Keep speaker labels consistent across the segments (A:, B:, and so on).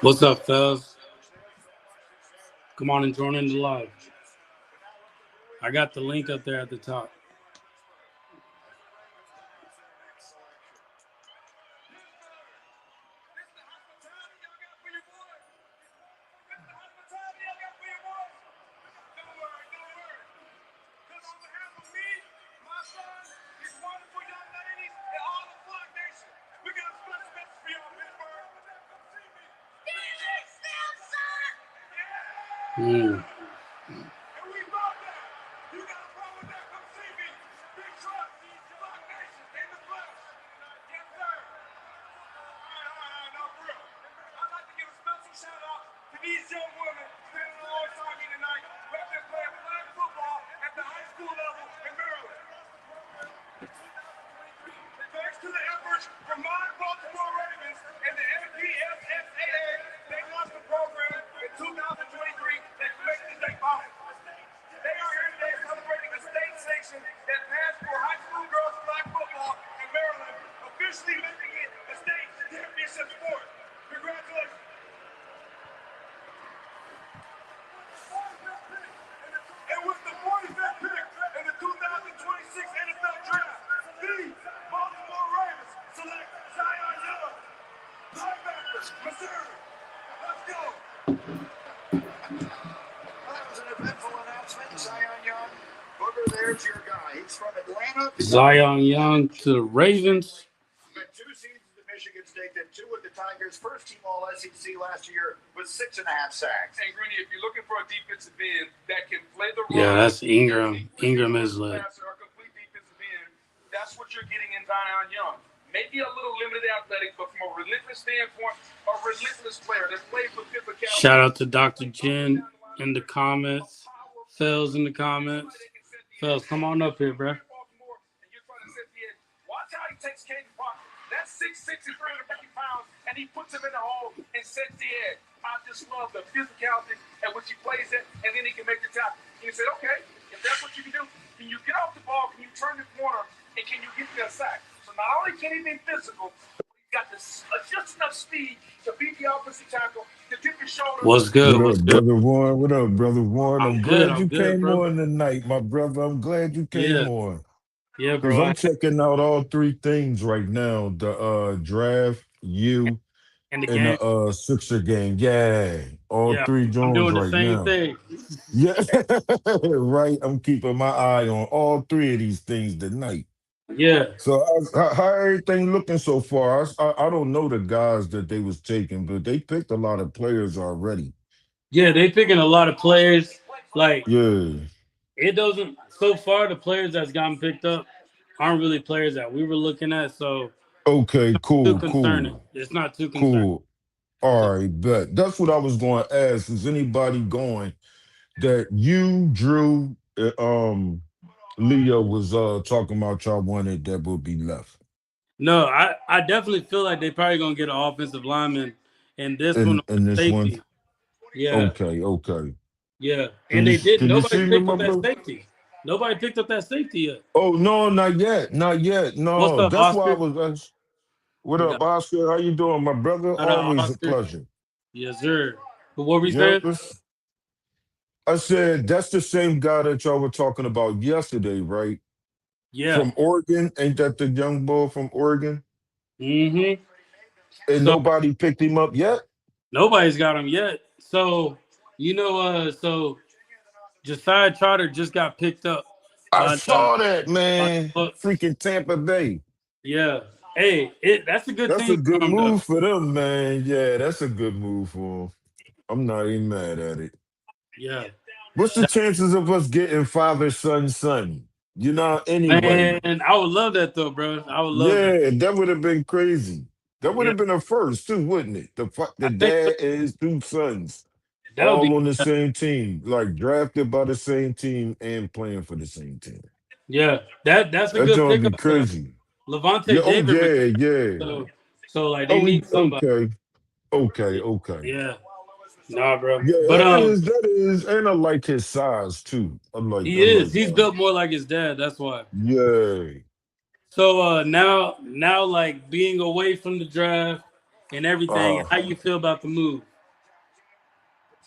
A: What's up, fellas? Come on and join in the live. I got the link up there at the top. Mm. Zion Young to the Ravens.
B: Two seasons at Michigan State, then two with the Tigers. First team All SEC last year with 6.5 sacks.
C: And Greeny, if you're looking for a defensive end that can play the role,
A: Yeah, that's Ingram. Ingram is lit.
C: Complete defensive end, that's what you're getting in Zion Young. Maybe a little limited athletic, but from a relentless standpoint, a relentless player that plays with physicality.
A: Shout out to Dr. Jen in the comments. Fells in the comments. Fells, come on up here, bro.
C: Watch how he takes Caden Parker. That's 6'6" and 350 pounds, and he puts him in the hole and sets the edge. I just love the physicality at which he plays it, and then he can make the tackle. And you said, okay, if that's what you can do, can you get off the ball, can you turn the corner, and can you get me a sack? So not only can he be physical, he's got this, just enough speed to beat the offensive tackle, to dip his shoulder.
A: What's good?
D: What up, brother Warren? What up, brother Warren? I'm
A: good,
D: glad you
A: good,
D: came
A: bro.
D: on tonight, my brother. I'm glad you came on.
A: Yeah,
D: Because
A: bro.
D: I'm checking out all three things right now. The draft, you,
A: And the
D: and
A: game.
D: the Sixer game. Yeah. All three
A: I'm
D: Jones
A: doing the
D: right
A: same
D: now.
A: thing.
D: Yeah. Right. I'm keeping my eye on all three of these things tonight.
A: Yeah.
D: So how everything looking so far? I don't know the guys that they was taking, but they picked a lot of players already.
A: Yeah, they picking a lot of players. Like,
D: Yeah.
A: it doesn't, so far, the players that's gotten picked up aren't really players that we were looking at. So,
D: Okay,
A: too
D: cool,
A: concerning.
D: cool,
A: It's not too concerning.
D: cool. All
A: So,
D: right, bet. That's what I was going to ask. Is anybody going that you, Drew, Leo was talking about y'all wanted that would be left?
A: no, I definitely feel like they probably going to get an offensive lineman in this one,
D: In this one?
A: safety. Yeah.
D: Okay.
A: Yeah. And they
D: Can
A: didn't.
D: you
A: Nobody
D: see me,
A: picked
D: my
A: up that
D: brother?
A: safety. Nobody picked up that safety yet.
D: Oh no, not yet.
A: What's
D: No,
A: up,
D: that's why I
A: Oscar?
D: was what
A: We
D: up,
A: got
D: Oscar? How you doing, my brother? Always a
A: Oscar.
D: pleasure.
A: Yes, sir. But what were we
D: Yep.
A: saying?
D: I said that's the same guy that y'all were talking about yesterday, right?
A: Yeah.
D: From Oregon. Ain't that the young boy from Oregon?
A: Mm-hmm.
D: And
A: So
D: nobody picked him up yet?
A: nobody's got him yet. So, so Josiah Trotter just got picked up
D: I
A: by the
D: saw that,
A: by
D: man.
A: the Bucks.
D: Freaking Tampa Bay.
A: Yeah. Hey, that's a good
D: That's a
A: team for
D: good
A: him, though.
D: move for them, man. Yeah, that's a good move for them. I'm not even mad at it.
A: Yeah.
D: What's the chances of us getting father, son? Anyway.
A: Man, I would love that though, bro. I would love that.
D: Yeah, that would have been crazy. That would
A: Yeah,
D: have been a first too, wouldn't it? The
A: I think so.
D: dad and his two sons
A: That would be.
D: all on the same team, like drafted by the same team and playing for the same team.
A: Yeah, that's a
D: That's
A: good
D: gonna be
A: pickup for them.
D: crazy. Yeah.
A: Levante
D: Oh
A: David
D: yeah,
A: retired,
D: yeah.
A: so like they need somebody.
D: Okay.
A: Yeah. Nah, bro.
D: Yeah,
A: But
D: that is, and I like his size too. I
A: he is.
D: like
A: He's built more like his dad. That's why.
D: yeah.
A: So now like being away from the draft and everything,
D: Uh
A: how you feel about the move?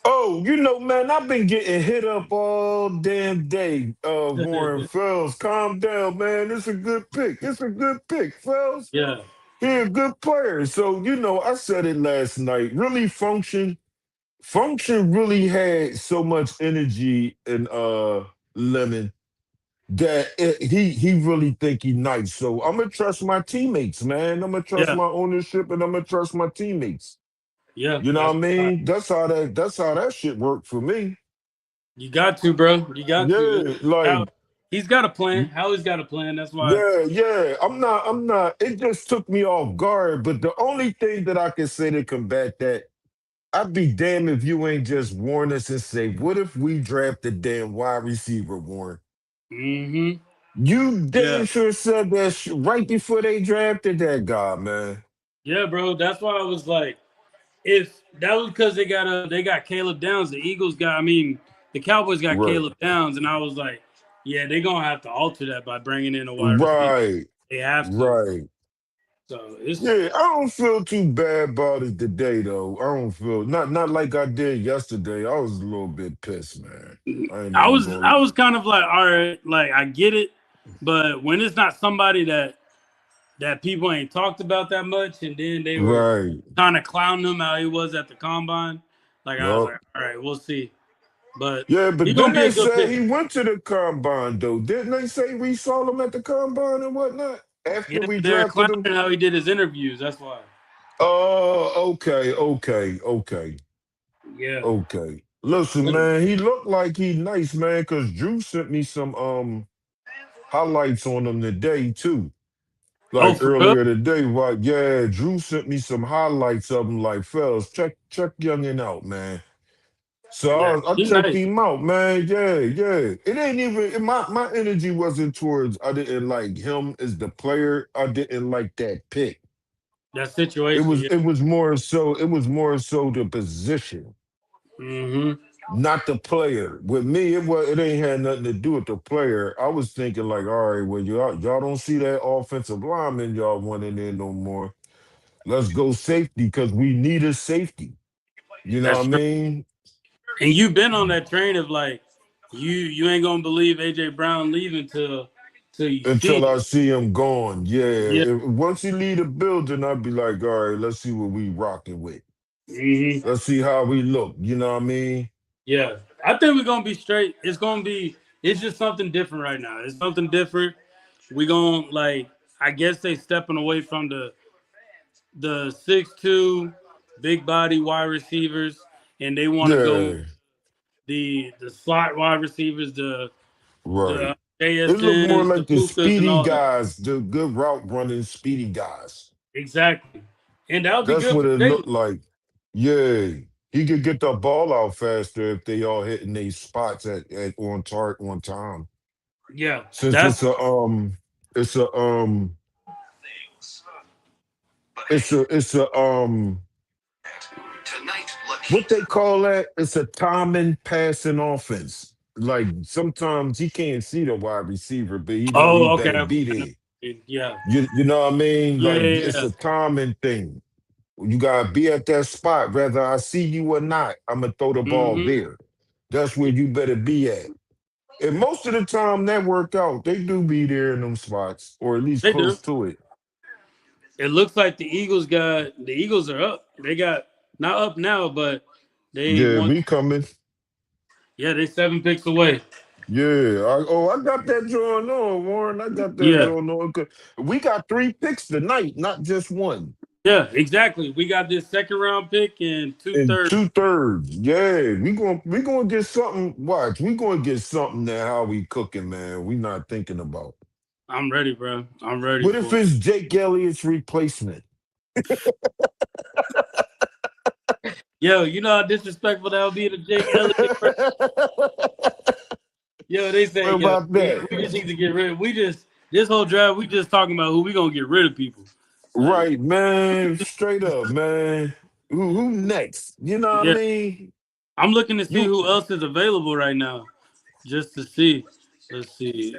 D: oh, man, I've been getting hit up all damn day. Warren Fells, calm down, man. It's a good pick. It's a good pick, Fells.
A: Yeah,
D: He a good player. So, I said it last night. Really function really had so much energy in Lemon that he really think he nice. So I'm gonna trust my teammates, man. I'm gonna trust
A: yeah,
D: my ownership and I'm gonna trust my teammates.
A: yeah.
D: You know
A: That's
D: what I
A: right.
D: mean? That's how that shit worked for me.
A: You got to, bro. You got to.
D: Yeah,
A: How
D: like
A: he's got a plan. Howie's got a plan. That's why.
D: yeah. I'm not. It just took me off guard. But the only thing that I can say to combat that, I'd be damned if you ain't just warn us and say, what if we draft the damn wide receiver, Warren?
A: Mm-hmm.
D: You
A: Yeah,
D: damn sure said that right before they drafted that guy, man.
A: yeah, bro. That's why I was like, if that was because they got Caleb Downs. The Eagles got. I mean, the Cowboys got
D: Right.
A: Caleb Downs, and I was like, yeah, they're gonna have to alter that by bringing in a wide receiver.
D: Right.
A: They have to.
D: Right.
A: So it's.
D: Yeah, I don't feel too bad about it today though. I don't feel not like I did yesterday. I was a little bit pissed, man. I ain't
A: I
D: even
A: was
D: going.
A: I was kind of like, all right, like I get it, but when it's not somebody that people ain't talked about that much, and then they were
D: Right.
A: kind of clowning him how he was at the combine, like I was
D: Yup.
A: like, all right, we'll see. But
D: Yeah,
A: he's
D: but
A: gonna
D: then
A: be a
D: they
A: good
D: said
A: pick.
D: he went to the combine though. Didn't they say we saw him at the combine and whatnot
A: Yeah,
D: after we
A: but they're
D: drafted
A: clowning
D: him?
A: how he did his interviews. That's why.
D: Oh, okay.
A: Yeah,
D: Okay. Listen, man, he looked like he nice, man, because Drew sent me some highlights on him today too.
A: oh,
D: Like
A: for real?
D: earlier today, right? Yeah, Drew sent me some highlights of him. Like, fellas, check youngin out, man. So
A: Yeah,
D: I
A: he's
D: checked
A: nice.
D: him out, man. Yeah. It ain't even my energy wasn't towards. I didn't like him as the player. I didn't like that pick.
A: That
D: It
A: situation.
D: was
A: Yeah.
D: it was more so the position,
A: Mm-hmm.
D: not the player. With me, it ain't had nothing to do with the player. I was thinking like, all right, well y'all don't see that offensive lineman y'all wanting in no more. Let's go safety because we need a safety. You know
A: That's
D: what I
A: true.
D: mean?
A: And you've been on that train of like, you ain't gonna believe AJ Brown leaving till you see
D: Until I
A: it.
D: see him gone. Yeah.
A: Yeah.
D: Once he leave the building, I'd be like, all right, let's see what we rocking with.
A: Mm-hmm.
D: Let's see how we look. You know what I mean?
A: Yeah, I think we're gonna be straight. It's gonna be. It's just something different right now. It's something different. We gonna like. I guess they stepping away from the 6'2" big body wide receivers, and they want to go
D: Yeah.
A: the slot wide receivers, the
D: Right. It look more
A: JSNs, the
D: like the
A: Pukas, and
D: speedy
A: all that.
D: guys, the good route running speedy guys.
A: Exactly, and that'll be
D: That's
A: good
D: what
A: for
D: it
A: Jalen.
D: looked like. Yeah. He could get the ball out faster if they all hitting these spots at on target on time.
A: Yeah,
D: Since
A: that's
D: it's a it's a what they call that? It's a timing passing offense. Like sometimes he can't see the wide receiver, but he know he
A: oh okay.
D: better
A: Okay.
D: be
A: I know.
D: there.
A: Yeah,
D: You know what I mean?
A: yeah,
D: Like
A: yeah,
D: it's
A: yeah.
D: a timing thing. You gotta be at that spot, whether I see you or not. I'm gonna throw the ball
A: Mm-hmm.
D: there. That's where
A: Yeah,
D: you better be at. And most of the time that work out, they do be there in them spots, or at least
A: they do.
D: close to it.
A: It looks like the Eagles are up. They got not up now, but they
D: Yeah,
A: want
D: we coming.
A: yeah, they 7 picks away.
D: Yeah. I got that drawing on, Warren. I got that
A: Yeah.
D: drawing on. 'Cause we got 3 picks tonight, not just one.
A: Yeah, exactly. We got this second round pick and two
D: And
A: thirds.
D: 2/3. Yeah. We gonna get something. Watch, we gonna get something that how we cooking, man. We not thinking about.
A: I'm ready, bro. I'm ready
D: What if
A: for it.
D: it's Jake Elliott's replacement?
A: Yo, you know how disrespectful that would be to Jake Elliott, bro? Yo, they say,
D: What
A: yo,
D: about
A: we
D: that?
A: just need to get rid of this whole draft, we just talking about who we gonna get rid of people. Like,
D: Right, man. Straight up, man. Who next? You know what I
A: Yeah,
D: mean?
A: I'm looking to see
D: You
A: who else is available right now, just to see. Let's see.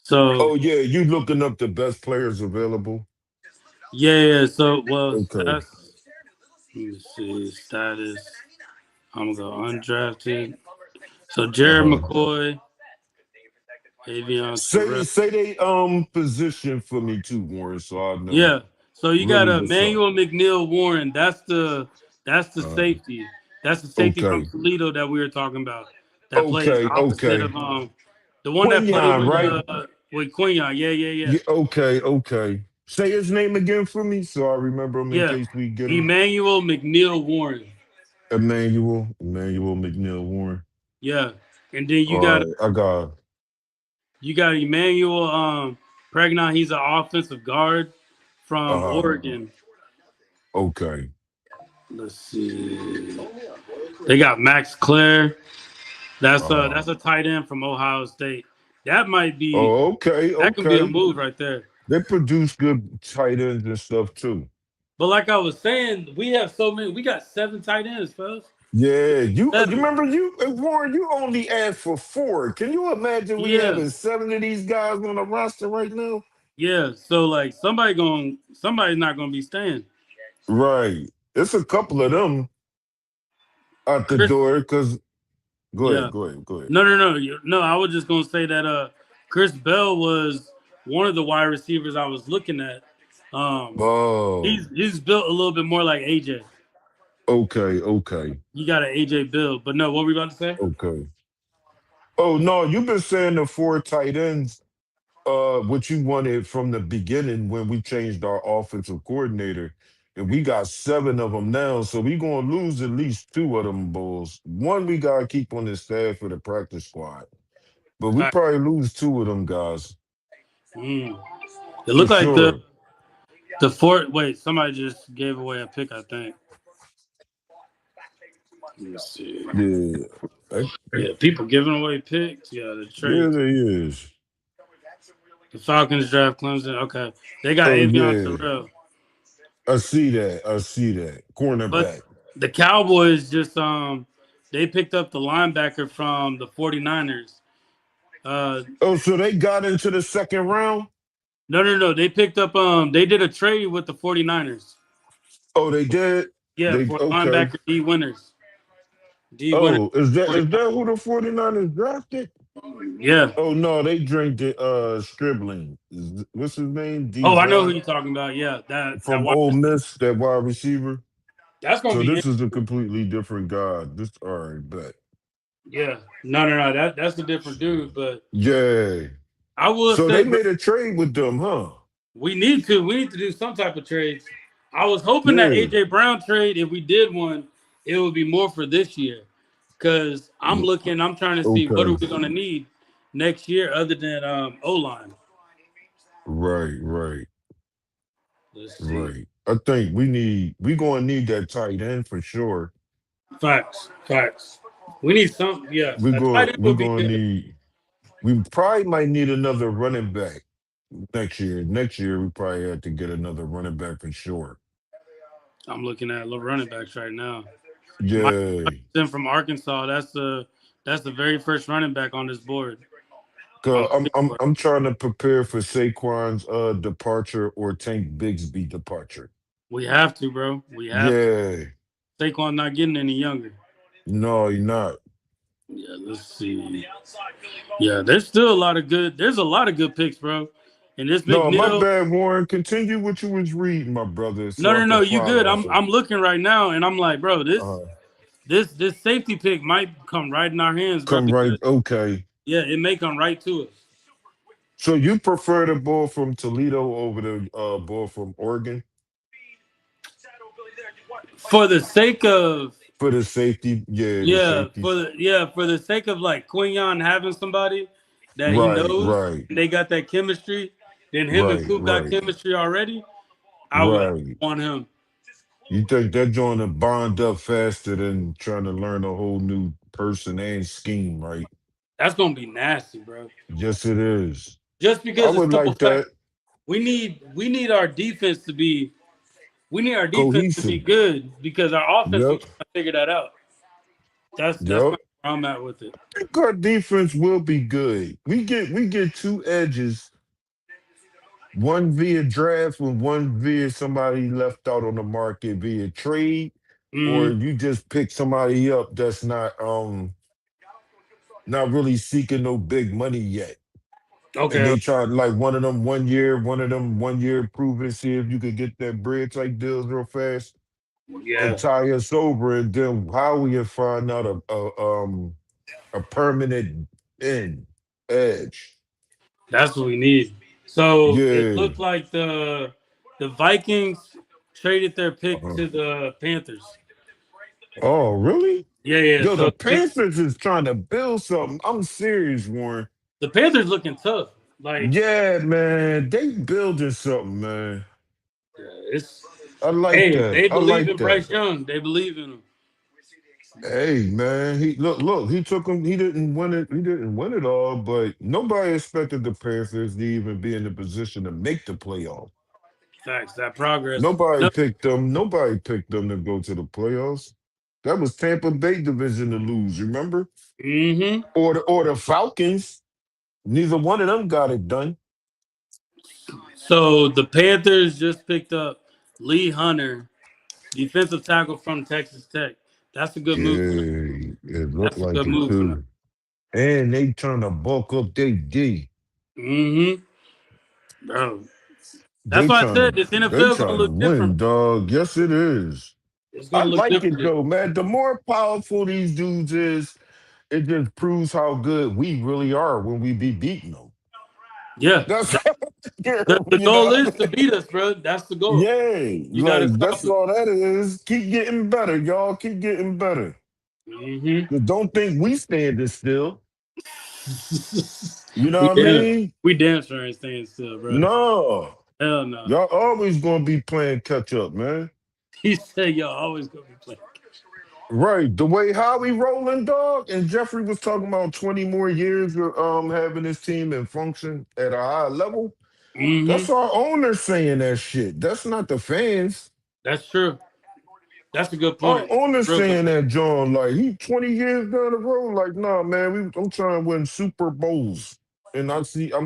A: So
D: oh yeah, you looking up the best players available?
A: yeah, yeah. So well,
D: Okay.
A: stats. Let me see status. I'm gonna go undrafted. So Jared
D: Uh-huh.
A: McCoy, Avion
D: Say
A: Terrell.
D: say they position for me too, Warren, so I know
A: Yeah. So you got
D: really
A: a
D: what's up.
A: Manuel McNeil Warren. That's the
D: Uh,
A: safety. That's the safety from
D: okay.
A: Toledo that we were talking about. That plays
D: Okay,
A: opposite of
D: okay.
A: the one that played
D: Quinion, right?
A: with Quinion. Yeah, yeah, yeah,
D: Yeah, okay, okay. Say his name again for me so I remember him in
A: yeah.
D: case we get him.
A: Emmanuel McNeil Warren.
D: Emmanuel McNeil Warren.
A: Yeah. And then
D: All right, I got
A: you got Emmanuel Pregnon. He's an offensive guard from
D: uh
A: Oregon.
D: okay.
A: Let's see. They got Max Clare. That's
D: Uh
A: a tight end from Ohio State. That might be
D: oh, okay,
A: that can be a
D: okay.
A: move right there.
D: They produce good tight ends and stuff too.
A: But like I was saying, we have so many. We got 7 tight ends, fellas.
D: Yeah, you
A: 7.
D: remember Warren, you only asked for four. Can you imagine we
A: Yeah,
D: having seven of these guys on the roster right now?
A: yeah. So like somebody's not gonna be staying.
D: Right. It's a couple of them out the
A: Chris,
D: door because
A: yeah.
D: go ahead.
A: No, no, no, no. I was just gonna say that Chris Bell was one of the wide receivers I was looking at. Um,
D: Oh,
A: he's built a little bit more like AJ.
D: okay, okay,
A: You got an AJ build, but no. What were we about to say?
D: okay. Oh no, you've been saying the four tight ends, what you wanted from the beginning when we changed our offensive coordinator. And we got seven of them now, so we gonna lose at least two of them bulls. One we gotta keep on the staff for the practice squad. But we
A: Fact.
D: probably lose two of them guys
A: Mm. It
D: for
A: looked like
D: sure.
A: the fourth. Wait, somebody just gave away a pick. I think. Let me see.
D: Yeah,
A: Yeah, people giving away picks. Yeah, the
D: yeah,
A: trades.
D: there is.
A: The Falcons draft Clemson. Okay, they got
D: Oh
A: Avion
D: yeah,
A: Terrell,
D: I see that. I see that
A: but
D: cornerback.
A: the Cowboys just they picked up the linebacker from the 49ers. Uh,
D: Oh, so they got into the second round.
A: no, no, no. They picked up they did a trade with the 49ers.
D: Oh, they did.
A: Yeah,
D: They
A: for
D: okay.
A: linebacker D Winners. D Winners.
D: Oh, is that who the 49ers drafted?
A: Yeah.
D: Oh no, they drank the Stribling. What's his name?
A: Oh, I know who
D: Dijon
A: you're talking about. Yeah, that
D: from
A: wide
D: Ole
A: receiver.
D: Miss, that wide receiver.
A: That's gonna
D: So
A: be
D: this is a completely different guy. This all right, bet.
A: yeah. No, no, no. That's a different dude. But
D: Yeah.
A: I will
D: So
A: say,
D: they
A: bro,
D: made a trade with them, huh?
A: we need to do some type of trades. I was hoping that
D: Yeah.
A: AJ Brown trade, if we did one, it would be more for this year. Cause I'm trying to see what are
D: Okay.
A: we gonna need next year other than O line.
D: Right, right,
A: Let's see.
D: right. I think we gonna need that tight end for sure.
A: Facts, facts. We need some. Yeah,
D: We
A: a
D: go
A: tight end
D: we
A: would be
D: gonna
A: good.
D: need we probably might need another running back next year. Next year we probably have to get another running back for sure.
A: I'm looking at little running backs right now. Mike
D: Yeah.
A: Williamson from Arkansas. That's the very first running back on this board. On
D: Cause
A: the
D: I'm
A: big
D: I'm
A: board.
D: I'm trying to prepare for Saquon's departure or Tank Bigsby departure.
A: We have to, bro. We have to.
D: Yeah.
A: Saquon not getting any younger.
D: No, you're not.
A: Yeah, let's see. Yeah, there's still a lot of good. There's a lot of good picks, bro. And this
D: No, my
A: McNeil.
D: bad, Warren. Continue what you was reading, my brother,
A: No,
D: so I
A: no, no.
D: could
A: You good?
D: follow.
A: I'm looking right now, and I'm like, bro, this
D: Uh,
A: this this safety pick might come right in our hands, bro.
D: come right.
A: Because
D: Okay.
A: yeah, it may come right to us.
D: So you prefer the ball from Toledo over the ball from Oregon
A: For the sake of
D: for the safety? Yeah, the
A: yeah,
D: safeties.
A: for the sake of like Quinion having somebody that he
D: Right,
A: knows
D: right,
A: and they got that chemistry, then him and
D: right,
A: Coop got
D: right,
A: chemistry already. I would
D: right.
A: want him.
D: You think that joint to bond up faster than trying to learn a whole new person and scheme, right?
A: That's gonna be nasty, bro.
D: Yes, it is.
A: Just
D: I
A: because it's
D: would
A: simple
D: like
A: fact.
D: that.
A: We need our defense to be We need our defense to be
D: cohesive.
A: good because our offense we
D: Yep.
A: trying to figure that out. That's
D: Yep.
A: kind of where I'm at with it.
D: I think our defense will be good. We get two edges, one via draft and one via somebody left out on the market via trade, or
A: Mm,
D: you just pick somebody up that's not really seeking no big money yet. And
A: okay.
D: they try like one of them 1 year prove it, see if you could get that bread type deals real fast and
A: Yeah,
D: tie us over, and then how we can find out a permanent end edge.
A: that's what we need. So it
D: Yeah.
A: looked like the Vikings traded their pick
D: Uh-huh.
A: to the Panthers.
D: Oh, really?
A: Yeah, yeah.
D: Yo, the
A: So
D: Panthers is trying to build something. I'm serious, Warren.
A: the Panthers looking tough. Like
D: Yeah, man. They building something, man.
A: it's
D: I like
A: hey,
D: that.
A: they
D: I
A: believe
D: like
A: in
D: that.
A: Bryce Young. They believe in him.
D: Hey, man. Look, he took him, he didn't win it, all, but nobody expected the Panthers to even be in the position to make the playoffs.
A: Facts. That progress. No,
D: Nobody picked them to go to the playoffs. That was Tampa Bay division to lose, remember?
A: mm-hmm.
D: Or the Falcons. Neither one of them got it done.
A: So the Panthers just picked up Lee Hunter, defensive tackle from Texas Tech. That's a good move for them.
D: Yeah, it looked
A: That's a
D: like
A: good
D: it
A: move for them.
D: too. And they trying to bulk up their D.
A: Mm-hmm. Bro. That's
D: They
A: why I
D: trying
A: said
D: to
A: this
D: they
A: NFL gonna
D: trying to
A: look different.
D: win, dog. Yes, it is.
A: It's
D: I
A: gonna look
D: like it
A: different.
D: though, man. The more powerful these dudes is, it just proves how good we really are when we be beating them.
A: Yeah.
D: That's
A: The
D: you
A: goal
D: know
A: is
D: what I
A: to
D: mean?
A: beat us, bro. That's the goal.
D: Yeah,
A: You gotta
D: like
A: stop
D: that's
A: it.
D: all that is. Keep getting better, y'all. Keep getting better.
A: Mm-hmm.
D: 'Cause don't think we standing still. You know
A: we
D: what I
A: damn
D: mean?
A: we damn sure ain't staying still, bro.
D: No.
A: Hell no.
D: Y'all always gonna be playing catch up, man.
A: He said y'all always gonna be playing.
D: Right. The way Howie rolling, dog, and Jeffrey was talking about 20 more years of having this team and function at a high level.
A: Mm-hmm.
D: That's our owner saying that shit. That's not the fans.
A: That's true. That's a good
D: Our
A: point.
D: owner
A: Real good
D: saying
A: point.
D: that, John, like he 20 years down the road, like, nah, man, I'm trying to win Super Bowls. And I'm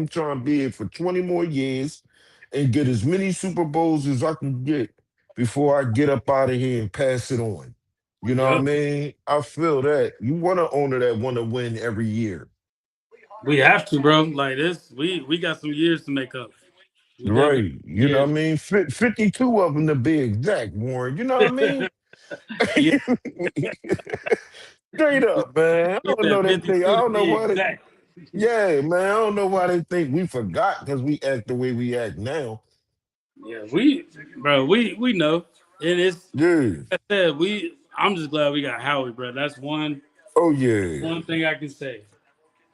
D: trying to be here for 20 more years and get as many Super Bowls as I can get before I get up out of here and pass it on. You know what I
A: Yep.
D: mean? I feel that. You want an owner that want to win every year.
A: We have to, bro. Like this, we got some years to make up. We definitely
D: Right.
A: got some
D: You know what I
A: years.
D: mean? 52 of them to be exact, Warren. You know what I mean?
A: Yeah,
D: Straight up, man. I
A: he
D: don't know
A: said
D: they think. I
A: 52 to
D: don't know
A: be
D: why they.
A: exact.
D: Yeah, man. I don't know why they think we forgot because we act the way we act now.
A: Yeah, bro, we know, and it's
D: Yeah.
A: like I said, I'm just glad we got Howie, bro. That's
D: Oh yeah.
A: one thing I can say.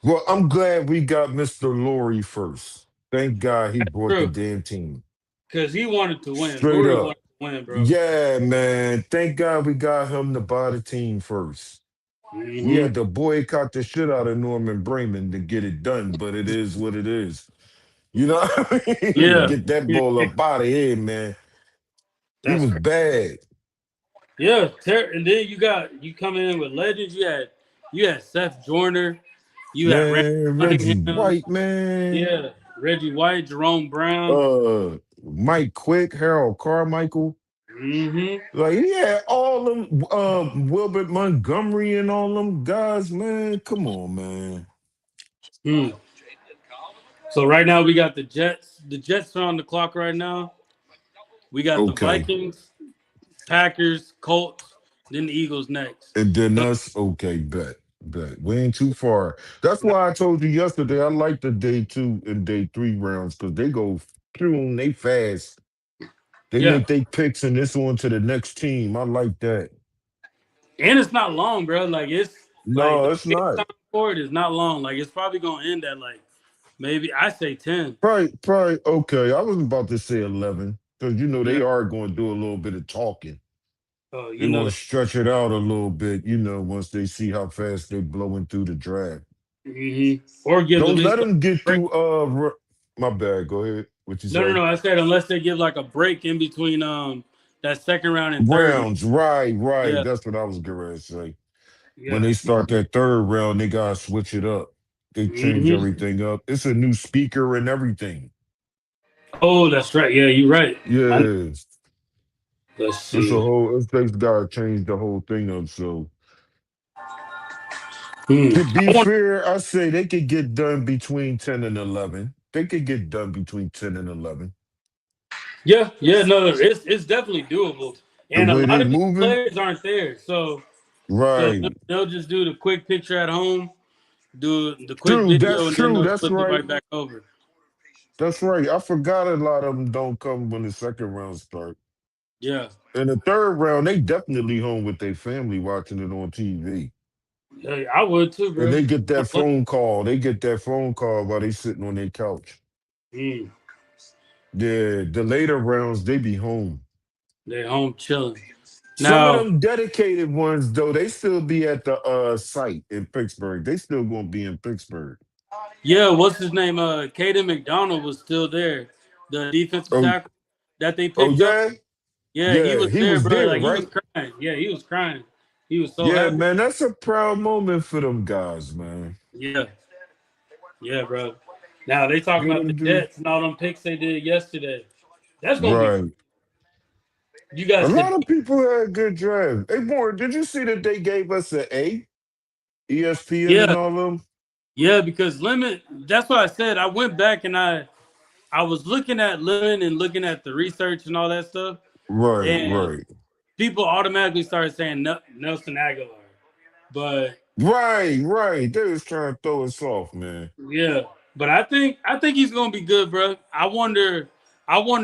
D: Well, I'm glad we got Mr. Laurie first. Thank God he brought the
A: True,
D: damn team.
A: because he wanted to win.
D: Straight
A: Lori wanted
D: up.
A: to win, bro.
D: Yeah, man. Thank God we got him to buy the team first. We
A: Hmm.
D: had to boycott the shit out of Norman Bremen to get it done, but it is what it is. You know what I mean?
A: Yeah,
D: Get that
A: yeah,
D: ball up out of here, man. He
A: that's
D: was
A: crazy.
D: bad.
A: Yeah, and then you coming in with legends. You had Seth Joyner, you had Randy
D: Man, Reggie
A: Cunningham,
D: White, man.
A: yeah, Reggie White, Jerome Brown.
D: Mike Quick, Harold Carmichael.
A: Hmm.
D: Like he had all them Wilbert Montgomery and all them guys, man. Come on, man.
A: Hmm. So right now we got the Jets. The Jets are on the clock right now. We got the
D: Okay.
A: Vikings, Packers, Colts, then the Eagles next.
D: And then
A: So,
D: us, okay, bet. We ain't too far. That's why I told you yesterday I like the day 2 and day 3 rounds because they go through they fast. They
A: yeah,
D: make they picks and this on to the next team. I like that.
A: and it's not long, bro. Like it's like
D: No,
A: the
D: it's
A: game
D: not.
A: time for it is not long. Like it's probably gonna end at like maybe I say 10.
D: Probably okay. I was about to say 11 because
A: Yeah.
D: they are going to do a little bit of talking.
A: Oh, you
D: They're
A: know
D: going to
A: that.
D: stretch it out a little bit, once they see how fast they blowing through the draft.
A: Or give at
D: Don't let
A: least like
D: them
A: a
D: get
A: break.
D: through. My bad. Go ahead. What you
A: No, no,
D: say?
A: no. I said unless they give like a break in between that second round and third round.
D: Rounds, right, right.
A: Yeah,
D: That's what I was going to say. When
A: yeah.
D: they start that third round, they gotta switch it up. They change
A: Hmm.
D: everything up. It's a new speaker and everything.
A: Oh, that's right. Yeah, you're right. I,
D: Yeah,
A: let's
D: it's a
A: see.
D: whole. They gotta change the whole thing up. So
A: Hmm.
D: to be
A: I want.
D: fair, I say they could get done between 10 and 11. They could get done between 10 and 11.
A: Yeah, yeah. No, it's definitely doable.
D: The
A: And a
D: way
A: lot
D: they
A: of these
D: moving,
A: players aren't there, so
D: right?
A: they'll just do the quick picture at home, do the quick
D: True, that's
A: video, and then
D: true.
A: they'll
D: That's
A: flip it
D: right.
A: right back over.
D: That's right. I forgot a lot of them don't come when the second round start.
A: Yeah,
D: In the third round, they definitely home with their family watching it on TV.
A: yeah, I would too,
D: And
A: bro.
D: they get that phone call. They get that phone call while they sitting on their couch.
A: Mm,
D: Yeah, the later rounds, they be home.
A: they're home chilling.
D: Some of
A: Now,
D: them dedicated ones, though, they still be at the site in Pittsburgh. They still gonna be in Pittsburgh.
A: yeah, what's his name? Caden McDonald was still there, the defensive
D: Oh,
A: tackle that they
D: oh
A: picked up.
D: yeah?
A: Yeah, he
D: Yeah,
A: was
D: he
A: there,
D: was
A: bro.
D: there,
A: Like he was
D: right?
A: crying. Yeah, he was crying. He was so
D: Yeah,
A: happy.
D: man, that's a proud moment for them guys, man.
A: Yeah, yeah, bro. Now they talking
D: Hear
A: about the
D: them do
A: Jets and all them picks they did yesterday. That's gonna be.
D: right.
A: You
D: A
A: guys
D: lot
A: said
D: of people had good drives. Hey, more, did you see that they gave us an A? ESPN
A: yeah,
D: and all of them?
A: yeah, because Lemon. That's what I said. I went back and I was looking at Lemon and looking at the research and all that stuff,
D: Right,
A: and
D: right.
A: people automatically started saying Nelson Aguilar. But
D: Right, right. They was trying to throw us off, man.
A: yeah, but I think he's gonna be good, bro. I wonder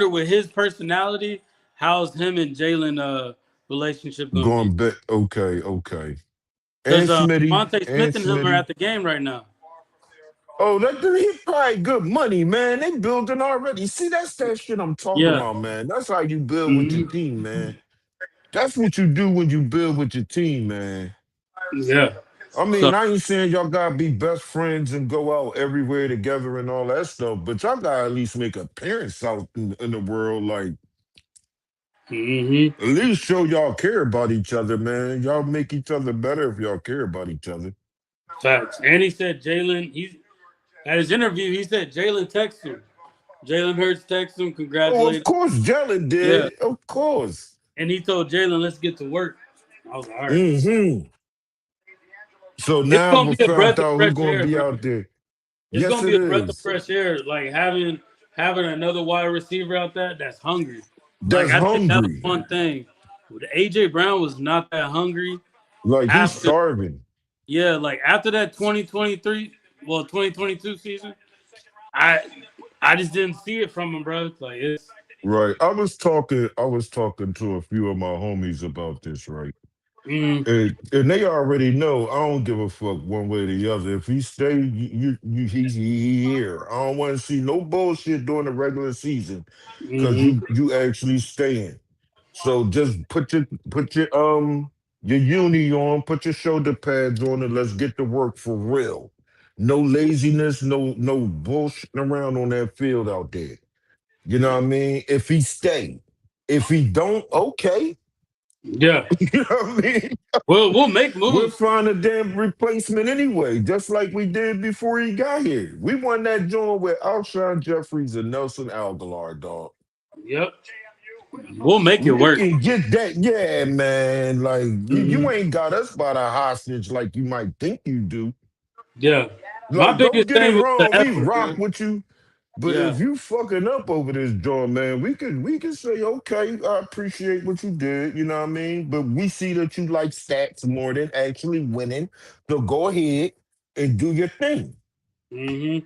A: with his personality, how's him and Jalen relationship gonna be?
D: Going back. Okay, okay.
A: Because
D: And Smitty.
A: Devontae
D: And
A: Smith and him are
D: Smitty.
A: at the game right now.
D: Oh, that dude, he probably good money, man. They building already. See, that's that shit I'm talking
A: Yeah.
D: about, man. That's how you build with your
A: Hmm.
D: team, man. That's what you do when you build with your team, man.
A: Yeah.
D: I
A: So
D: mean, I ain't saying y'all gotta be best friends and go out everywhere together and all that stuff, but y'all gotta at least make appearance out in the world. Like,
A: hmm
D: at least show y'all care about each other, man. Y'all make each other better if y'all care about each other.
A: facts. And he said Jalen. He's at his interview. He said Jalen texted him. Jalen Hurts texted him,
D: Oh, of
A: congratulated.
D: course, Jalen
A: Yeah.
D: did. Of course.
A: And he told Jalen, "Let's get to work." I was like, "All right."
D: Hmm. So
A: It's
D: now
A: gonna
D: we
A: be a
D: found
A: breath of
D: out who's
A: fresh
D: gonna
A: air,
D: be
A: bro.
D: out there.
A: It's
D: Yes,
A: gonna
D: it
A: be a breath of
D: is.
A: fresh air. Like having another wide receiver out there that's hungry. Like
D: That's
A: I think that was
D: hungry.
A: one thing. AJ Brown was not that hungry
D: Like he's
A: after.
D: starving.
A: Yeah, like after that 2023, well 2022 season, I I just didn't see it from him, bro. Like it's.
D: Right. I was talking to a few of my homies about this, right?
A: Mm,
D: And they already know I don't give a fuck one way or the other. If he stay, he here. I don't want to see no bullshit during the regular season because
A: hmm
D: you actually staying. So just put your uni on, put your shoulder pads on, and let's get to work for real. No laziness, no bullshit around on that field out there. You know what I mean? If he stay, if he don't, okay.
A: Yeah,
D: You know what I mean?
A: we'll make
D: We'll
A: moves.
D: find a damn replacement anyway, just like we did before he got here. We won that joint with Alshon Jeffries and Nelson Aguilar, dog.
A: Yep, we'll make it
D: We
A: work.
D: can get that, yeah, man. Like you
A: Hmm
D: ain't got us by the hostage like you might think you do.
A: Yeah, my
D: Like, don't
A: biggest
D: get it
A: thing was the
D: wrong, we
A: effort,
D: rock
A: man.
D: with you. But
A: Yeah.
D: if you fucking up over this joint, man, we can say, okay, I appreciate what you did, you know what I mean? But we see that you like stats more than actually winning. So go ahead and do your thing.
A: hmm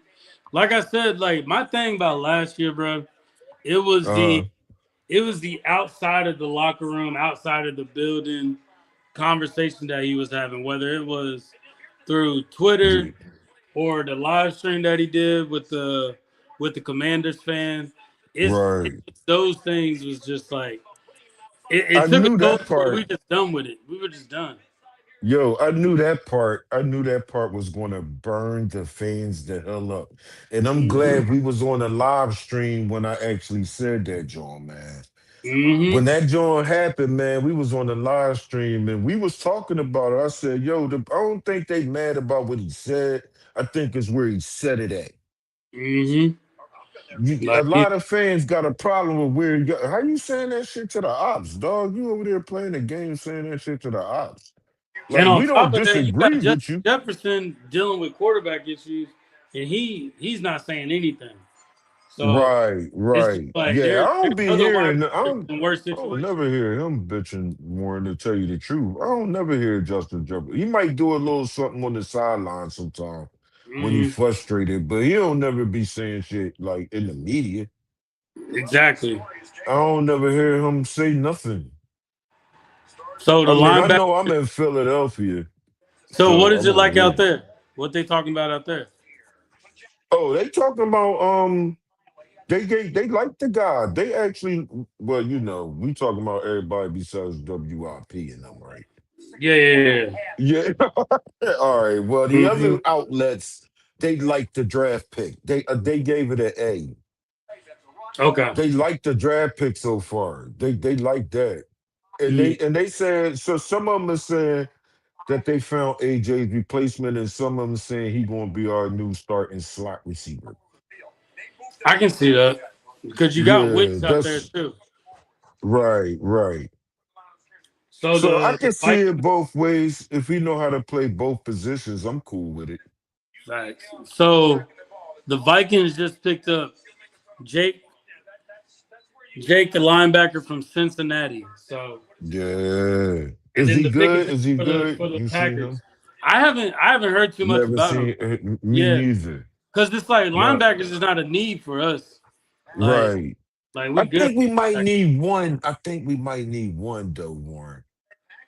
A: Like I said, like my thing about last year, bro, it was the
D: Uh
A: it was the outside of the locker room, outside of the building conversation that he was having, whether it was through Twitter
D: yeah,
A: or the live stream that he did with the Commanders fan. It's
D: right.
A: those things was just like it
D: I
A: took a
D: knew
A: toll
D: that
A: to where we
D: part.
A: just done with it. We were just done.
D: Yo, I knew that part. I knew that part was going to burn the fans the hell up. And I'm
A: Hmm
D: glad we was on a live stream when I actually said that, John, man.
A: Mm-hmm.
D: When that joint happened, man, we was on the live stream and we was talking about it. I said, "Yo, I don't think they mad about what he said. I think it's where he said it at."
A: Mm-hmm.
D: A
A: Like
D: lot of fans got a problem with where you got. How you saying that shit to the ops, dog? You over there playing the game saying that shit to the ops.
A: and
D: Like
A: on
D: we
A: top
D: don't
A: of that, you
D: disagree
A: got
D: with
A: Justin
D: you.
A: Jefferson dealing with quarterback issues, and he's not saying anything. So
D: Right,
A: it's just
D: right.
A: like
D: Yeah, I
A: there's
D: don't be
A: other wide
D: hearing.
A: receivers in worse
D: I don't
A: situations.
D: never hear him bitching more to tell you the truth. I don't never hear Justin Jefferson. He might do a little something on the sideline sometime when he
A: Mm-hmm.
D: frustrated, but he don't never be saying shit like in the media.
A: Exactly.
D: I don't never hear him say nothing.
A: So the
D: I mean, I
A: linebacker.
D: know I'm in Philadelphia,
A: So what
D: so
A: is
D: I
A: it
D: won't
A: like out
D: hear.
A: there? What they talking about out there?
D: Oh, they talking about they like the guy. They actually well, we talking about everybody besides WIP and them, right?
A: Yeah, yeah, yeah.
D: Yeah. All right. Well, the
A: Mm-hmm.
D: other outlets they like the draft pick. They gave it an A.
A: Okay.
D: They like the draft pick so far. They like that. And
A: Mm.
D: they said so some of them are saying that they found AJ's replacement, and some of them saying he gonna be our new starting slot receiver.
A: I can see that because you got
D: Yeah,
A: Wicks out there
D: that's
A: too.
D: right, right.
A: So
D: So I
A: the
D: can see it
A: Vikings.
D: both ways. If we know how to play both positions, I'm cool with it.
A: Facts. So the Vikings just picked up Jake Jake, the linebacker from Cincinnati. So
D: Yeah.
A: and
D: Is
A: then
D: he
A: the pick is
D: good?
A: in
D: Is he
A: for
D: good?
A: the
D: You seen
A: Packers.
D: him?
A: I haven't heard too much
D: Never
A: about him.
D: seen me
A: Yeah,
D: neither.
A: because it's like
D: Not
A: linebackers is not a need for us. Like
D: right.
A: like we
D: I
A: good.
D: think we might need one. I think we might need one though, Warren.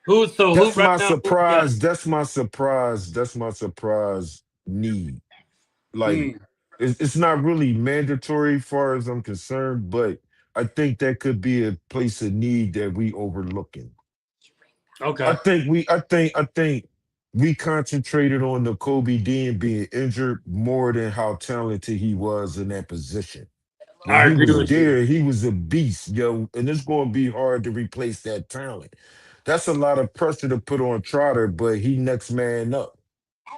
A: Who
D: That's
A: right
D: my
A: now? Who we got?
D: surprise. That's my surprise. That's my surprise need. Like
A: Hmm.
D: it's not really mandatory far as I'm concerned, but I think that could be a place of need that we overlooking.
A: Okay.
D: I think we concentrated on the Kobe Dean being injured more than how talented he was in that position. When
A: I
D: he
A: agree
D: was
A: with you.
D: there, he was a beast, yo, and it's going to be hard to replace that talent. That's a lot of pressure to put on Trotter, but he next man up.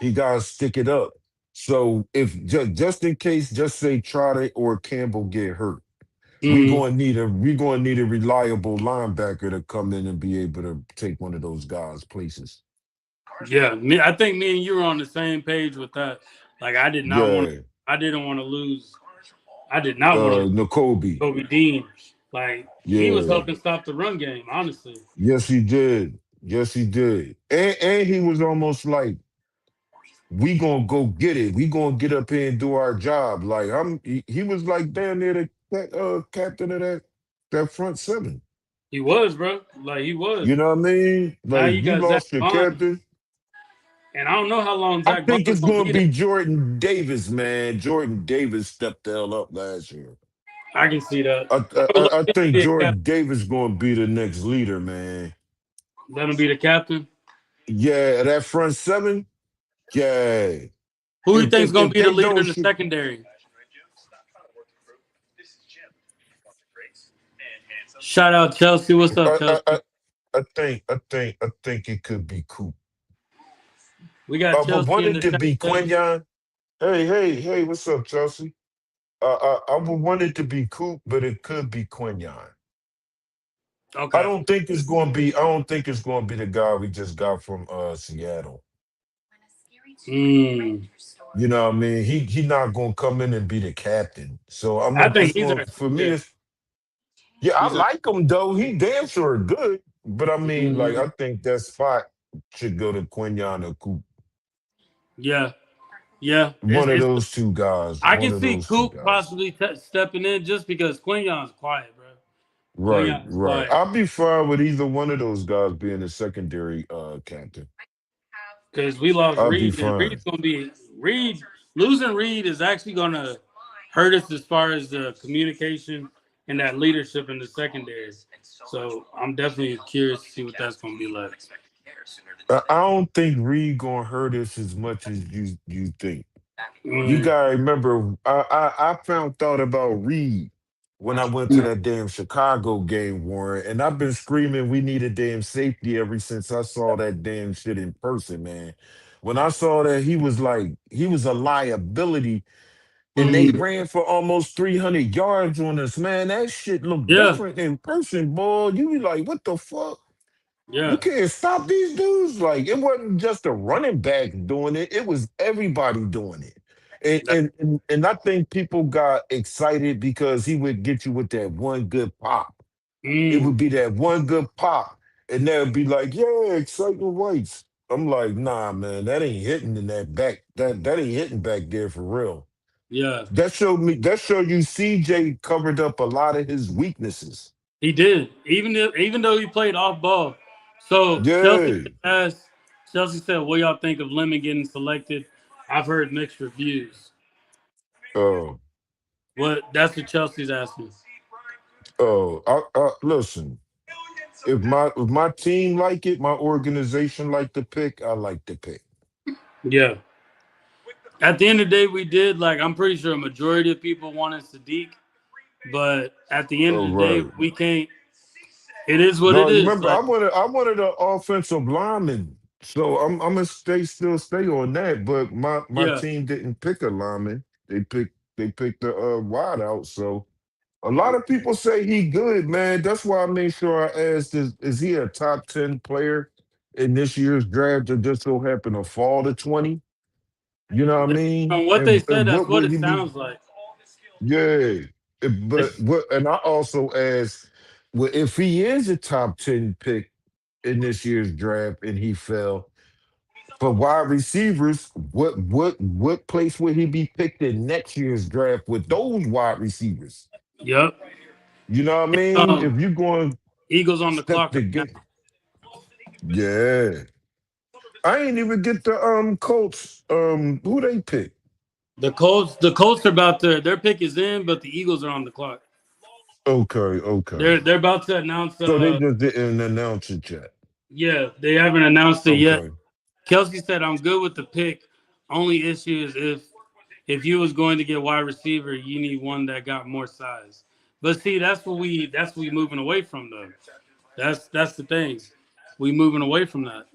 D: He got to stick it up. So if just in case, just say Trotter or Campbell get hurt,
A: Hmm.
D: we going to need a reliable linebacker to come in and be able to take one of those guys' places.
A: Yeah, I think me and you were on the same page with that. Like
D: Yeah,
A: I didn't want to lose. I did not want to lose
D: N'Kobe.
A: Kobe Dean. Like he was
D: Yeah,
A: helping stop the run game. Honestly,
D: yes he did. Yes he did. And he was almost like we gonna go get it. We gonna get up here and do our job. Like he was like down there that captain of that front seven.
A: he was, bro. Like he was.
D: You know what I mean?
A: Now
D: Like
A: you
D: you
A: got Zach
D: lost your
A: Bond,
D: captain.
A: and I don't know how long
D: I
A: Zach Bond
D: think
A: is
D: it's
A: gonna
D: gonna
A: be there.
D: be Jordan Davis, man. Jordan Davis stepped the hell up last year.
A: I can see that.
D: I
A: He'll
D: think
A: be a captain.
D: Jordan Davis gonna be the next leader, man.
A: Let him be the captain.
D: Yeah, that front seven. Yeah.
A: Who you think's gonna
D: If
A: be the
D: they
A: leader
D: don't
A: in the
D: shoot,
A: secondary? Shout out Chelsea. What's up,
D: I, I, I,
A: Chelsea?
D: I think it could be Coop.
A: We got
D: I would
A: Chelsea
D: want
A: in
D: it
A: the
D: to
A: chat
D: be
A: stage.
D: Quinyon. Hey, what's up, Chelsea? I would want it to be Coop, but it could be Quinyon.
A: Okay.
D: I don't think it's gonna be the guy we just got from Seattle.
A: Mm.
D: You know what I mean? He not gonna come in and be the captain. So
A: I think
D: it's
A: he's
D: going
A: our
D: for me.
A: secondary.
D: It's yeah, I
A: He's a.
D: like him though. He damn sure good, but I mean, like
A: Mhm.
D: I think that spot should go to Quinyon or Coop.
A: Yeah, yeah.
D: One of
A: It's.
D: those two guys.
A: I
D: One
A: can
D: of
A: see
D: those two
A: Coop
D: guys.
A: possibly stepping in just because Quinion's quiet, bro.
D: Right,
A: Quinion's
D: right.
A: quiet
D: I'll be fine with either one of those guys being a secondary captain.
A: because we lost
D: I'll be
A: Reed, and
D: fine.
A: Reed's gonna be Reed. Losing Reed is actually gonna hurt us as far as the communication and that leadership in the secondary. So I'm definitely curious to see what that's gonna be like.
D: I don't think Reed gonna hurt us as much as you think. You
A: Mm,
D: gotta remember, I found out about Reed when I went to that damn Chicago game, Warren, and I've been screaming we need a damn safety ever since I saw that damn shit in person, man. When I saw that he was a liability and they
A: Mm,
D: ran for almost 300 yards on us, man. That shit looked
A: yeah,
D: different in person, boy. You be like, what the fuck? You
A: yeah,
D: can't stop these dudes. Like it wasn't just a running back doing it; it was everybody doing it.
A: that,
D: And I think people got excited because he would get you with that one good pop. It
A: mm,
D: would be that one good pop, and they'd be like, "Yeah, exciting whites." I'm like, "Nah, man, that ain't hitting in that back. That ain't hitting back there for real."
A: yeah.
D: That showed me. That showed you. CJ covered up a lot of his weaknesses.
A: He did, even though he played off ball. So Chelsea
D: Yeah.
A: asked, Chelsea said, "What y'all think of Lemon getting selected?" I've heard mixed reviews.
D: Oh.
A: What that's what Chelsea's asking.
D: Oh. Listen. If my team like it, my organization like the pick, I like the pick.
A: Yeah. At the end of the day, we did like I'm pretty sure a majority of people wanted Sadiq, but at the end of
D: Oh,
A: the day,
D: right.
A: we can't. It is what
D: No,
A: it
D: you
A: is.
D: remember
A: Like
D: I wanted an offensive lineman. So I'm gonna stay on that. But my
A: yeah,
D: team didn't pick a lineman. They picked the wide out. So a lot of people say he good, man. That's why I made sure I asked is he a top 10 player in this year's draft that just so happened to fall to 20? You know what I mean?
A: from what they said,
D: And
A: that's
D: what
A: what
D: would
A: it
D: he be?
A: sounds like.
D: Yeah. But
A: It's,
D: what and I also asked, well, if he is a top 10 pick in this year's draft and he fell for wide receivers, what place would he be picked in next year's draft with those wide receivers?
A: yep.
D: You know what I mean?
A: Um,
D: If you going to
A: Eagles on the
D: step
A: clock
D: the
A: right now.
D: game, yeah. I ain't even get the Colts. Who they pick?
A: The Colts are about to. Their pick is in, but the Eagles are on the clock.
D: Okay, okay.
A: They're about to announce.
D: So they just didn't announce it yet.
A: Yeah, they haven't announced it yet.
D: Okay.
A: Kelsey said, "I'm good with the pick. Only issue is if you was going to get wide receiver, you need one that got more size. But see, that's what we moving away from though. That's the thing. We moving away from that.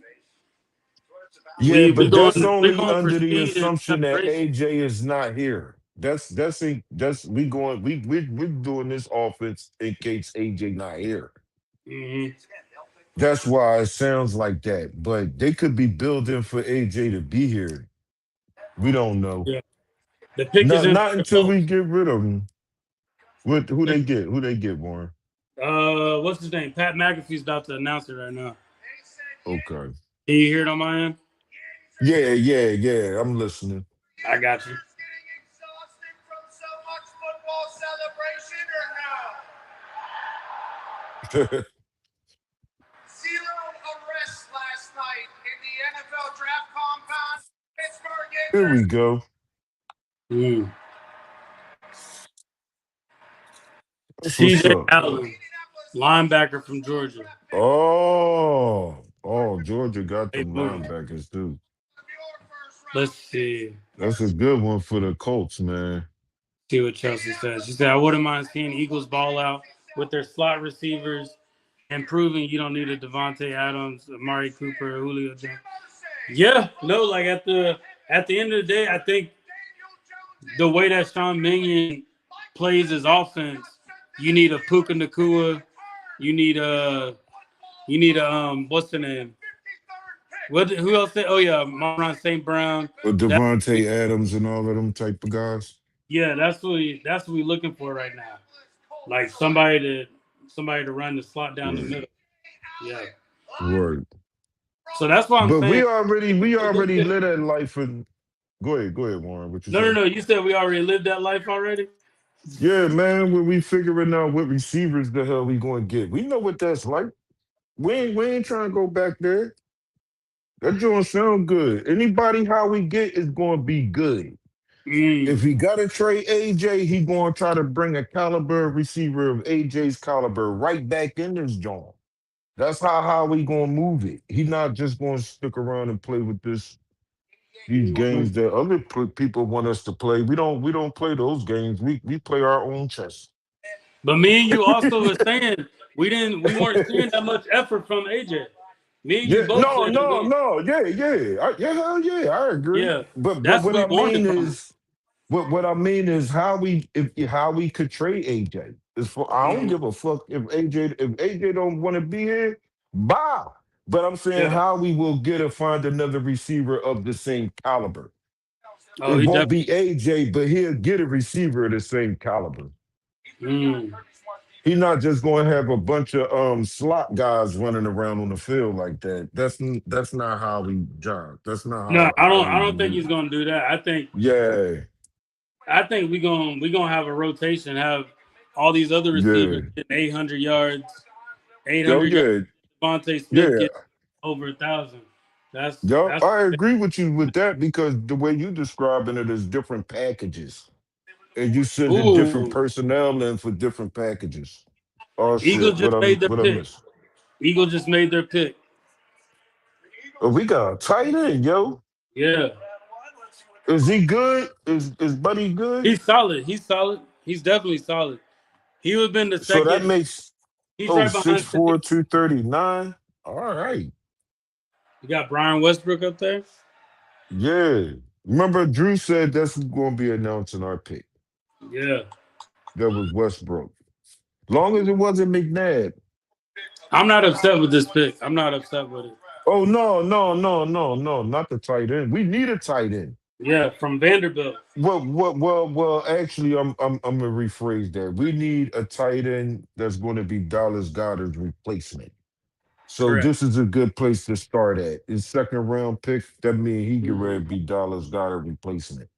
D: Yeah,
A: We
D: but that's
A: we're
D: only
A: going for
D: under the
A: speed and
D: assumption that
A: separation.
D: AJ is not here. That's we going we're doing this offense in case AJ not here.
A: Hmm.
D: That's why it sounds like that. But they could be building for AJ to be here. We don't know.
A: Yeah, the pick is in for
D: Not
A: the
D: until we
A: Colts.
D: get rid of him. What who they get? Who they get, Warren?
A: What's his name? Pat McAfee's about to announce it right now.
D: Okay.
A: Can you hear it on my end?
D: Yeah, yeah, yeah. I'm listening.
A: I got you.
B: Zero arrests last night in the NFL draft compound. Pittsburgh
D: Here we
B: enters.
D: go.
A: Mm.
D: That's what's
A: C.J.
D: up.
A: Allen, linebacker from Georgia.
D: Georgia got
A: Hey,
D: them
A: boom.
D: linebackers too.
A: Let's see.
D: That's a good one for the Colts, man.
A: See what Chelsea says. She said, I wouldn't mind seeing Eagles ball out with their slot receivers and proving you don't need a Devontae Adams, Amari Cooper, Julio Jones. Yeah, no, like at the end of the day, I think the way that Sean Minion plays his offense, you need a Puka Nakua, you need a what's the name? Who else said? Oh yeah, Monron St. Brown. That
D: Devontae Adams and all of them type of guys.
A: yeah, that's what we looking for right now. Like somebody to run the slot down the
D: Right.
A: middle. Yeah.
D: Right.
A: So that's why I'm
D: But
A: saying
D: we
A: a little
D: already
A: bit.
D: live that life and go ahead, Warren. What you
A: No, no,
D: say?
A: no. You said we already lived that life already.
D: Yeah, man, when we figuring out what receivers the hell we gonna get. We know what that's like. We ain't trying to go back there. That joint sound good. Anybody how we get is gonna be good.
A: Mm,
D: If he got to trade AJ, he going to try to bring a caliber receiver of AJ's caliber right back in this joint. That's how we going to move it. He not just going to stick around and play with these games that other people want us to play. We don't play those games. We play our own chess.
A: But me and you also was saying we weren't seeing that much effort from AJ. Me and you
D: Yeah,
A: both
D: no,
A: said
D: no,
A: we
D: no, yeah, hell yeah, I agree.
A: yeah.
D: But
A: That's
D: what
A: what
D: I
A: we wanted
D: mean
A: from him.
D: is, what I mean is how we could trade AJ. Is for I don't
A: Mhm.
D: give a fuck if AJ don't want to be here, bye. But I'm saying
A: Yeah.
D: how we will get or find another receiver of the same caliber.
A: Oh,
D: It
A: he
D: won't
A: definitely.
D: be AJ, but he'll get a receiver of the same caliber.
A: Mm.
D: He's not just going to have a bunch of slot guys running around on the field like that. That's not how we jog. That's not
A: No,
D: how
A: I
D: we
A: don't think
D: do.
A: he's gonna do that.
D: Yeah,
A: I think we gonna have a rotation. Have all these other receivers
D: yeah.
A: getting 800 yards, eight
D: Yo,
A: hundred yards.
D: yeah,
A: Devontae Smith
D: yeah.
A: getting over 1,000.
D: Yo,
A: That's
D: I agree with you with that because the way you describing it is different packages. And you sending different
A: ooh.
D: personnel in for different packages. Oh shit,
A: Eagles just made their
D: what I
A: pick.
D: miss?
A: Eagles just made their pick.
D: Oh, we got a tight end, yo.
A: Yeah,
D: Is he good? Is Buddy good?
A: he's solid. He's solid. He's definitely solid. He would have been the
D: So that
A: second.
D: makes
A: He's
D: oh
A: right
D: six
A: behind
D: four
A: Saquon.
D: 239. All right.
A: You got Brian Westbrook up there.
D: Yeah. Remember Drew said that's gonna be announcing our pick.
A: Yeah,
D: That was Westbrook. Long as it wasn't McNabb.
A: I'm not upset with this pick. I'm not upset with it.
D: Oh no, not the tight end. We need a tight end.
A: Yeah, from Vanderbilt.
D: Well, actually, I'm gonna rephrase that. We need a tight end that's going to be Dallas Goddard's replacement. So
A: Correct.
D: this is a good place to start at. His second round pick, that means he get ready
A: Mhm.
D: to be Dallas Goddard replacement.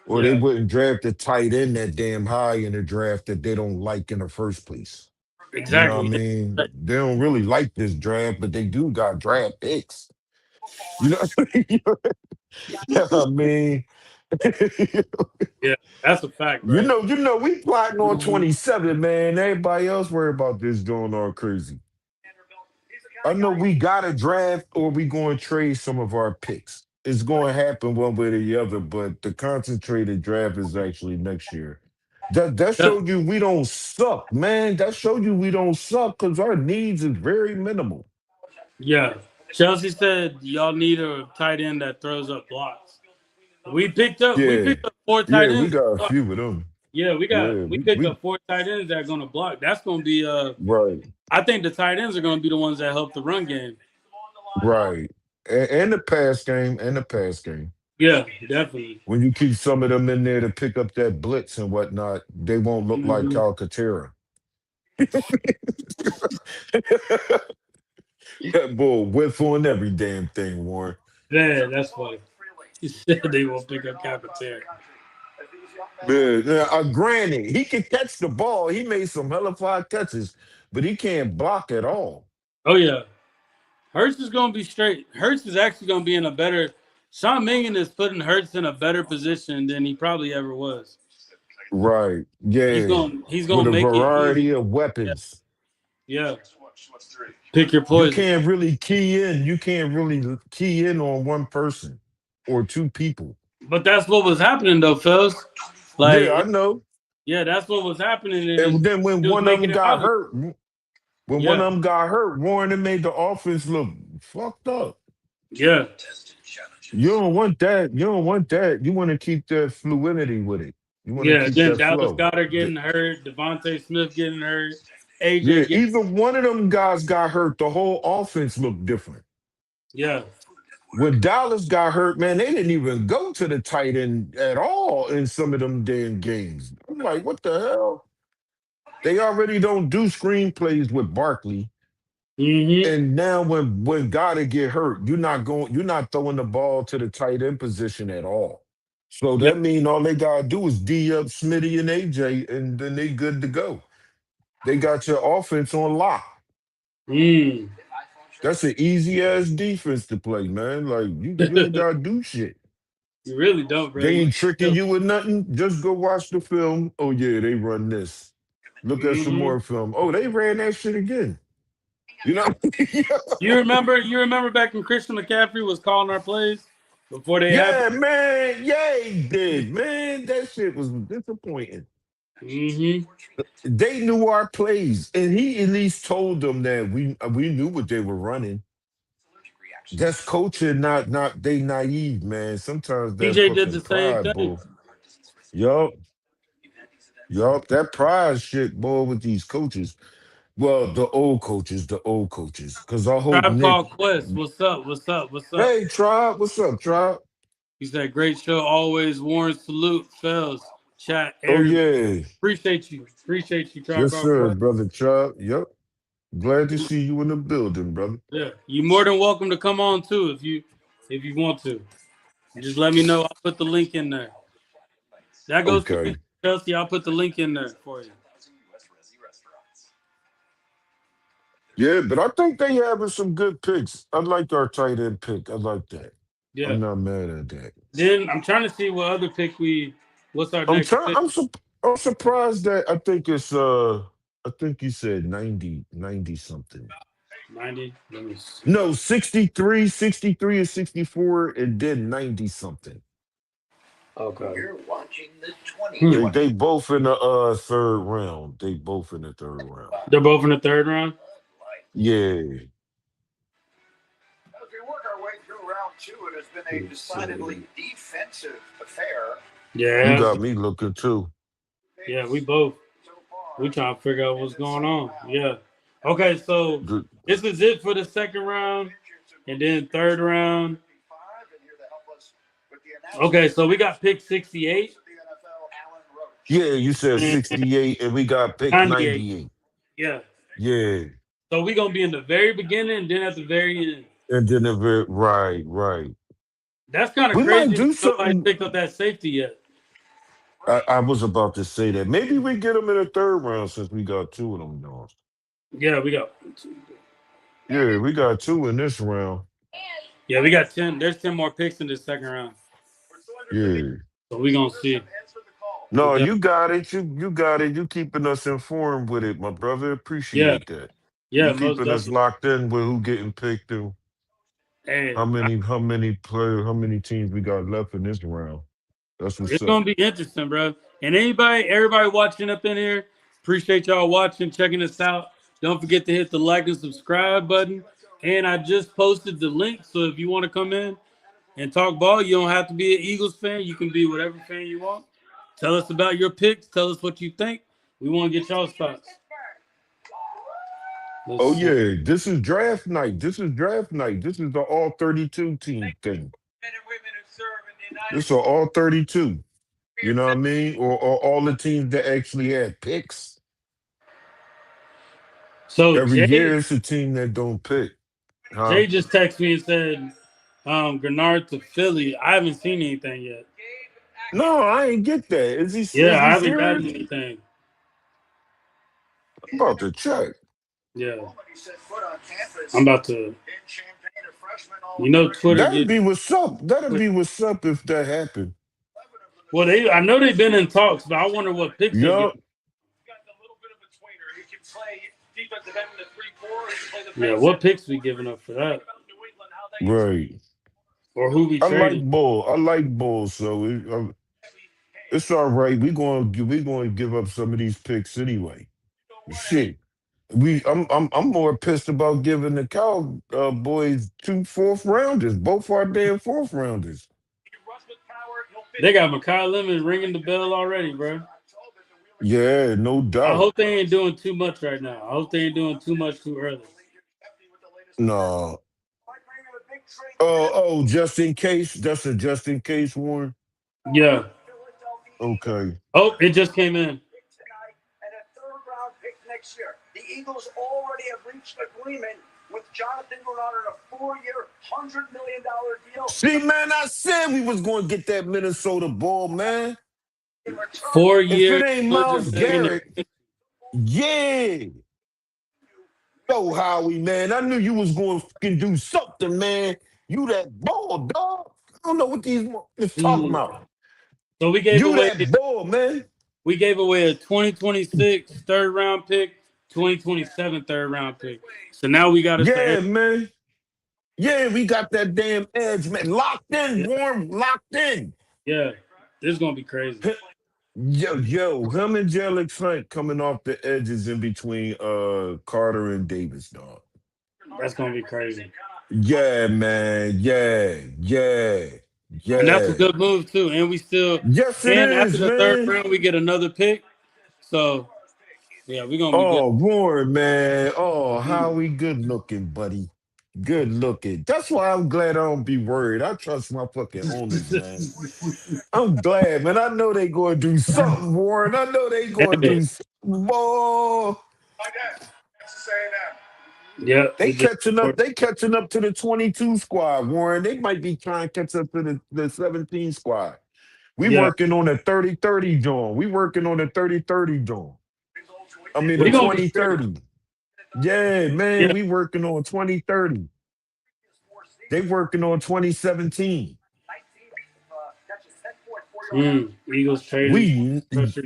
D: Or they
A: Yeah,
D: wouldn't draft a tight end that damn high in the draft that they don't like in the first place. You know what I
A: exactly.
D: mean? They don't really like this draft, but they do got draft picks. You know, what I mean?
A: Yeah, that's a fact, bro.
D: We plotting on
A: Mhm.
D: 27, man. Everybody else worry about this doing all crazy. I know we gotta draft or we going to trade some of our picks. It's going to happen one way or the other, but the concentrated draft is actually next year. That
A: Yeah,
D: showed you we don't suck, man. That showed you we don't suck because our needs is very minimal.
A: yeah. Chelsea said y'all need a tight end that throws up blocks. We
D: Yeah,
A: picked up four tight
D: yeah, we
A: ends.
D: got a few of them.
A: Yeah,
D: Yeah,
A: we picked
D: we
A: up four tight ends that are gonna block. That's gonna be
D: right,
A: I think the tight ends are gonna be the ones that help the run game.
D: right, and the pass game, and the pass game.
A: Yeah, definitely.
D: When you keep some of them in there to pick up that blitz and whatnot, they won't look like
A: Hmm.
D: Calcaterra. That bull whiff on every damn thing, Warren.
A: Yeah, that's funny. He said they won't pick up Capitera.
D: Man, yeah, granted, he can catch the ball. He made some hella fly catches, but he can't block at all.
A: Oh yeah, Hurts is gonna be straight. Hurts is actually gonna be in a better. Sean Mingen is putting Hurts in a better position than he probably ever was.
D: Right. Yeah.
A: He's
D: With
A: gonna
D: a
A: make it easy.
D: variety of
A: Yeah,
D: weapons.
A: yeah. Pick your
D: You
A: poison.
D: can't really key in. You can't really key in on one person or two people.
A: But that's what was happening though, fellas.
D: Yeah, I
A: Like,
D: know.
A: yeah, that's what was happening,
D: And
A: and
D: then when
A: he was
D: one of
A: making
D: them
A: it
D: got
A: valuable.
D: hurt, when one
A: Yeah,
D: of them got hurt, Warren and made the offense look fucked up.
A: yeah,
D: You don't want that. You don't want that. You want to keep that fluidity with it. You want to
A: yeah.
D: keep
A: Then
D: that
A: Dallas
D: flow.
A: Goddard getting hurt, Devontae Smith getting hurt,
D: Yeah,
A: AJ getting
D: either one of them guys got hurt, the whole offense looked different.
A: yeah,
D: When Dallas got hurt, man, they didn't even go to the tight end at all in some of them damn games. I'm like, what the hell? They already don't do screenplays with Barkley.
A: mm-hmm,
D: And now when Gotta get hurt, you're not throwing the ball to the tight end position at all. So
A: yeah,
D: that means all they gotta do is D up Smitty and AJ, and then they good to go. They got your offense on lock.
A: mm.
D: That's an easy ass defense to play, man. Like you ain't gotta do shit.
A: You really don't, bro.
D: They
A: You
D: ain't tricking
A: still,
D: you with nothing. Just go watch the film. Oh yeah, they run this. Look at some
A: mm-hmm.
D: more film. Oh, they ran that shit again. You know?
A: You remember back when Christian McCaffrey was calling our plays before they happened.
D: Yeah, man. Yeah, he did, man. That shit was disappointing.
A: Mm-hmm.
D: They knew our plays, and he at least told them that we knew what they were running. That's coaching, not they naive, man. Sometimes that
A: DJ did the
D: fucking
A: same
D: pride,
A: thing.
D: boy. Yup, yup, that pride shit, boy, with these coaches. Well, the old coaches. Cause I hope
A: Tribe
D: Nick.
A: Called Quest. What's up? What's up? What's up?
D: Hey, Tribe, what's up, Tribe?
A: He said, great show. Always Warren salute. Fells. Chat.
D: Oh
A: Everybody.
D: yeah,
A: Appreciate you. Appreciate you, Tribe
D: yes,
A: Called
D: sir,
A: Quest.
D: brother Tribe. Yep, glad to see you in the building, brother.
A: Yeah. You're more than welcome to come on too if you want to. Just let me know. I'll put the link in there. That goes for you,
D: Okay.
A: Chelsea. I'll put the link in there for you.
D: Yeah, but I think they having some good picks. I like our tight end pick. I like that.
A: Yeah.
D: I'm not mad at that.
A: Then I'm trying to see what other pick what's our
D: I'm
A: next
D: trying.
A: pick?
D: I'm surprised that I think it's I think you said 90 something.
A: 90. Let me see.
D: No, 63 or 64, and then 90 something.
A: Okay.
B: You're watching the
A: Hmm.
B: 2020.
D: They both in the third round. They both in the third round.
A: They're both in the third round?
D: Yeah.
B: As we work our way through round two, it has been a decidedly defensive affair.
D: You
A: Yeah.
D: got me looking too.
A: Yeah, we both. We trying to figure out what's going on. Yeah. Okay, so
D: The-
A: this is it for the second round. And then third round. Okay, so we got pick 68.
D: Yeah, you said
A: And
D: 68 and we got pick
A: 98.
D: 98.
A: Yeah.
D: Yeah.
A: So we gonna be in the very beginning and then at the very end.
D: And then right, right.
A: That's kind of
D: We might
A: crazy that
D: do
A: nobody
D: something.
A: picked up that safety yet.
D: I was about to say that. Maybe we get them in the third round since we got two of them, y'all.
A: Yeah, we got.
D: Yeah, we got two in this round.
A: Yeah, we got 10. There's 10 more picks in this second round.
D: Yeah.
A: So we gonna see.
D: No, you got it. You got it. You keeping us informed with it, my brother.
A: Yeah,
D: Appreciate that.
A: yeah,
D: You
A: most
D: keeping us
A: definitely.
D: locked in with who getting picked and
A: Hey,
D: how many teams we got left in this round. That's what's
A: it's
D: up.
A: gonna be interesting, bro. And everybody watching up in here, appreciate y'all watching, checking us out. Don't forget to hit the like and subscribe button. And I just posted the link, so if you want to come in and talk ball, you don't have to be an Eagles fan. You can be whatever fan you want. Tell us about your picks. Tell us what you think. We want to get y'all's thoughts. Let's
D: Oh
A: see.
D: yeah, this is draft night. This is draft night. This is the all 32 team thing. This is all 32. You know what I mean? Or all the teams that actually had picks.
A: So
D: Every year it's a team that don't pick. Huh?
A: Jay just texted me and said, Gennard to Philly. I haven't seen anything yet.
D: No, I ain't get that.
A: Yeah,
D: Is
A: I
D: he
A: haven't gotten
D: serious?
A: anything.
D: I'm about to check.
A: Yeah. I'm about to. Twitter
D: That'd
A: get.
D: be what's up. That'd be what's up if that happened.
A: Well, I know they've been in talks, but I wonder what picks they get.
D: Yup.
A: Yeah, what picks we giving up for that?
D: Right.
A: Or who we
D: I like
A: trading?
D: Bull. I like Bull. So it's all right. We going to give up some of these picks anyway. Shit. I'm more pissed about giving the cow boys two fourth rounders, both our damn fourth rounders.
A: They got Makai Lemon ringing the bell already, bro.
D: Yeah, no
A: I
D: doubt.
A: hope they ain't doing too much right now. I hope they ain't doing too much too early.
D: No. Just in case. That's a just in case one.
A: Yeah.
D: Okay.
A: Oh, it just came in.
B: The Eagles already have reached agreement with Jonathan Grenard on a 4-year, $100 million deal.
D: See, man, I said we was going to get that Minnesota ball, man.
A: 4
D: If
A: years,
D: it ain't Miles
A: 100 million.
D: Garrett, yeah. Yo, Howie, man, I knew you was going to fucking do something, man. You that ball, dog. I don't know what these is talking
A: Mm.
D: about.
A: So
D: You that ball, man.
A: we gave away a 2026 third round pick, 2027 third round pick. So now we got us the
D: Yeah,
A: edge.
D: man. Yeah, we got that damn edge, man. Locked in,
A: Yeah,
D: warm, locked in.
A: yeah. This is gonna be crazy.
D: Him and Jalen Hunt coming off the edges in between Carter and Davis, dog.
A: That's gonna be crazy.
D: Yeah, man. Yeah, yeah,
A: And that's a
D: yeah.
A: good move too. And we still
D: Yes, it
A: and after
D: is,
A: the third
D: man.
A: round we get another pick. So yeah, we're gonna be good.
D: Oh, Warren, man. Oh,
A: Mm.
D: how we good looking, buddy. Good looking. That's why I'm glad I don't be worried. I trust my fucking owners, man. I'm glad, man. I know they gonna do something, Warren. I know they gonna
A: Hey,
D: do something. Boy.
C: Like that. Texas A&M.
A: yeah,
D: They
A: we just
D: catching up. They catching up to the 22 squad, Warren. They might be trying to catch up to the 17 squad. We
A: yeah.
D: working on a 30-30 joint. We working on a 30-30 joint. I mean a
A: We're gonna be straight.
D: 20-30. Yeah, man.
A: Yeah.
D: We working on 20-30. They working on 2017.
A: Eagles traded
D: We
A: pressure.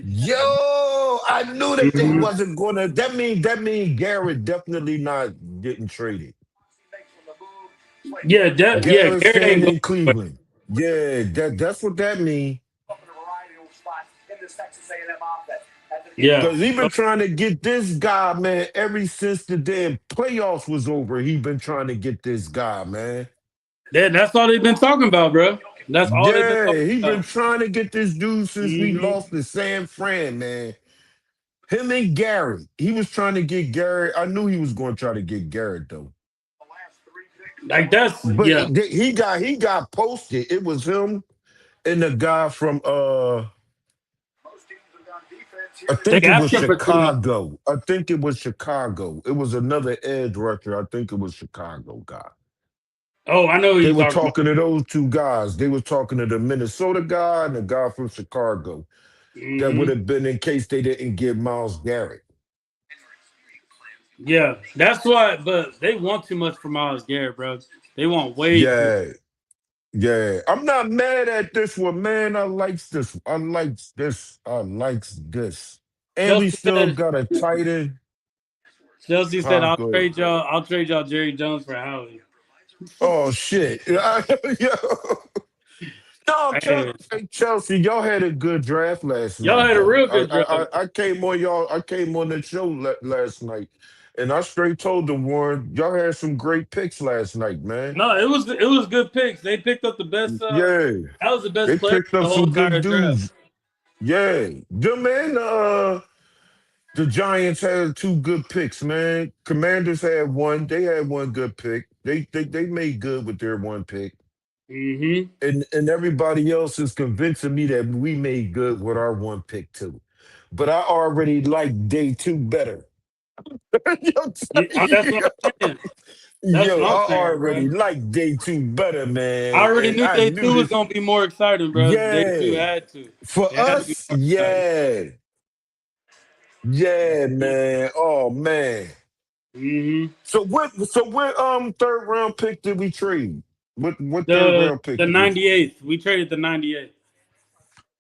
D: I knew that they
A: Hmm.
D: wasn't gonna. That mean Garrett definitely not getting traded.
A: Yeah, yeah,
D: Garrett
A: Garrett ain't
D: staying
A: going
D: in
A: anywhere.
D: Cleveland. Yeah, that's what that mean.
A: Yeah.
D: Cause he
A: So
D: been trying to get this guy, man, ever since the damn playoffs was over. He been trying to get this guy, man.
A: that's all they've been talking about, bro. That's all they've been
D: Yeah,
A: talking
D: he been
A: about.
D: trying to get this dude since we
A: Hmm.
D: lost to San Fran, man. Him and Garrett. He was trying to get Garrett. I knew he was going to try to get Garrett though.
A: Like that's
D: But
A: yeah.
D: he got posted. It was him and the guy from I
A: They
D: think it was
A: asked him for too much.
D: Chicago. I think it was Chicago. It was another edge rusher. I think it was Chicago guy.
A: Oh, I know who
D: They
A: you're
D: were
A: talking about.
D: talking to those two guys. They were talking to the Minnesota guy and the guy from Chicago. That would
A: Hmm.
D: have been in case they didn't get Miles Garrett.
A: Yeah, that's why. But they want too much for Miles Garrett, bro. They want way too much.
D: Yeah, yeah. I'm not mad at this one, man. I likes this. I likes this. I likes this. And we
A: Chelsea
D: still
A: said.
D: got a tight end.
A: Chelsea said,
D: Huh,
A: "I'll
D: good.
A: trade y'all. I'll trade y'all Jerry Jones for Howie."
D: Oh shit. Yo. No,
A: Hey,
D: Hey, Chelsea, y'all had a good draft last
A: y'all
D: night,
A: had a
D: though.
A: real
D: I,
A: good
D: I
A: draft.
D: I I came on y'all. I came on the show last night, and I straight told them, Warren, y'all had some great picks last night, man.
A: No, it was good picks. They picked up the best.
D: Yeah,
A: That was the
D: they
A: best player
D: picked
A: in
D: up
A: the whole
D: some good
A: entire draft.
D: dudes. Yeah, them man. The Giants had two good picks, man. Commanders had one. They had one good pick. They made good with their one pick.
A: Hmm.
D: And everybody else is convincing me that we made good with our one pick too. But I already like day two better. yo,
A: Yeah, that's what I'm saying. That's
D: yo,
A: what I'm
D: I
A: saying, bro.
D: already like day two better,
A: I
D: man.
A: already
D: And
A: knew
D: I
A: day
D: knew
A: two was
D: this.
A: gonna be more exciting, bro. Day two
D: Yeah.
A: had to.
D: For
A: It had to be
D: us,
A: more exciting.
D: yeah. Yeah, man. Oh man.
A: Hmm.
D: So what third round pick did we trade? What third
A: The
D: round pick
A: the
D: did we trade?
A: 98th. We traded the 98th.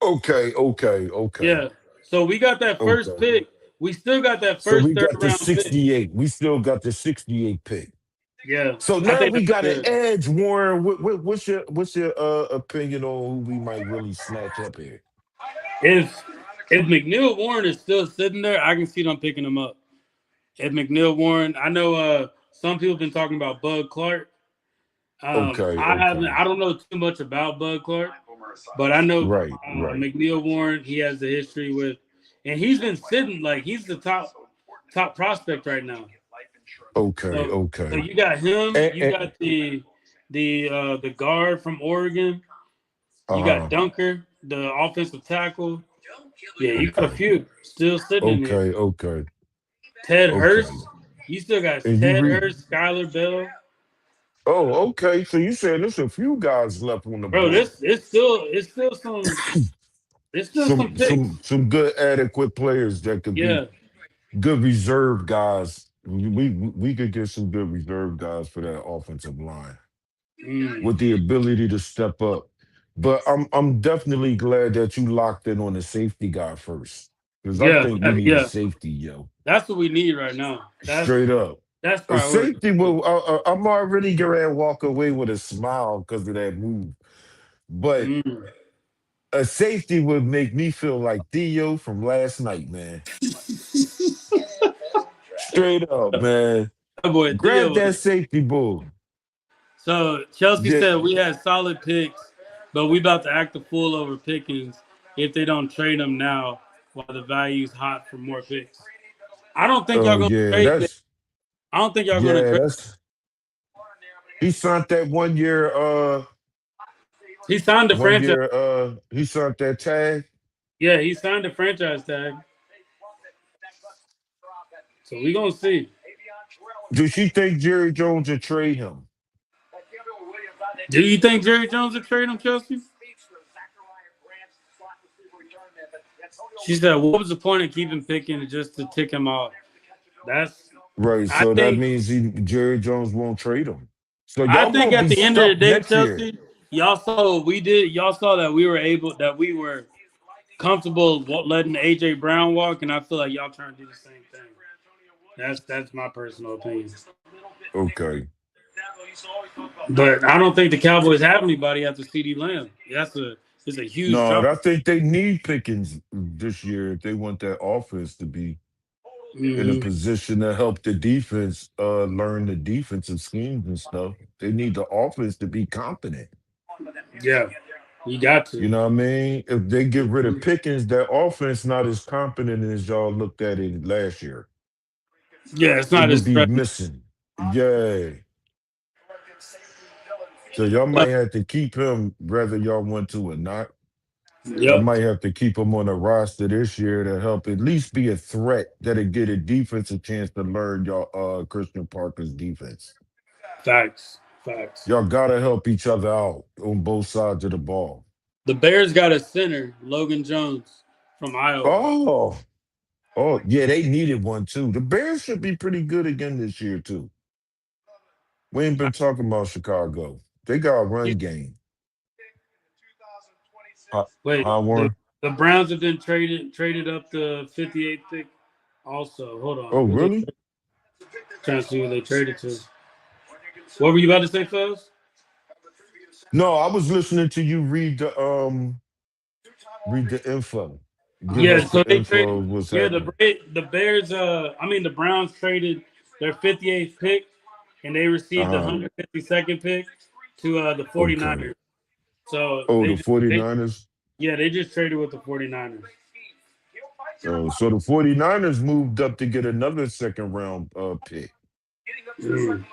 D: Okay, okay, okay,
A: Yeah. So we got that first
D: okay.
A: pick. We still got that
D: So
A: first
D: we
A: third
D: got the
A: round pick.
D: 68. We still got the 68 pick.
A: Yeah.
D: So
A: I
D: now
A: think
D: we
A: that's
D: got an
A: good.
D: edge, Warren. What's your opinion on who we might really snatch up here?
A: If if McNeil Warren is still sitting there, I can see them picking him up. If McNeil Warren, I know some people have been talking about Bud Clark.
D: Okay,
A: I haven't.
D: okay.
A: I don't know too much about Bud Clark, but I know
D: Right, right.
A: McNeil Warren. He has the history with, and he's been sitting like he's the top prospect right now.
D: Okay,
A: So
D: okay.
A: you got him.
D: And,
A: You
D: and,
A: got the guard from Oregon. You got
D: uh-huh.
A: Dunker, the offensive tackle. Yeah, you got a
D: Okay.
A: few still sitting in here.
D: Okay, okay,
A: Ted
D: okay.
A: Hurst. You still got
D: And you
A: Ted
D: read
A: Hurst, Skylar Bell.
D: Oh, okay. So you saying there's a few guys left on the
A: Bro,
D: board.
A: this it's still some picks.
D: Some good adequate players that could be
A: Yeah.
D: good reserve guys. We could get some good reserve guys for that offensive line
A: Mm.
D: with the ability to step up. But I'm definitely glad that you locked in on the safety guy first. Because I
A: Yeah.
D: think we need a
A: Yeah.
D: safety, yo.
A: That's what we need right now. That's
D: Straight up.
A: that's
D: A
A: priority.
D: safety will I'm already gonna walk away with a smile because of that move. But
A: Mm.
D: A safety would make me feel like Theo from last night, man. Straight up, man.
A: That boy
D: Grab
A: Theo.
D: that safety bull.
A: So Chelsea
D: Yeah,
A: said we had solid picks, but we about to act a fool over Pickens if they don't trade him now while the value's hot for more picks. I don't think y'all
D: oh
A: gonna
D: yeah,
A: trade Pickens.
D: that's
A: I don't think y'all gonna
D: yeah,
A: trade.
D: that's he signed that 1 year
A: He signed the franchise.
D: he signed that tag.
A: Yeah, he signed the franchise tag. So we gonna see.
D: Do she think Jerry Jones will trade him?
A: Do you think Jerry Jones will trade him, Chelsea? She said, "What was the point of keeping Pickens just to tick him off?" That's.
D: Right.
A: I
D: So that
A: think.
D: means Jerry Jones won't trade him. So
A: I
D: y'all
A: think
D: gonna
A: at
D: be
A: the end of the
D: stuck
A: day,
D: next year.
A: Chelsea, y'all saw what we did. Y'all saw that we were comfortable letting AJ Brown walk, and I feel like y'all trying to do the same thing. That's my personal opinion.
D: Okay.
A: But I don't think the Cowboys have anybody after CD Lamb. It's a huge
D: No,
A: drop.
D: I think they need Pickens this year if they want that offense to be in a
A: Hmm.
D: position to help the defense learn the defensive schemes and stuff. They need the offense to be competent.
A: Yeah, you got
D: You
A: to.
D: know what I mean? If they get rid of Pickens, that offense not as competent as y'all looked at it last year.
A: Yeah, it's
D: It
A: not
D: would
A: as
D: be
A: threatening.
D: missing. Yeah. So y'all
A: But
D: might have to keep him whether y'all want to or not. Y'all
A: yep,
D: might have to keep him on the roster this year to help at least be a threat that'll get a defense a chance to learn y'all Christian Parker's defense.
A: facts, facts.
D: Y'all gotta help each other out on both sides of the ball.
A: The Bears got a center, Logan Jones from Iowa.
D: Oh, oh yeah, they needed one too. The Bears should be pretty good again this year too. We ain't been talking about Chicago. They got a run game.
A: Wait, the
D: Warren?
A: the Browns have been traded up the 58th pick. Also, hold on,
D: Oh,
A: who they
D: really?
A: trying to see who they traded to? What were you about to say, Phils?
D: No, I was listening to you read the info. Give
A: Yeah,
D: us the
A: so they
D: info
A: traded.
D: of what's
A: Yeah,
D: happening.
A: The Bears. I mean the Browns traded their 58th pick, and they received the
D: Uh-huh.
A: 152nd pick to the
D: Okay.
A: 49ers. So
D: Oh,
A: they
D: the
A: just they
D: 49ers.
A: yeah they just traded with the 49ers.
D: Oh, so the 49ers moved up to get another second round pick.
A: Mm.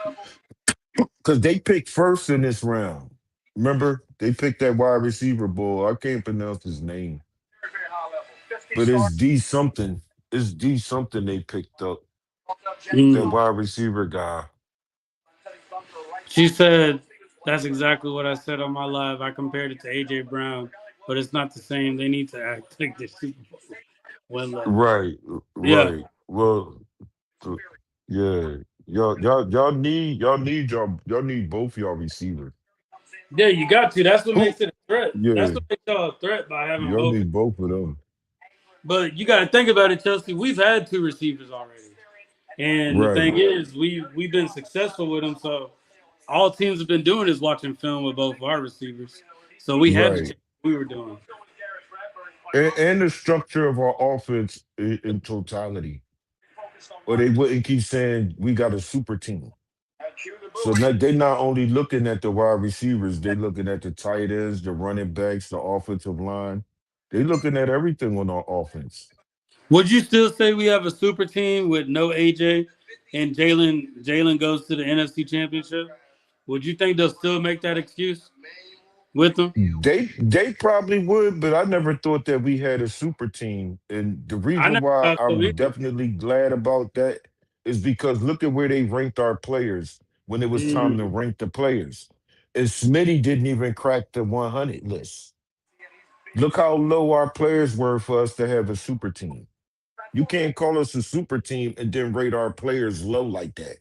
D: Because they picked first in this round. Remember? They picked that wide receiver bull. I can't pronounce his name. But it's D something. It's D something they picked up. That
A: Mm.
D: wide receiver guy.
A: She said that's exactly what I said on my live. I compared it to AJ Brown, but it's not the same. They need to act like the Super Bowl one level.
D: Right,
A: Yeah,
D: right. Well, th- yeah. Y'all need both y'all receivers.
A: yeah, you got to. That's what
D: Who?
A: makes it a threat. That's
D: Yeah,
A: what makes y'all a threat by having
D: y'all
A: both.
D: need both of them.
A: But you got to think about it, Chelsea. We've had two receivers already, and the thing
D: Right,
A: is, we've been successful with them. So all teams have been doing is watching film with both our receivers. So we had to
D: right.
A: change what we were doing.
D: And the structure of our offense in totality. Or they wouldn't keep saying we got a super team. So now they not only looking at the wide receivers, they looking at the tight ends, the running backs, the offensive line. They looking at everything on our offense.
A: Would you still say we have a super team with no AJ and Jalen goes to the NFC Championship? Would you think they'll still make that excuse with them?
D: They probably would, but I never thought that we had a super team. And the
A: I
D: reason
A: never
D: why
A: thought so
D: I'm
A: either.
D: definitely glad about that is because look at where they ranked our players when it was time to
A: Mm.
D: rank the players. And Smitty didn't even crack the 100 list. Look how low our players were for us to have a super team. You can't call us a super team and then rate our players low like that.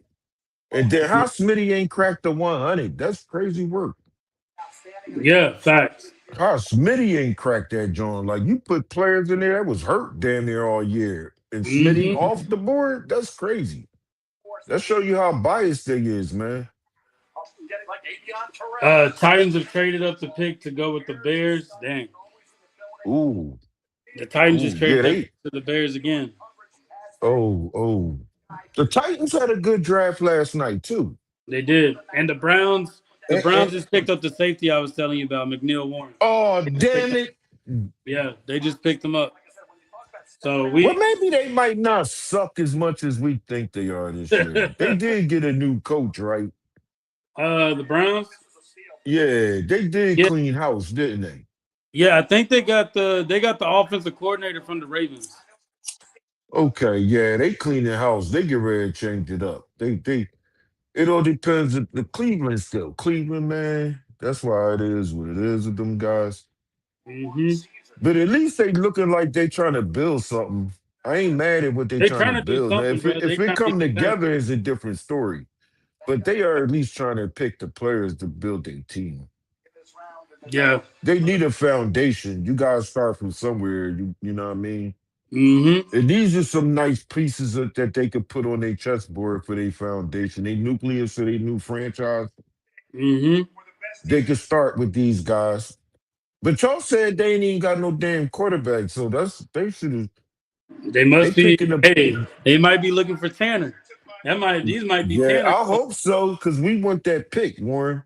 D: And then how Smitty ain't cracked the 100? That's crazy work.
A: Yeah, facts.
D: How Smitty ain't cracked that joint. Like you put players in there that was hurt damn near all year. And Smitty
A: Hmm.
D: off the board? That's crazy. That show you how biased they is, man.
A: Titans have traded up the pick to go with the Bears. Dang.
D: Ooh,
A: The Titans just
D: ooh, yeah,
A: traded that
D: they.
A: pick to the Bears again.
D: Oh. The Titans had a good draft last night too.
A: They did, and the
D: And,
A: Browns
D: and-
A: just picked up the safety I was telling you about, McNeil Warren.
D: oh,
A: They just picked
D: damn
A: up,
D: it!
A: yeah, they just picked him up. So
D: Well,
A: we,
D: maybe they might not suck as much as we think they are this year. They did get a new coach, right?
A: the Browns,
D: Yeah, they did
A: yeah,
D: clean house, didn't they?
A: yeah, I think they got the offensive coordinator from the Ravens.
D: Okay, yeah, they clean the house. They get ready to change it up. They it all depends on the Cleveland still. Cleveland, man. That's why it is what it is with them guys.
A: Hmm.
D: But at least they looking like they trying to build something. I ain't mad at what they
A: They
D: trying to
A: trying to do
D: build. Now,
A: something,
D: if
A: bro.
D: it
A: They
D: if it
A: trying to
D: come
A: get better.
D: together, it's a different story. But they are at least trying to pick the players to build a team.
A: Yeah.
D: They need a foundation. You guys start from somewhere. You know what I mean?
A: Hmm.
D: And these are some nice pieces that they could put on their chessboard for their foundation. They nucleus of their new franchise.
A: Hmm.
D: They could start with these guys. But y'all said they ain't even got no damn quarterback, so they should have.
A: They
D: They
A: must be.
D: picking up.
A: Hey, they might be looking for Tanner. These might be
D: Yeah,
A: Tanner.
D: I hope so, because we want that pick, Warren.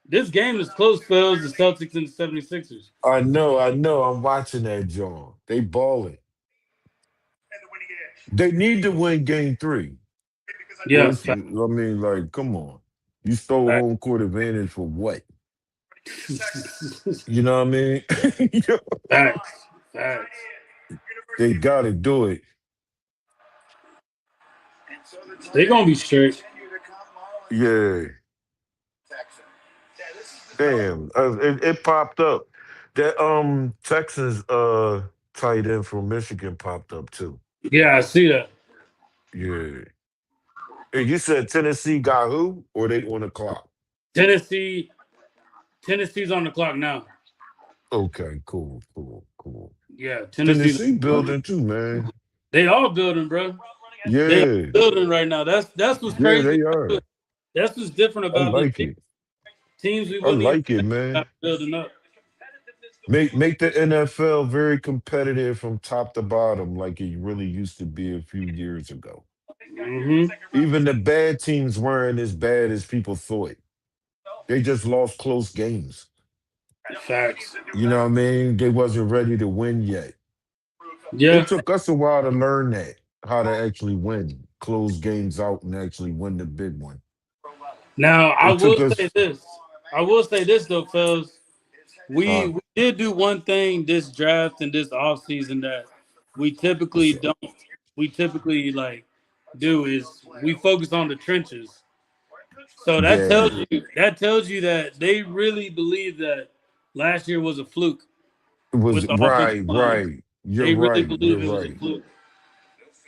A: This game is close, fellas. The Celtics and the 76ers.
D: I know. I'm watching that, John. They balling. They need to win game three.
A: Yeah,
D: I mean, like, come on. You stole
A: facts.
D: home court advantage for what? You know what I mean?
A: Facts. Facts.
D: They got to do it.
A: They gonna be straight.
D: Yeah. Damn. It popped up. That Texas tight end from Michigan popped up too.
A: Yeah, I see that.
D: Yeah. And you said Tennessee got who? Or they on the clock?
A: Tennessee. Tennessee's on the clock now.
D: Okay, cool.
A: Yeah, Tennessee's
D: Tennessee
A: on the clock.
D: building too, man.
A: They all building, bro. They all
D: Yeah.
A: building right now. That's what's
D: Yeah,
A: crazy.
D: they are.
A: That's what's different
D: I
A: about this
D: like
A: year.
D: it.
A: Teams we
D: I
A: wouldn't even
D: like it,
A: think about
D: man.
A: building up.
D: Make the NFL very competitive from top to bottom, like it really used to be a few years ago.
A: Hmm.
D: Even the bad teams weren't as bad as people thought. They just lost close games.
A: Facts.
D: You know what I mean? They wasn't ready to win yet. It
A: Yeah.
D: took us a while to learn that, how to actually win, close games out and actually win the big one.
A: Now
D: It took us
A: I will say this though, fellas.
D: uh
A: We did do one thing this draft and this offseason that we typically
D: what's up?
A: don't we typically like do is we focus on the trenches. So
D: Yeah.
A: that tells you that they really believe that last year was a fluke
D: It was
A: with the offensive line.
D: right. You're
A: They really
D: right. You're
A: believe it was a
D: right.
A: fluke.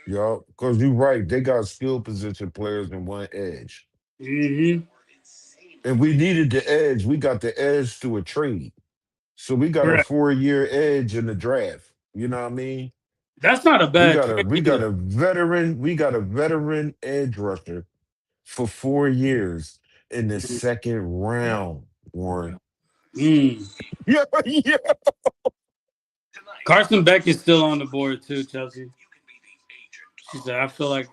D: Yup. Because you're right. They got skill position players in one edge.
A: Hmm.
D: And we needed the edge. We got the edge through a trade. So we got a
A: Correct.
D: 4-year edge in the draft. You know what I mean?
A: That's not a bad trade
D: We got
A: either.
D: a veteran edge rusher for 4 years in the second round, Warren.
A: Mm.
D: Yeah, yeah.
A: Carson Beck is still on the board too, Chelsea. She said, I feel like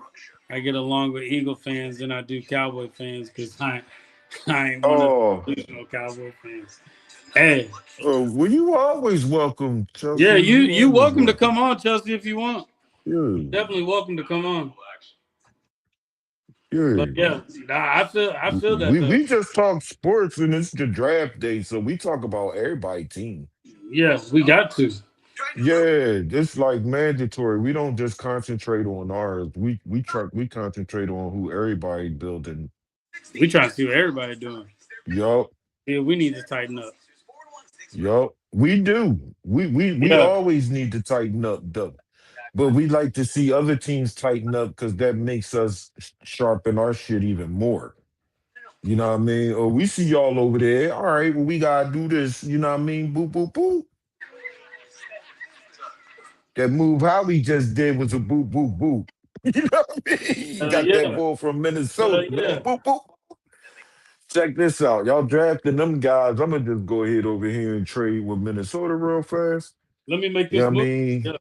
A: I get along with Eagle fans than I do Cowboy fans because I ain't one of
D: Oh,
A: the traditional Cowboy fans. Hey,
D: well, you always welcome,
A: yeah,
D: Chelsea. You
A: you
D: always
A: welcome to
D: welcome.
A: come on, Chelsea, if you want. You're
D: Yeah,
A: definitely welcome to come on. But
D: yeah.
A: yeah, nah, I feel that though.
D: We just talk sports and it's the draft day, so we talk about everybody team.
A: Yeah, we got to.
D: Yeah, it's like mandatory. We don't just concentrate on ours. We concentrate on who everybody building.
A: We trying to see what everybody doing.
D: Yup,
A: Yeah, we need to tighten up.
D: yup. We do. We
A: Yeah,
D: always need to tighten up, though. But we like to see other teams tighten up because that makes us sharpen our shit even more. You know what I mean? Or we see y'all over there. All right, well, we gotta do this. You know what I mean? Boop, boop, boop. That move Howie just did was a boop, boop, boop. You know what I mean? He got that
A: yeah,
D: ball from Minnesota, man.
A: yeah.
D: Boop, boop. Check this out. Y'all drafting them guys. I'm gonna just go ahead over here and trade with Minnesota real fast.
A: Let me make
D: You know
A: this
D: what I
A: move.
D: mean?
A: Yeah.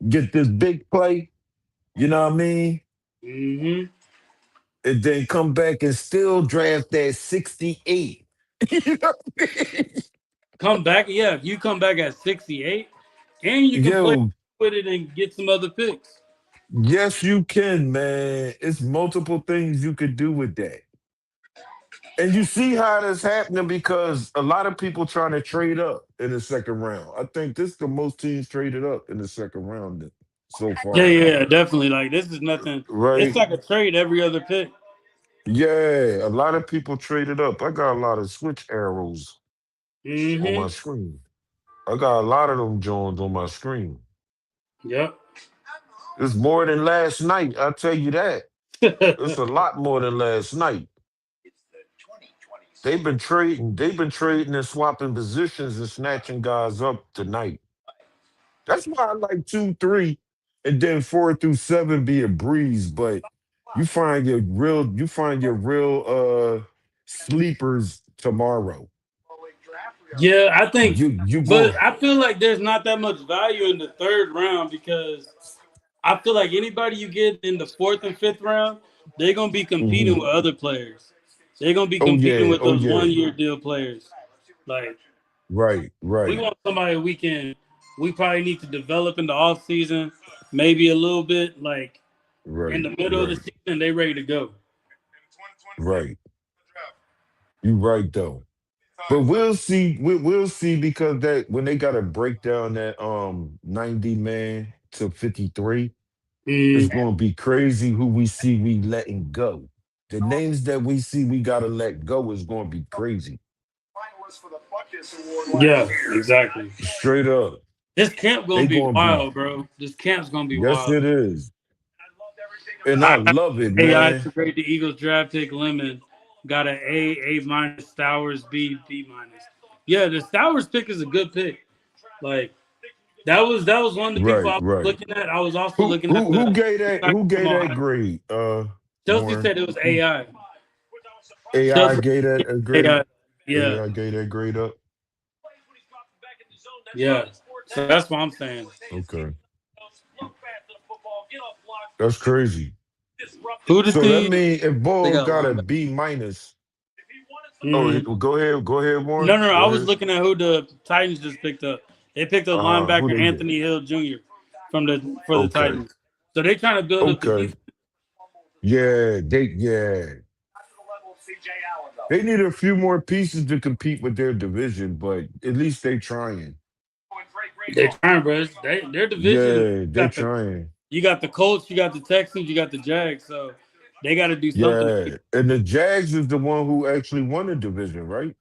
D: Get this big play. You know what I mean?
A: Hmm.
D: And then come back and still draft that 68. You know what I mean?
A: Come back, yeah. If you come back at 68, and you can play
D: Yo,
A: with it and get some other picks.
D: yes, you can, man. It's multiple things you could do with that. And you see how that's happening because a lot of people trying to trade up in the second round. I think this is the most teams traded up in the second round so
A: Yeah,
D: far.
A: yeah, definitely. Like this is nothing. It's
D: Right?
A: like a trade every other pick.
D: Yeah, a lot of people traded up. I got a lot of switch arrows on my
A: Hmm.
D: screen. I got a lot of them Jones on my screen.
A: Yep.
D: It's more than last night. I'll tell you that. It's a lot more than last night. They've been trading. They've been trading and swapping positions and snatching guys up tonight. That's why I like 2, 3, and then 4 through 7 be a breeze. But you find your real sleepers tomorrow.
A: Yeah, I think,
D: You
A: but
D: go.
A: I feel like there's not that much value in the third round because I feel like anybody you get in the fourth and fifth round, they're gonna be competing
D: Mhm.
A: with other players. They're gonna be
D: Oh
A: competing
D: yeah,
A: with
D: oh
A: those
D: yeah.
A: 1 year deal players. Like
D: Right,
A: we
D: right,
A: want somebody we probably need to develop in the off season, maybe a little bit. Like in
D: right,
A: the middle of the
D: right,
A: season, they ready to go.
D: right. You right though. But we'll see. We'll see because that when they got to break down that 90 man to 53, it's
A: Mm,
D: going to be crazy who we see we letting go. The names that we see we got to let go is going to be crazy.
A: yeah, exactly.
D: Straight up.
A: This camp gonna
D: They
A: be
D: going to be,
A: wild, bro. This camp's gonna be
D: yes,
A: wild.
D: it is. And I
A: I got
D: love it,
A: AI
D: man.
A: to rate the Eagles draft pick lemon. Got an A minus, Stowers B minus. Yeah, the Stowers pick is a good pick. Like that was one of the people
D: Right,
A: I was
D: right.
A: looking at. I was also
D: Who
A: looking at
D: who who
A: the
D: gave
A: tight
D: who
A: from
D: gave that
A: Ohio.
D: grade?
A: Chelsea
D: Warren.
A: said it was
D: Who
A: AI.
D: AI
A: Chelsea
D: gave
A: said
D: that a
A: AI.
D: grade?
A: Yeah,
D: AI gave that grade up.
A: yeah. So that's what I'm saying.
D: Okay. That's crazy.
A: Who did
D: So that
A: the
D: means if
A: they
D: Bull
A: got
D: got a
A: linebacker?
D: B minus, oh,
A: Mm.
D: go ahead,
A: No,
D: Warren,
A: no, no.
D: go
A: I was
D: ahead.
A: looking at who the Titans just picked up. They picked up
D: Who
A: linebacker
D: they get?
A: Anthony Hill Jr. from the for the
D: Okay,
A: Titans. So they trying to build up the
D: okay,
A: defense.
D: yeah, they need a few more pieces to compete with their division, but at least they trying.
A: They trying, bro. Their division.
D: Yeah, they trying.
A: You got the Colts, you got the Texans, you got the Jags. So they got to do something.
D: Yeah, and the Jags is the one who actually won the division, right?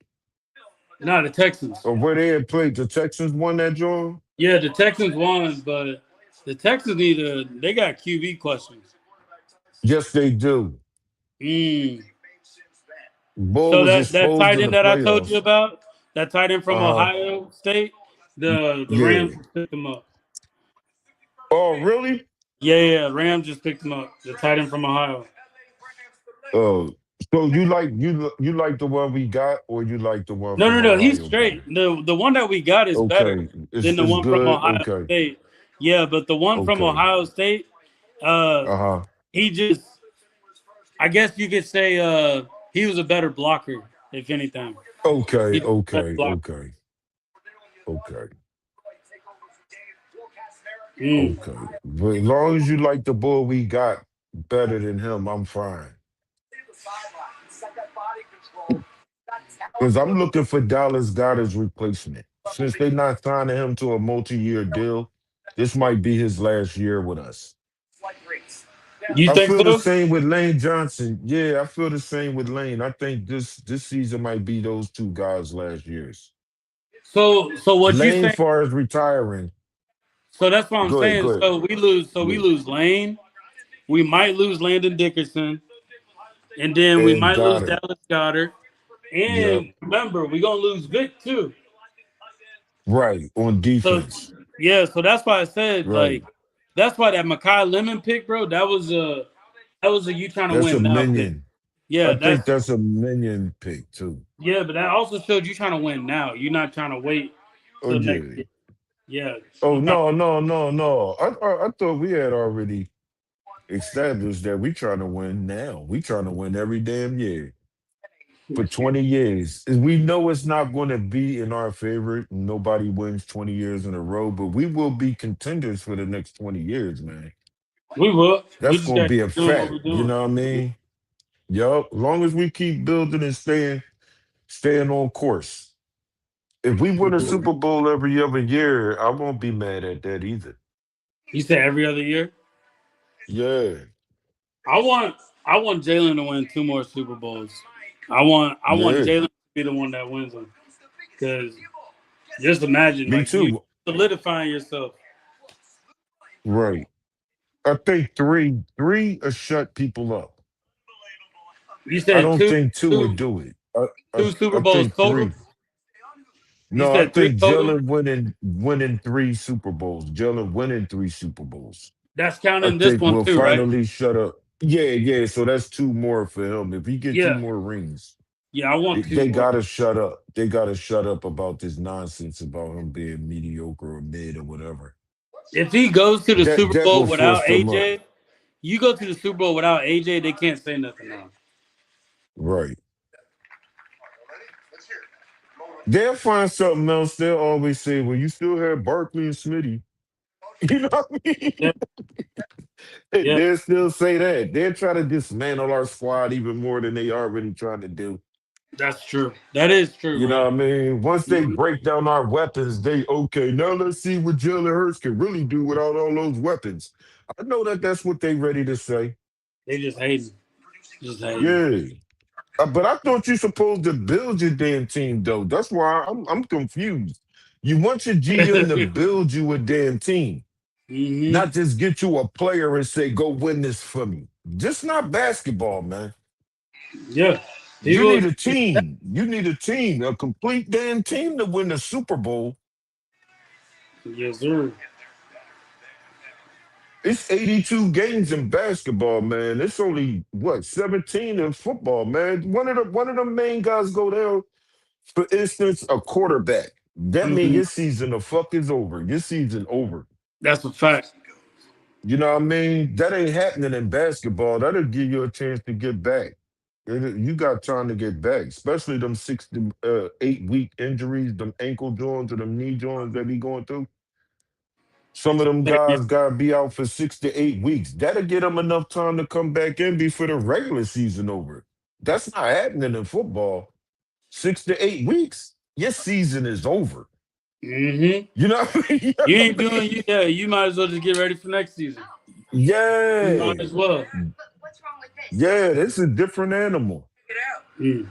A: No, the Texans.
D: Or where they had played, the Texans won that joint.
A: Yeah, the Texans won, but the Texans they got QB questions.
D: Yes, they do.
A: Mm.
D: Bull
A: So
D: was
A: that
D: exposed
A: tight
D: in
A: end
D: the
A: that I told you
D: playoffs.
A: about, that tight end from
D: Uh huh.
A: Ohio State, the
D: Yeah.
A: Rams just picked him up.
D: Oh, really?
A: Yeah, yeah, Rams just picked him up. The tight end from Ohio.
D: Oh, so you like the one we got, or you like the one
A: No, no,
D: from
A: no, he's
D: Ohio
A: straight.
D: better?
A: The one that we got is better
D: Okay,
A: than the
D: it's
A: one from
D: good.
A: Ohio
D: Okay,
A: State. Yeah, but the one from
D: okay.
A: Ohio State, uh,
D: Uh huh.
A: he just, I guess you could say, he was a better blocker, if anything.
D: Okay,
A: He's a better
D: okay,
A: blocker.
D: okay, okay,
A: Mm.
D: okay. But as long as you like the bull we got better than him, I'm fine. Because I'm looking for Dallas Goddard's replacement. Since they're not signing him to a multi-year deal, this might be his last year with us.
A: You
D: I
A: think
D: feel the
A: so?
D: same with Lane Johnson. Yeah, I feel the same with Lane. I think this season might be those two guys' last years.
A: So what you
D: Lane,
A: saying?
D: far as retiring,
A: So that's what I'm
D: go ahead,
A: saying.
D: go ahead.
A: So we
D: Yeah,
A: lose Lane. We might lose Landon Dickerson, and then we
D: and
A: might lose
D: Goddard.
A: Dallas Goddard.
D: Yep,
A: And remember, we're gonna lose Vic too.
D: right on
A: So
D: defense.
A: yeah, so that's why I said
D: Right,
A: like that's why that Makai Lemon pick, bro, that was a you trying to
D: that's a
A: win now pick.
D: minion.
A: Yeah,
D: I think
A: that's
D: that's a minion pick too.
A: yeah, but that also showed you trying to win now. You're not trying to wait
D: Oh
A: till next
D: yeah.
A: year. Yeah,
D: Oh
A: you trying.
D: no, no, no, no. I thought we had already established that we trying to win now. We trying to win every damn year for 20 years. And we know it's not going to be in our favor. Nobody wins 20 years in a row, but we will be contenders for the next 20 years, man.
A: We will. We
D: That's
A: just
D: going to
A: got to
D: be a
A: keep doing what
D: fact.
A: we're
D: You
A: doing.
D: know what I mean? Yup. Long as we keep building and staying on course. If we win a Super Bowl every other year, I won't be mad at that either.
A: You said every other year.
D: Yeah.
A: I want I want Jalen to win two more Super Bowls. I want
D: Yeah.
A: Jalen to be the one that wins them. Because just imagine
D: Me
A: like you
D: too.
A: solidifying yourself.
D: Right. I think three shut people up.
A: You
D: I
A: said
D: don't
A: two
D: think two would
A: two
D: do it. I,
A: two Super
D: I
A: Bowls
D: think
A: total.
D: three.
A: You
D: No, I
A: said three
D: think
A: total.
D: Jalen winning three Super Bowls. Jalen winning three Super Bowls.
A: That's
D: I
A: counting this
D: think
A: one
D: we'll
A: too, right?
D: finally shut up. Yeah, yeah. So that's two more for him. If he get two
A: Yeah,
D: more rings,
A: yeah. I want two
D: they
A: more.
D: gotta shut up. They gotta shut up about this nonsense about him being mediocre or mid or whatever.
A: If he goes to the Super
D: That
A: Bowl
D: will
A: without
D: force them up.
A: AJ, you go to the Super Bowl without AJ, they can't say nothing now.
D: Right. They'll find something else. They'll always say, well, you still have Barkley and Smitty. You know what I
A: Yeah,
D: mean?
A: yeah.
D: They'll still say that. They'll try to dismantle our squad even more than they already trying to do.
A: That's true. That is true,
D: You know
A: bro.
D: what I mean? Once they
A: Mhm.
D: break down our weapons, they okay. Now let's see what Jalen Hurts can really do without all those weapons. I know that that's what they ready to say.
A: They just hating, just hating.
D: Yeah, but I thought you supposed to build your damn team though. That's why I'm confused. You want your GM to build you a damn team,
A: hmm
D: not just get you a player and say go win this for me. Just not basketball, man.
A: Yeah,
D: You
A: people.
D: need a team. You need a team, a complete damn team to win the Super Bowl.
A: Yes, sir.
D: It's 82 games in basketball, man. It's only what 17 in football, man. One of the main guys go down. For instance, a quarterback. That means
A: hmm
D: your season the fuck is over. Your season over.
A: That's a fact.
D: You know what I mean? That ain't happening in basketball. That'll give you a chance to get back. You got time to get back, especially them 6 to 8 week injuries, them ankle joints or them knee joints that be going through. Some of them
A: Yeah.
D: guys gotta be out for 6 to 8 weeks. That'll get them enough time to come back in before the regular season over. That's not happening in football. 6 to 8 weeks, your season is over.
A: hmm
D: You know what I mean? You know
A: You
D: what
A: ain't
D: I
A: doing.
D: mean?
A: Yeah, you might as well just get ready for next season. You might
D: Yeah,
A: as well.
D: yeah. This is a different animal.
A: Mm.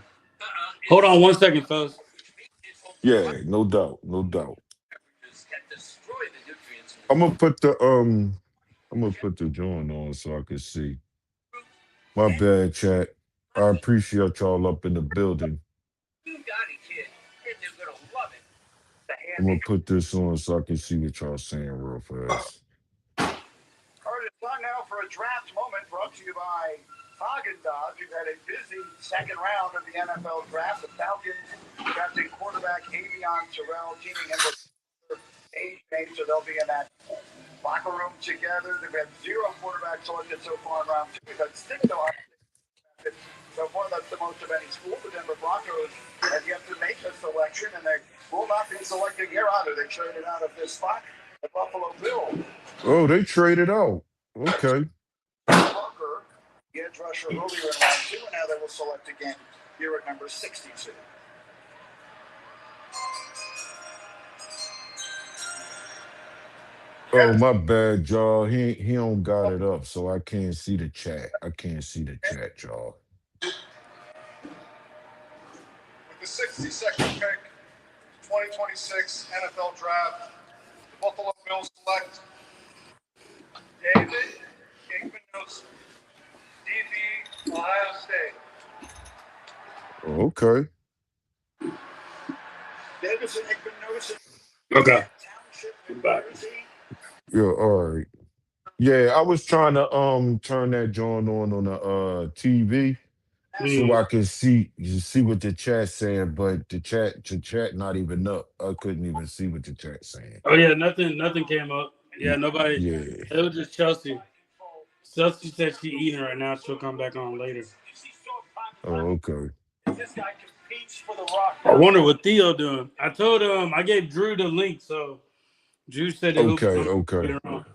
A: Hold on one second, fellas.
D: Yeah, no doubt, no doubt. I'm gonna put the I'm gonna put the joint on so I can see. My bad, chat. I appreciate y'all up in the building. I'm gonna put this on so I can see what y'all saying real fast.
B: All right, it's time now for a draft moment brought to you by Hagen Dazs. We've had a busy second round of the NFL draft. The Falcons drafting quarterback Avion Terrell, teaming him with age mates, so they'll be in that locker room together. They've had zero quarterback selected so far in round two. We've had six so far. That's the most of any school. The Denver Broncos have yet to make a selection, and they will not be selecting here either. They traded out of this spot. The Buffalo Bills.
D: Oh, they traded out. Okay.
B: Parker, the edge rusher earlier in round two, and now they will select again here at number 62.
D: Oh, my bad, y'all. He don't got it up, so I can't see the chat. I can't see the chat, y'all.
C: With the 62nd pick, 2026 NFL Draft, the Buffalo Bills select David Igbenogson, DB, Ohio State.
D: Oh, okay.
B: Davidson Igbenogson,
A: Okay,
B: Township, New
A: I'm back.
B: Jersey.
D: Yeah, all right. Yeah, I was trying to turn that joint on the TV, so
A: Mm.
D: I can see you see what the chat's saying, but the chat not even up. I couldn't even see what the chat's saying.
A: Oh yeah, nothing came up. Yeah, nobody.
D: Yeah.
A: It was just Chelsea. Chelsea said she eating right now. She'll come back on later.
D: Oh, okay.
B: This guy competes for the rock
A: I
B: now.
A: wonder what Theo doing. I told I gave Drew the link, so Drew said that he'll be
D: Okay,
A: on
D: okay.
A: later on.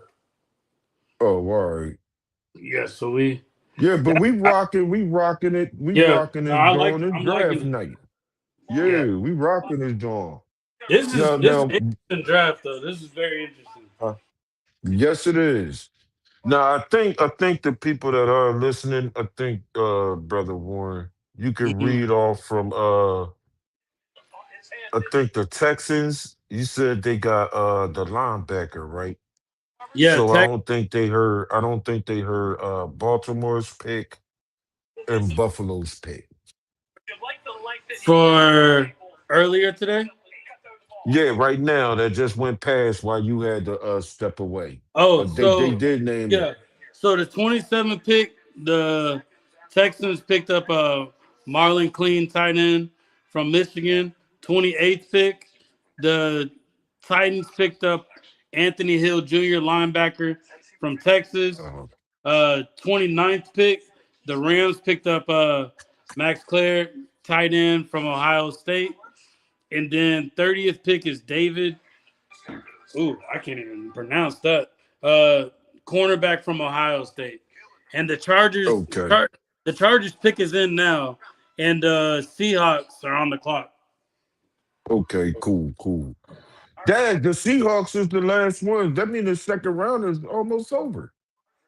D: Oh, all right.
A: Yeah, so we
D: Yeah, but we rocking it,
A: yeah. No,
D: it, Dawn. It's
A: I'm
D: draft
A: liking it.
D: night.
A: Yeah.
D: Yeah, we rocking it, Dawn.
A: This
D: Now,
A: is an
D: now,
A: interesting draft though. This is very interesting.
D: yes, it is. Now, I think the people that are listening, I think, brother Warren, you could
A: Mhm.
D: read off from, I think the Texans. You said they got the linebacker, right?
A: Yeah,
D: So I
A: tech
D: don't think they heard. I don't think they heard Baltimore's pick and Buffalo's pick.
A: for earlier today.
D: Yeah, right now that just went past while you had to step away.
A: Oh,
D: They
A: so
D: did name it.
A: yeah. So the 27th pick, the Texans picked up Marlon Clean tight end from Michigan. 28th pick, the Titans picked up Anthony Hill Jr. linebacker from Texas.
D: Uh,
A: 29th pick, the Rams picked up Max Clare tight end from Ohio State. And then 30th pick is David. Ooh, I can't even pronounce that. Cornerback from Ohio State, and
D: okay,
A: the Chargers pick is in now, and Seahawks are on the clock.
D: okay, cool, cool. Dad, the Seahawks is the last one. That means the second round is almost over.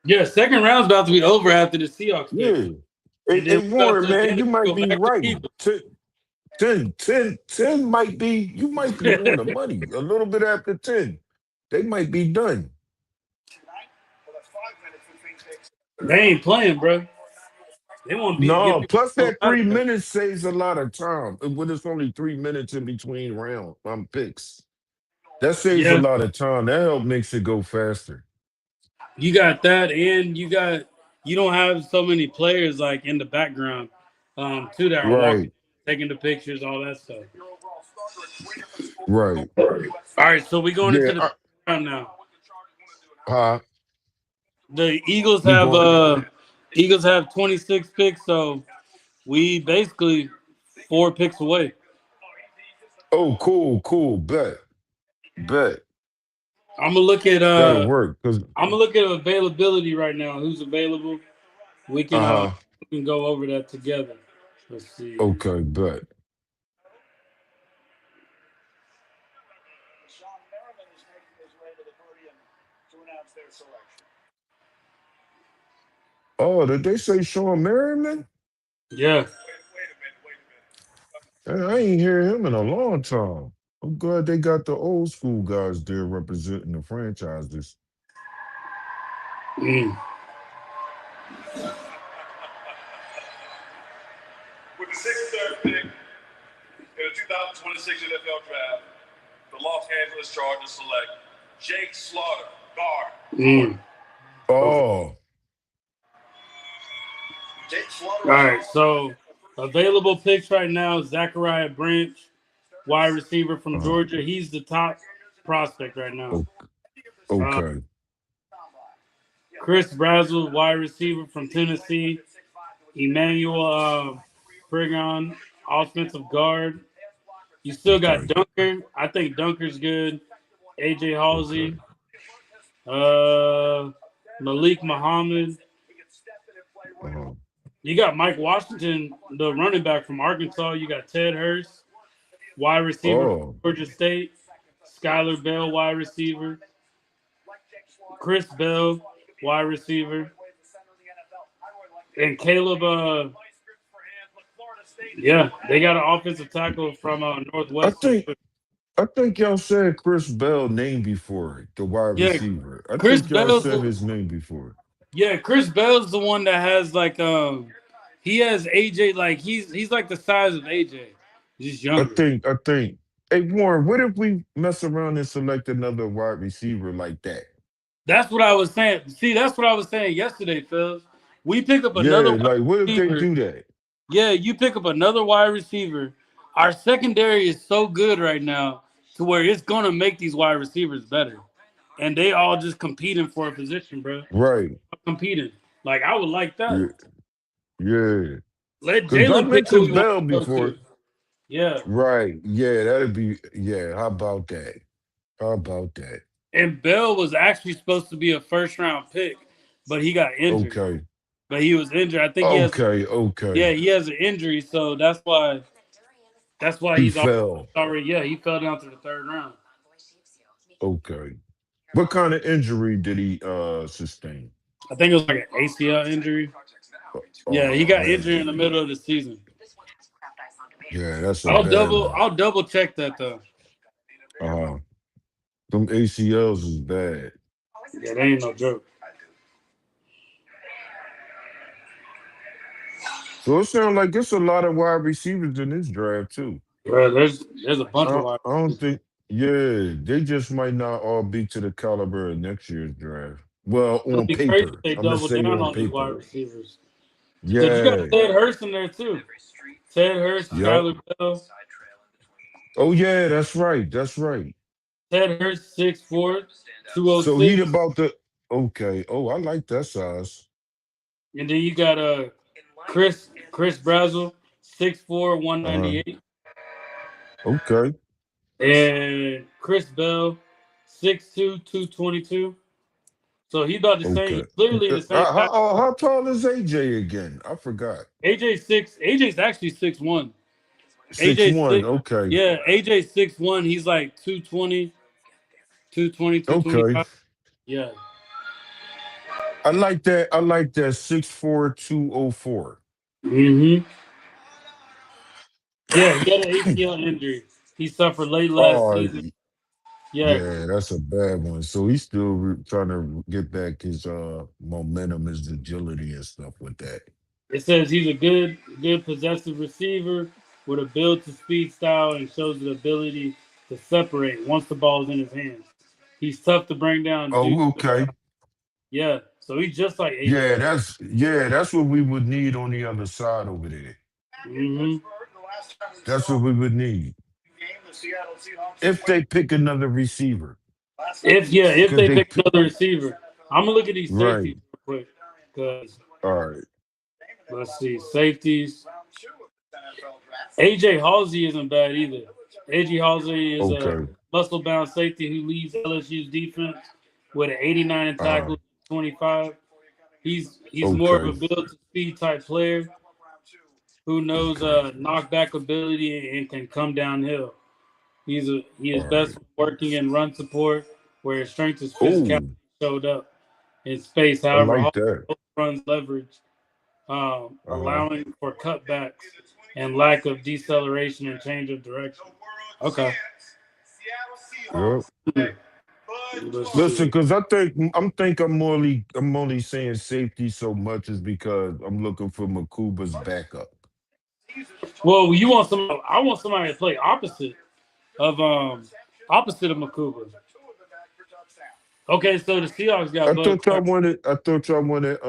A: Yeah, second round's about to be over after the Seahawks pick,
D: Yeah.
A: and then
D: Hey,
A: we about
D: Warren,
A: to
D: man,
A: then
D: you
A: we
D: might
A: go
D: be
A: back to
D: right.
A: Eagles.
D: 10 might be, you might be on the money. A little bit after 10, they might be done.
A: They ain't playing, bro. They want to be get
D: No,
A: people
D: plus that
A: out of
D: three
A: there.
D: minutes saves a lot of time. When it's only 3 minutes in between round picks. That saves a
A: Yeah,
D: lot of time. That help makes it go faster.
A: you got that, and you don't have so many players like in the background, too that are walking,
D: Right,
A: taking the pictures, all that stuff.
D: right.
A: All right, so we going
D: Yeah.
A: into the round now.
D: Uh,
A: The
D: we going.
A: Eagles have 26 picks, so we basically 4 picks away.
D: Oh, cool, cool. Bet.
A: I'm gonna look at
D: That'll work. Cause
A: availability right now. Who's available? We can uh
D: uh-huh.
A: we can go over that together. Let's see.
D: Okay, bet.
B: Sean Merriman is making his way to the podium to announce their selection.
D: Oh, did they say Sean Merriman?
A: Yeah,
D: I ain't hear him in a long time. I'm glad they got the old school guys there representing the franchises.
A: mm.
C: With the 63rd pick in the 2026 NFL Draft, the Los Angeles Chargers select Jake Slaughter, guard.
A: Mm.
D: Oh,
B: Jake Slaughter.
A: All right, so available picks right now: Zachariah Branch, wide receiver from
D: uh,
A: Georgia. He's the top prospect right now.
D: o-
A: Uh,
D: okay.
A: Chris Brazzell, wide receiver from Tennessee. Emmanuel Frigon, offensive guard. You still got
D: Okay.
A: Dunker. I think Dunker's good. AJ
D: Okay.
A: Halsey, uh, Malik Muhammad.
D: Uh,
A: You got Mike Washington, the running back from Arkansas. You got Ted Hurst, wide receiver from
D: oh,
A: Georgia State. Skylar Bell, wide receiver. Chris Bell, wide receiver. And Caleb, yeah, they got an offensive tackle from
D: I
A: Northwestern.
D: think I think y'all said Chris Bell name before the wide
A: Yeah,
D: receiver. I
A: Chris
D: think y'all
A: Bell's
D: said
A: the
D: his name before.
A: Chris Bell's the one that has like he has AJ like he's like the size of AJ, just younger.
D: I think. Hey Warren, what if we mess around and select another wide receiver like that?
A: That's what I was saying. See, that's what I was saying yesterday, Phil. We picked up another
D: Yeah,
A: wide
D: like what if they
A: receiver.
D: do that?
A: Yeah, you pick up another wide receiver. Our secondary is so good right now to where it's gonna make these wide receivers better, and they all just competing for a position, bro.
D: Right.
A: Competing. Like I would like that.
D: Yeah. Yeah.
A: Let
D: Because I
A: Jalen pick who he
D: mentioned
A: wants
D: Bell
A: to go
D: before.
A: to. Yeah,
D: Right. Yeah, that'd be yeah. How about that? How about that?
A: and Bell was actually supposed to be a first round pick, but he got injured.
D: Okay.
A: But he was injured. I think he has.
D: Okay.
A: Yeah,
D: Okay.
A: he has an injury, so that's why. That's why
D: He
A: he's
D: fell.
A: already. Yeah, he fell down to the third round.
D: Okay. What kind of injury did he sustain?
A: I think it was like an ACL injury. Yeah, he
D: Oh
A: got injured in
D: man.
A: the middle of the season.
D: Yeah, that's a bad one.
A: I'll double check that though.
D: Uh them ACLs is bad.
A: Yeah, that ain't no joke.
D: So it sounds like it's a lot of wide receivers in this draft too.
A: Bro, there's a bunch of wide
D: I don't
A: receivers.
D: think. Yeah, they just might not all be to the caliber of next year's draft. Well,
A: It'll
D: on
A: be crazy if
D: paper,
A: they
D: I'm gonna
A: double
D: say
A: down
D: on
A: on these wide
D: paper.
A: receivers. Because you got
D: Yeah.
A: Ted Hurst in there too. Ted Hurst,
D: Yep.
A: Skyler Bell.
D: Oh yeah, that's right. That's right.
A: Ted Hurst, 6'4",
D: So he
A: 206.
D: about the. Okay. Oh, I like that size.
A: And then you got Chris Brazel, 6'4",
D: Uh huh.
A: 198.
D: Okay.
A: And Chris Bell, 6'2", 222. So he's about the same. He's
D: Okay.
A: literally the same size.
D: How tall is AJ again? I forgot.
A: AJ's actually 6'1".
D: 6'1".
A: AJ six
D: Okay.
A: yeah, AJ 6'1". He's like 220, 220,
D: Okay.
A: 225. Yeah.
D: I like that. I like that 6'4", 204.
A: Mm-hmm. Yeah, he had an ACL injury. He suffered late last
D: Oh,
A: season. Yeah.
D: yeah, that's a bad one. So he's still trying to get back his momentum, his agility and stuff with that.
A: It says he's a good possessive receiver with a build to speed style and shows the ability to separate once the ball is in his hands. He's tough to bring down due
D: Oh,
A: to
D: okay.
A: yeah. So he's just like AJ.
D: That's what we would need on the other side over there.
A: Mm-hmm.
D: That's what we would need
B: Game the Seattle Seahawks have
D: if
B: played
D: they pick another receiver.
B: last time
A: If
D: Cause
A: they
D: they
A: pick
D: pick,
A: another receiver, I'm gonna look at these
D: right.
A: safeties real quick because
D: All right.
A: let's see safeties.
B: round two of the NFL draft.
A: AJ Halsey isn't bad either. AJ Halsey is a
D: Okay.
A: muscle bound safety who leads LSU's defense with an 89 in
D: Uh
A: tackles, 25. He's more of
D: okay.
A: a build to speed type player who knows
D: Okay.
A: knockback ability and can come downhill. He
D: All
A: is best
D: right.
A: working in run support where his strength is physicality
D: Oh,
A: showed up in space.
D: I
A: However,
D: like
A: Halsey
D: that.
A: runs leverage,
D: Uh-huh.
A: allowing for cutbacks and lack of deceleration and change of direction. Okay.
D: Yep.
A: Let's
D: Listen,
A: see.
D: because I'm only saying safety so much is because I'm looking for Makuba's backup.
A: Well, you want some? I want somebody to play of opposite of Makuba. Okay, so the Seahawks got Bud Clark.
D: I thought y'all wanted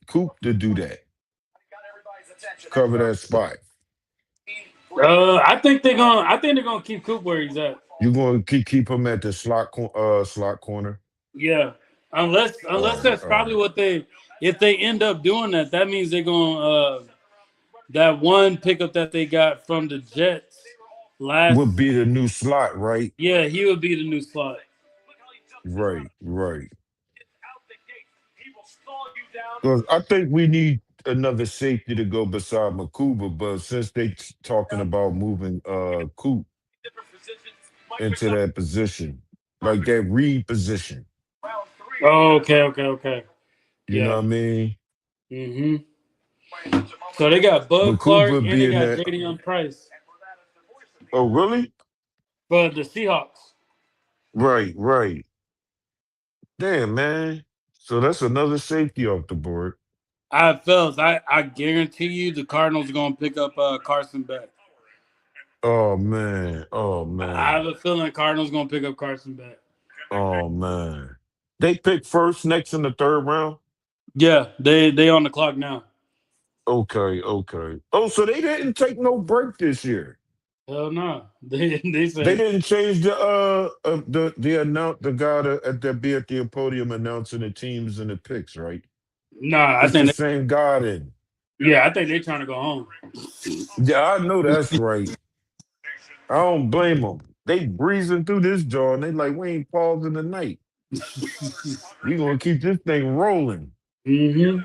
D: Coop to do that. Cover that spot.
A: I think they're gonna keep Coop where he's at.
D: You gonna keep him at the slot corner?
A: Yeah, unless
D: All right,
A: that's
D: all
A: probably
D: right.
A: what they. If they end up doing that, that means they're gonna that one pickup that they got from the Jets
D: Would
A: last.
D: be the new slot, right?
A: Yeah, he would be the new slot.
D: Right, right. Because I think we need another safety to go beside Makuba, but since they talking about moving Coop into that position, like that read position,
A: Oh, okay.
D: you know
A: Yeah.
D: what I mean?
A: Mm-hmm. So they got Bud Clark
D: Makuba
A: and they
D: being
A: got
D: that.
A: Jadion Price
D: Oh, really?
A: for the Seahawks.
D: Right, right. Damn, man. So that's another safety off the board.
A: I guarantee you the Cardinals are gonna pick up Carson back.
D: Oh man. Oh
A: I have
D: man.
A: a feeling Cardinals gonna pick up Carson back.
D: Oh man. They pick first, next in the third round.
A: Yeah, they on the clock now.
D: Okay, okay. Oh, so they didn't take no break this year.
A: Hell no. They
D: They
A: said
D: didn't change the guy that be at the podium announcing the teams and the picks, right?
A: nah. I
D: It's the
A: think
D: same guy then.
A: yeah. I think they're trying to go home.
D: Yeah, I know that's right. I don't blame them. They breezing through this jaw and they like, we ain't pausing the night. We gonna keep this thing rolling.
A: Mm-hmm.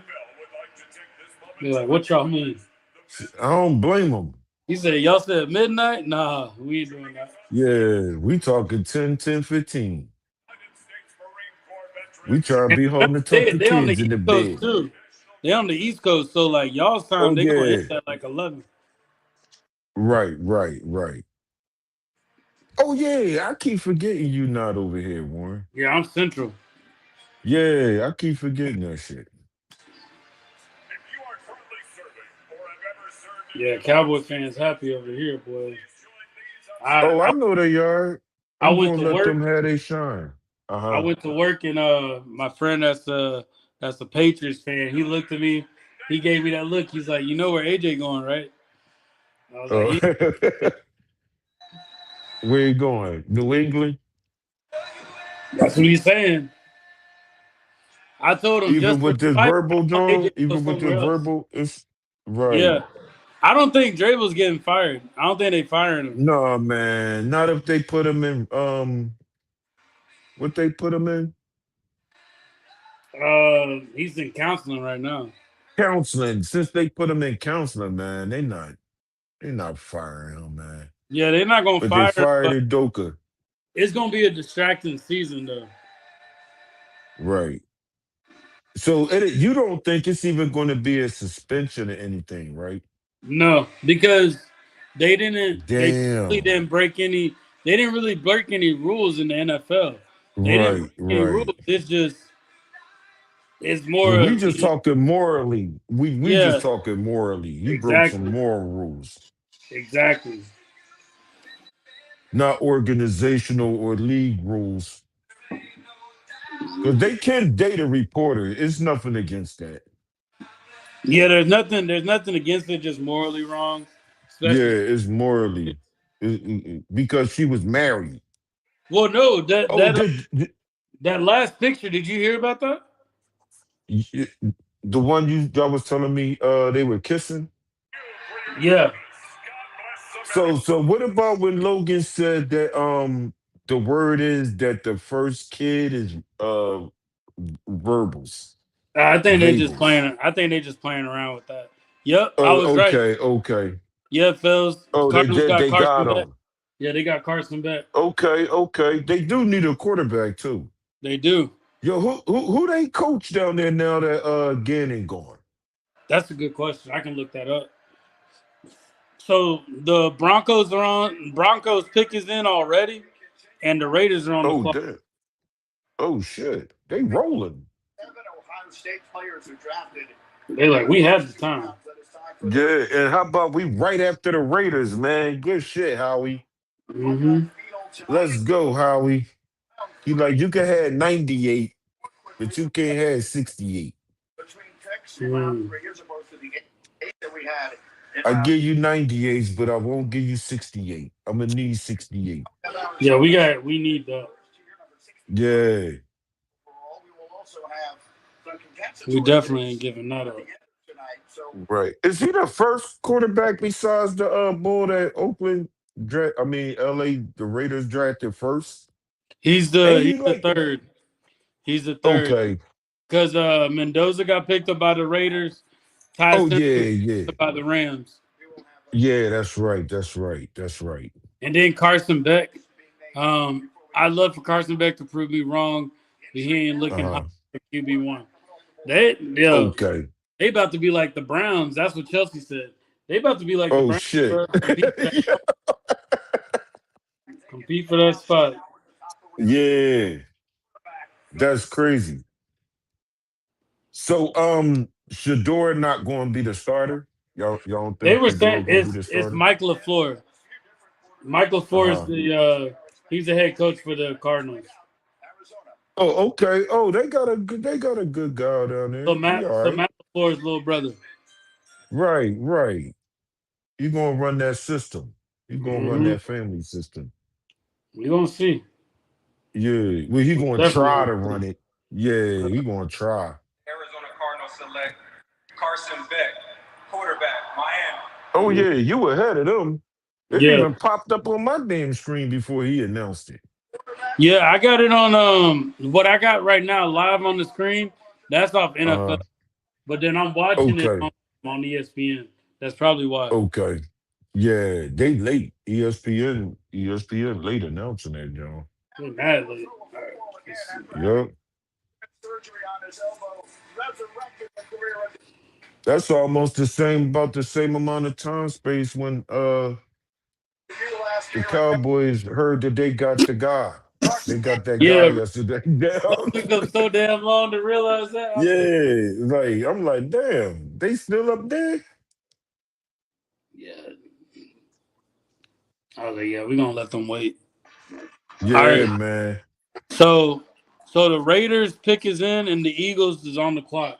A: They're like, what y'all mean?
D: I don't blame them.
A: He said, y'all said midnight? Nah, we ain't doing that.
D: Yeah, we talking 10, 10, 15. We try to be home to tuck the
A: They on the
D: kids in
A: East
D: the
A: Coast
D: bed.
A: too. They on the East Coast, so like y'all's time,
D: Oh
A: they gonna end
D: yeah.
A: at like 11.
D: Right, right, right. Oh yeah, I keep forgetting you not over here, Warren.
A: Yeah, I'm Central.
D: Yeah, I keep forgetting that shit.
A: Yeah, Cowboy fans happy over here, boy. I
D: Oh, I
A: I,
D: know they are.
A: I
D: I'm
A: went
D: gonna
A: to
D: let them
A: work.
D: have their shine.
A: I
D: Uh-huh.
A: went to work and my friend that's a Patriots fan. He looked at me. He gave me that look. He's like, you know where AJ going, right? I was like,
D: Uh,
A: yeah.
D: where you going? New England?
A: That's what he's saying. I told him
D: Even
A: just for
D: with this
A: spite, I
D: verbal,
A: want AJ
D: John,
A: to go
D: even with this
A: somewhere else.
D: verbal, it's right.
A: Yeah. I don't think Drable's getting fired. I don't think they firing him.
D: No, man. Not if they put him in what they put him in?
A: He's in counseling right now.
D: Counseling. Since they put him in counseling, man, they not firing him, man.
A: Yeah, they're not gonna
D: But they
A: fire him,
D: fired
A: but
D: Udoka.
A: it's gonna be a distracting season though.
D: Right. So you don't think it's even going to be a suspension or anything, right?
A: No, because they really
D: Damn.
A: didn't break any they didn't really break any rules in the NFL. They didn't break
D: Right,
A: any rules.
D: right.
A: It's
D: Well,
A: more
D: we just talking morally. We just
A: yeah,
D: talking morally. He broke some
A: exactly.
D: moral rules,
A: Exactly.
D: not organizational or league rules. Because they can date a reporter. It's nothing against that.
A: Yeah, there's nothing against it, just morally wrong.
D: Yeah,
A: Especially
D: it's morally because she was married.
A: well no,
D: Oh, did
A: that last picture, did you hear about that?
D: y- the one y'all was telling me they were kissing?
A: Yeah.
D: So what about when Logan said that the word is that the first kid is verbals, vabels.
A: I think they just playing around with that. Yep, I was
D: Oh,
A: right.
D: okay, okay.
A: Yeah, fellas.
D: Oh, they
A: Cardinals
D: did.
A: got
D: They got
A: Carson back.
D: him.
A: Yeah, they got Carson back.
D: Okay, okay. They do need a quarterback too.
A: They do.
D: Yo, who they coach down there now that Gannon gone?
A: That's a good question. I can look that up. So the Broncos are on. Broncos pick is in already, and the Raiders are on the
D: Oh,
A: clock.
D: damn. Oh shit. They rolling.
B: 7 Ohio State players who drafted
A: They like we have the time.
B: that it's time for them
D: Yeah, and how about we right after the Raiders, man? Good shit, Howie.
B: on the
A: Hmm.
B: field tonight.
D: Let's go, Howie. You like you can have 98, but you can't have 68.
B: Between picks in round
A: Mm.
B: 3 as opposed to the 8 that we had in
D: I
B: round
D: give you 98s, but I won't give you 68. I'm gonna need 68.
A: Yeah,
B: Arizona.
A: we need that.
B: First year number 64
D: Yeah,
B: overall. We will also have some
A: We
B: compensatory
A: definitely ain't
B: picks
A: giving that
B: at the
A: up.
B: end of tonight. So
D: right. Is he the first quarterback besides the bull that Oakland LA the Raiders drafted first? Ain't
A: He's
D: he
A: the
D: like
A: third. He's the third
D: okay.
A: because Mendoza got picked up by the Raiders. Ty
D: Oh
A: Simpson
D: yeah,
A: got picked
D: yeah.
A: up by the Rams,
B: we will have
D: Yeah, that's right. That's right. That's right.
A: and then Carson Beck.
B: being made before we
A: I'd love for Carson Beck to prove me wrong, but he ain't looking hot
D: Uh-huh.
A: for QB1.
D: Okay.
A: They about to be like the Browns. That's what Chelsea said. They about to be like the
D: Oh
A: Browns,
D: shit.
A: bro. Compete for that spot.
D: Yeah, that's crazy. So Shador not going to be the starter? Y'all don't
A: They
D: think
A: were
D: Shador
A: saying
D: going to be the
A: it's
D: starter?
A: Mike LaFleur. Mike LaFleur is
D: Uh-huh.
A: the he's the head coach for the Cardinals.
B: Arizona.
D: Oh, okay. Oh, they got a good guy down there. He all
A: So
D: right.
A: Matt LaFleur's little brother.
D: Right, right. You gonna run that system. You gonna run
A: Hmm.
D: that family system.
A: We gonna see.
D: Yeah. Well, he
A: We
D: gonna
A: definitely
D: try
A: gonna
D: to
A: see.
D: run it. Yeah, he gonna try.
C: Arizona Cardinals select Carson Beck, quarterback, Miami.
D: Oh yeah, you ahead of them. It
A: Yeah,
D: even popped up on my damn screen before he announced it.
A: yeah. I got it on what I got right now live on the screen. That's off NFL, but then I'm watching it
D: Okay,
A: on ESPN. That's probably why.
D: okay. Yeah, they late. ESPN late announcing that, John.
A: They mad late. All right, let's see.
D: Yep.
B: surgery on his elbow, resurrected the career of
D: That's almost the same about the same amount of time space when
B: you last
D: the
B: year at
D: Cowboys heard that they got the guy. They
B: Carson.
D: got that guy
A: Yeah,
D: yesterday.
A: that
D: Down.
A: took them so damn long to realize that. I was like,
D: Yeah, like I'm like, damn, they still up there?
A: yeah. I was like, yeah, we're gonna let them wait. All
D: Yeah,
A: right.
D: man.
A: So so the Raiders pick is in and the Eagles is on the clock.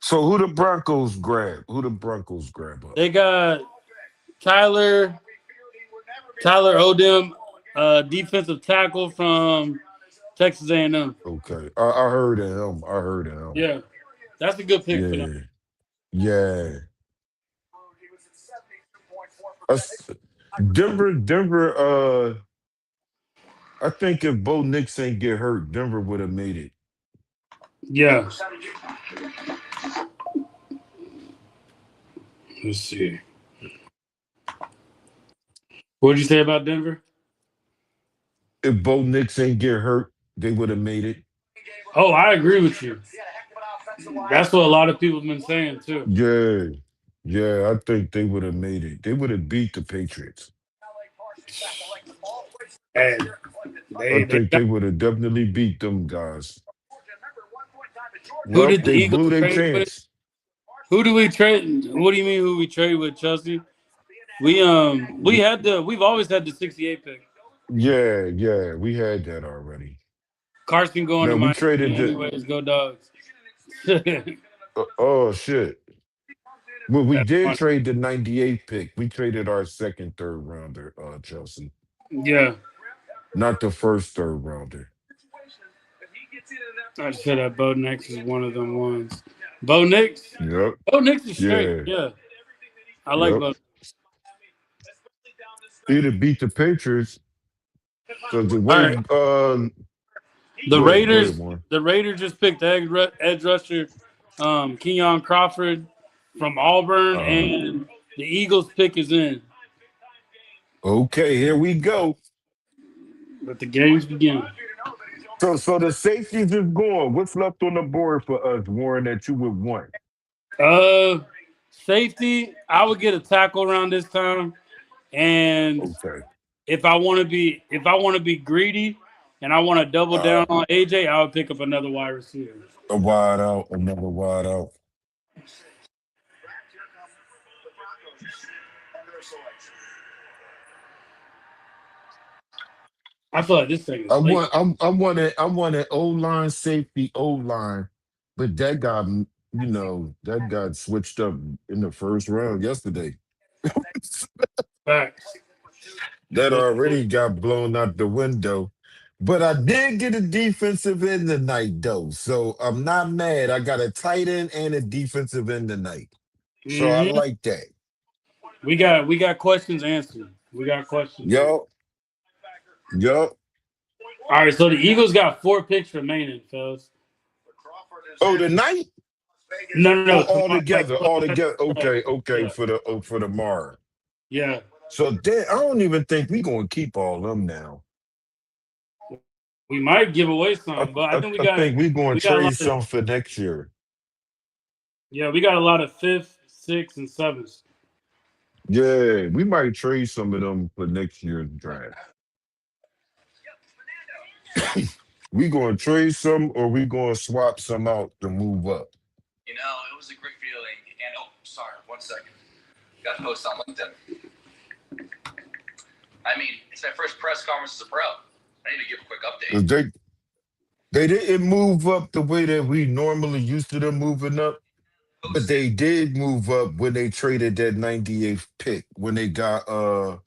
D: So who the Broncos grab? Who the Broncos grab up?
A: They got Tyler Tyler Odom, defensive tackle from Texas A&M.
D: Okay, I heard of him. I heard of him.
A: Yeah, that's a good pick for them.
D: Yeah, yeah.
B: He was at 72.4%.
D: Us- Denver. I think if Bo Nix ain't get hurt, Denver would have made it.
A: Yeah. Let's see. What did you say about Denver?
D: If Bo Nix ain't get hurt, they would have made it.
A: Oh, I agree with you. That's what a lot of people have been saying too.
D: Yeah, yeah. I think they would have made it. They would have beat the Patriots.
A: And
D: I
A: they
D: think
A: got,
D: they would have definitely beat them guys.
A: who
D: Well,
A: did the
D: they
A: Eagles
D: blew their
A: trade with?
D: chance.
A: Who do we trade? What do you mean who we trade with, Chelsea? We've always had the 68 pick.
D: Yeah, yeah, we had that already.
A: Carson going to
D: Man, we
A: Miami.
D: traded the.
A: Anyways, go dogs. That's
D: Oh shit. Well, we did
A: funny.
D: trade the 98 pick. We traded our second, third rounder, Chelsea.
A: Yeah.
D: Not the first third rounder.
A: I just said that Bo Nix is one of them ones. Bo Nix?
D: Yep.
A: Bo Nix is straight.
D: Yeah.
A: Yeah. I like
D: Yep.
A: Bo.
D: Either beat the Patriots. Cause the
A: All
D: way
A: right. The
D: go ahead,
A: Raiders
D: Warren.
A: the Raiders just picked edge rusher Kenyon Crawford from Auburn
D: Uh
A: and the Eagles pick is in.
D: okay, here we go.
A: Let the games begin.
D: So the safeties is going. What's left on the board for us, Warren, that you would want?
A: Uh Safety, I would get a tackle around this time. And
D: Okay.
A: if I want to be greedy and I want to double down
D: Uh
A: on AJ, I would pick up another wide receiver.
D: a wide out, another wide out.
A: I feel like this thing
D: I
A: is late.
D: want I want an O line safety O line, but that got that got switched up in the first round yesterday.
A: Facts.
D: That already got blown out the window. But I did get a defensive end tonight though. So I'm not mad. I got a tight end and a defensive end tonight. So I
A: Hmm.
D: like that.
A: We got questions answered. We got questions answered.
D: Yup. Yup.
A: All right, so the Eagles got 4 picks remaining, fellas.
D: Oh, tonight?
A: No,
D: Oh, all
A: tomorrow. Like,
D: together, all together. Okay, okay,
A: yeah,
D: for tomorrow.
A: yeah.
D: So then I don't even think we gonna keep all them now.
A: We might give away some, but I think
D: I think we gonna
A: we got a
D: trade
A: lot of
D: some for next year.
A: yeah, we got a lot of fifth, sixth, and sevenths.
D: Yeah, we might trade some of them for next year's draft. We gonna trade some or we gonna swap some out to move up.
C: It was a great feeling. And sorry, 1 second. Got to post on LinkedIn. I mean, it's my first press conference as a pro. I need to give a quick
D: 'Cause
C: update.
D: they didn't move up the way that we normally used to them moving up. But they did move up when they traded that 98th pick when they got the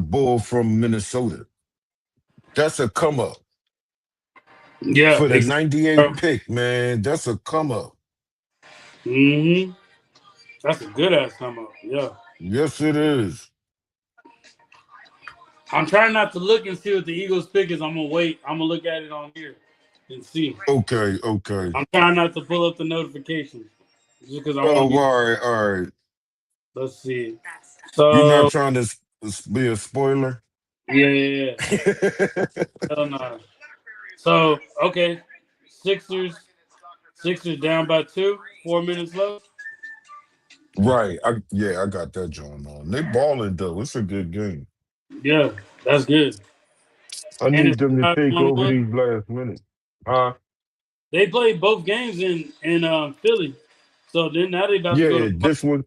D: bull from Minnesota. That's a come up
A: Yeah,
D: for the
A: exactly.
D: 98th pick, man. That's a come up.
A: Mm-hmm. That's a good ass come up. Yeah.
D: Yes, it is.
A: I'm trying not to look and see what the Eagles pick is. I'm gonna wait. I'm gonna look at it on here and see.
D: Okay, okay.
A: I'm trying not to pull up the notifications just because I want to
D: Oh,
A: be.
D: all right, all right.
A: Let's see.
D: You're not
A: So
D: trying to be a spoiler.
A: yeah, yeah, yeah. Hell no. So okay, Sixers. Sixers down by two. 4 minutes left.
D: Right. Yeah, I got that joint on. They balling though. It's a good game.
A: Yeah, that's good.
D: I
A: And
D: need
A: it's
D: them to
A: five
D: take
A: one
D: over
A: one.
D: these last minutes. Huh?
A: They played both games in Philly, so then now they about to go
D: Yeah,
A: to
D: this one.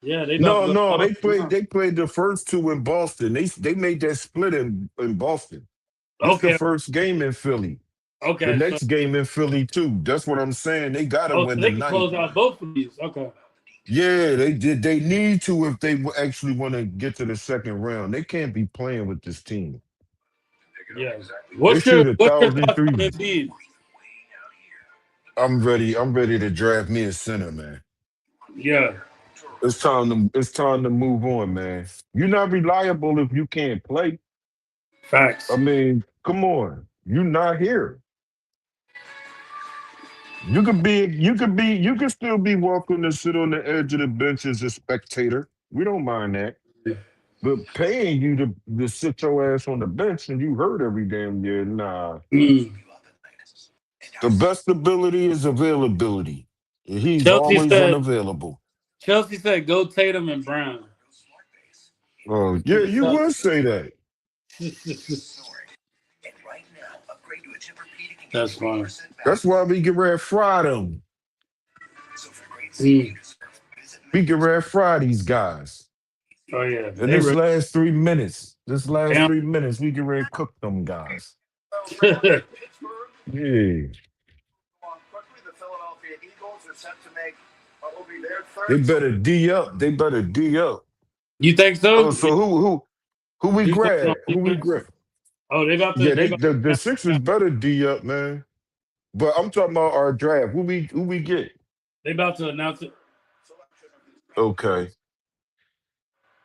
A: yeah they about to
D: No,
A: go to
D: no, they
A: Boston
D: played.
A: now.
D: They played the first two in Boston. They made that split in Boston. This the
A: Okay,
D: first game in Philly. The
A: okay, so
D: next game in Philly too. That's what I'm saying. They got to
A: oh so
D: win
A: they can
D: tonight.
A: close out both of these. Okay,
D: Yeah, they did. They need to if they actually want to get to the second round. They can't be playing with this team.
A: yeah.
D: They shoot a
A: What's your
D: thousand
A: thoughts on
D: threes.
A: Embiid?
D: I'm ready. I'm ready to draft me a center, man.
A: Yeah,
D: It's time to move on, man. You're not reliable if you can't play. I
A: facts.
D: mean, come on. You're not here. You could still be welcome to sit on the edge of the bench as a spectator. We don't mind that. But paying you to sit your ass on the bench and you hurt every damn year, nah.
A: Mm.
D: The best ability is availability. He's
A: Chelsea
D: always
A: said
D: unavailable.
A: Chelsea said go Tatum and Brown.
D: Oh, yeah,
A: The
D: you would
A: Celtics.
D: say that.
A: That's fine.
D: That's why we get ready to fry them.
A: Mm.
D: We get ready to fry these guys.
A: Oh yeah,
D: In
A: they
D: this
A: ready.
D: last 3 minutes, this last
A: Damn.
D: 3 minutes, we get ready to cook them guys.
B: So round in Pittsburgh,
D: Yeah.
B: on quickly, the Philadelphia Eagles are set to make what will be their
D: They
B: third
D: better
B: straight.
D: D up. They better D up.
A: You think so?
D: Oh, so who we
A: You waiting on
D: grab? Who we
A: defense?
D: grab?
A: Oh, they about to
D: Yeah,
A: they
D: they
A: about
D: the
A: to
D: Sixers better D up, man. But I'm talking about our draft. Who we get?
A: they about to announce it.
D: Okay.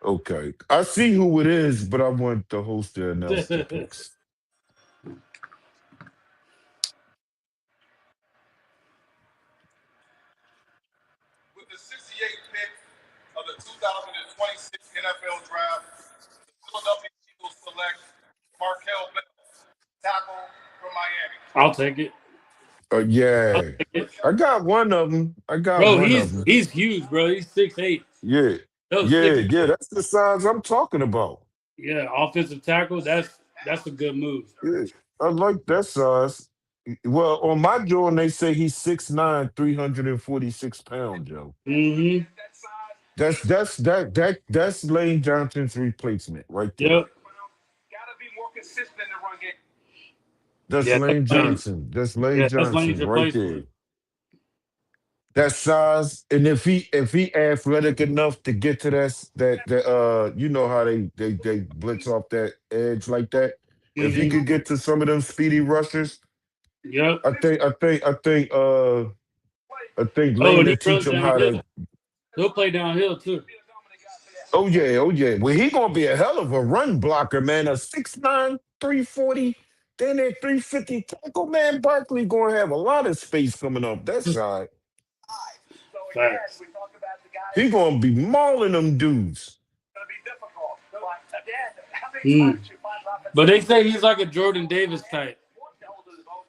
D: Okay. I see who it is, but I want the host to announce the picks.
C: With the 68th pick of the 2026 NFL Draft, the Philadelphia Eagles select Markel Bell, tackle from Miami.
A: I'll take it. I'll
D: Yeah.
A: take it.
D: I got one of them. I got
A: Bro,
D: one of
A: he's
D: them.
A: he's huge, bro. He's 6'8".
D: Yeah.
A: No,
D: Yeah,
A: six.
D: yeah. That's the size I'm talking about.
A: Yeah, offensive tackle. That's a good move.
D: Yeah. I like that size. Well, on my drawing, they say he's 6'9", 346 pounds, Joe.
A: Mm-hmm.
D: That's Lane Johnson's replacement right there.
A: Yep.
C: Got to be more consistent in the run game.
D: That's
A: Yeah, that's
D: Lane
A: Lane.
D: Johnson. That's Lane
A: Yeah, that's
D: Johnson
A: Lane's
D: right there.
A: replacement.
D: That size, and if he athletic enough to get to that you know how they blitz off that edge like that. If he
A: Mm-hmm.
D: could get to some of them speedy rushers,
A: Yep.
D: I think
A: Oh,
D: Lane
A: and
D: will
A: he
D: teach
A: runs
D: him how to.
A: downhill. He'll play downhill too.
D: Oh yeah, oh yeah. Well, he gonna be a hell of a run blocker, man. A 6'9", 340, then at 350 tackle, man. Barkley gonna have a lot of space coming up that side.
B: So again,
A: Facts.
B: we talk about the guys
D: He gonna be mauling them dudes.
B: going to be difficult. But again, how many
A: Mm.
B: times you find
A: But
B: offensive
A: they say he's like a Jordan Davis type.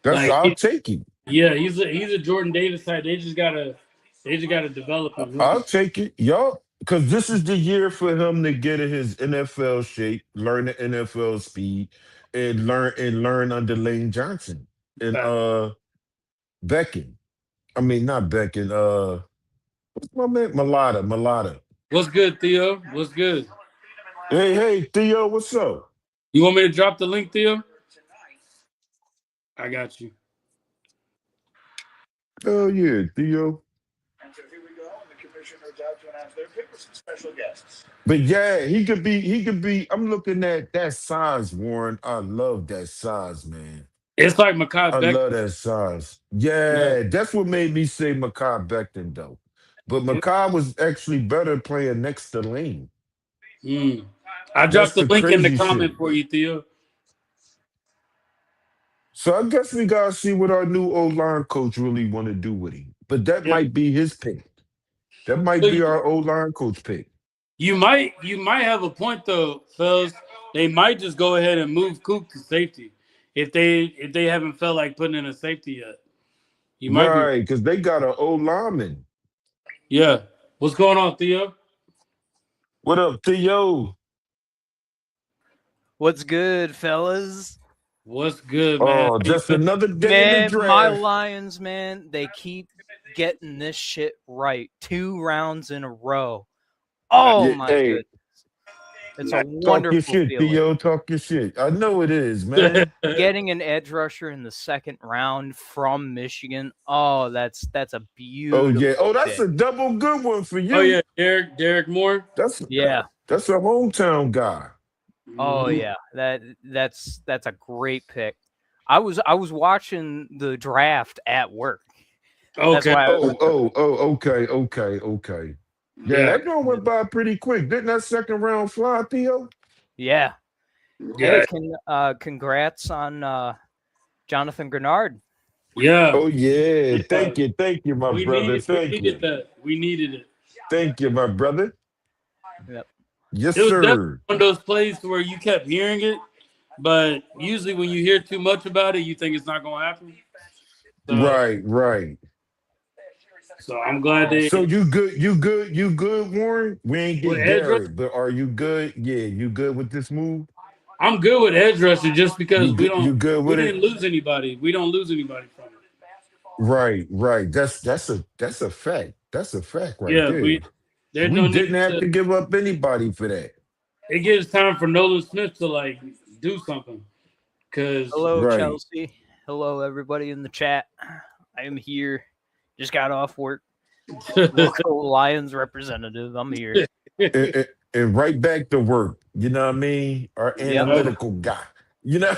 D: That's
A: Like,
D: I'll take him.
A: yeah, he's a Jordan Davis type. They just gotta develop him.
D: I'll take it, y'all. Because this is the year for him to get in his NFL shape, learn the NFL speed, and learn under Lane Johnson and
A: Fact.
D: Beckin. I mean, not Beckin. What's my man? Malata.
A: What's good, Theo? What's good?
D: Hey, hey, Theo, what's up?
A: You want me to drop the link, Theo? I got you.
D: Hell yeah, Theo.
B: pick with some special guests.
D: But yeah, he could be. I'm looking at that size, Warren. I love that size, man.
A: It's like Makai
D: I
A: Beck.
D: love that size.
A: Yeah.
D: Yeah, that's what made me say Makai Becton though. But
A: Yeah.
D: Makai was actually better playing next to Lane.
A: Mm. I
D: That's
A: dropped the
D: the
A: link in the
D: crazy
A: comment
D: shit.
A: for you, Theo.
D: So I guess we gotta see what our new O line coach really want to do with him. But that
A: Yeah.
D: might be his pick. That
A: So
D: might be our O line coach pick.
A: you might have a point though, fellas. They might just go ahead and move Coop to safety if they haven't felt like putting in a safety yet. You might be
D: Right, because they got an O lineman.
A: yeah. What's going on, Theo?
D: What up, Theo?
E: What's good, fellas?
A: What's good, man?
D: Oh,
A: How you
D: just
A: feeling?
D: another day in the
E: Man, my
D: draft.
E: Lions, man, they keep getting this shit right. 2 rounds in a row. Oh
D: Yeah,
E: my
D: hey,
E: goodness. It's a
D: talk your
E: wonderful
D: shit,
E: feeling.
D: Theo. Talk your shit. I know it is, man.
E: Getting an edge rusher in the 2nd round from Michigan. Oh, that's a
D: Oh yeah.
E: beautiful
D: Oh, that's
E: pick.
D: a double good one for
A: Oh
D: you.
A: yeah, Derek Moore.
D: That's
E: Yeah.
D: that's a hometown guy.
E: Oh
A: Mhm.
E: yeah. That's a great pick. I was watching the draft at work. That's
A: Okay.
E: why
D: Okay. Yeah,
A: Yeah.
D: that one went by pretty quick. Didn't that second round fly, Theo?
E: yeah.
A: Yeah.
E: Hey, congrats on Jonathan Grenard.
A: Yeah.
D: Oh yeah.
A: Yeah.
D: Thank you, my brother.
A: We
D: Thank
A: needed
D: you.
A: that. We needed it.
D: Thank you, my brother.
E: Yep.
D: Yes,
A: It was definitely
D: sir.
A: one of those plays where you kept hearing it, but usually when you hear too much about it, you think it's not gonna happen. So
D: Right.
A: so I'm glad they
D: So you good, Warren? We ain't
A: with
D: get
A: edge rush.
D: Garrett, but are you good? Yeah, you good with this move?
A: I'm good with edge rusher just because
D: You good
A: we
D: with it?
A: didn't lose anybody. We don't lose anybody from it.
D: Right. That's a fact. That's a fact right
A: Yeah,
D: there.
A: there's
D: We
A: no need
D: didn't have
A: to.
D: to give up anybody for that.
A: It gives time for Nolan Smith to like do something because
E: Hello,
D: Right.
E: Chelsea. Hello, everybody in the chat. I am here. Just got off work. Local Lions representative. I'm here.
D: And right back to work. You know what I mean? Our
E: Yep.
D: analytical guy. You know?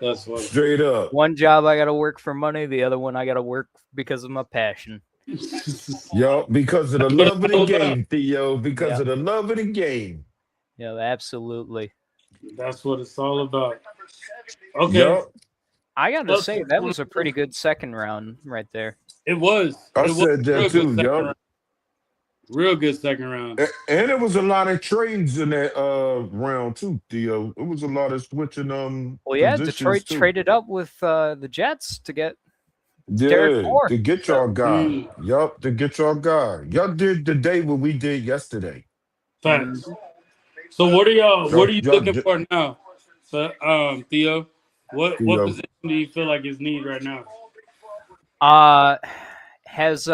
A: that's funny.
D: Straight up.
E: One job I got to work for money. The other one I got to work because of my passion.
D: Yo, because of the
A: That's what it's
D: love of the
A: all about.
D: game, Theo. Because
E: Yep.
D: of the love of the game.
E: Yeah, absolutely.
A: That's what it's all about. Okay,
D: Yup.
E: I got to
A: Plus
E: say, that was a pretty good 2nd round right there.
A: it was.
D: I
A: It was
D: said
A: a
D: that
A: real good
D: too,
A: second
D: yup.
A: round. Real good second round.
D: And it was a lot of trades in that round too, Theo. It was a lot of switching
E: Well, yeah,
D: positions
E: Detroit
D: too.
E: traded up with the Jets to get Derek
D: Yeah,
E: Moore.
D: to get
E: So,
D: y'all guy.
A: Mm,
D: Yup, to get y'all guy. Y'all did the day what we did yesterday.
A: facts. So what are you
D: Y'all
A: looking for now? So, Theo, what
D: Theo.
A: position do you feel like is need right now?
E: has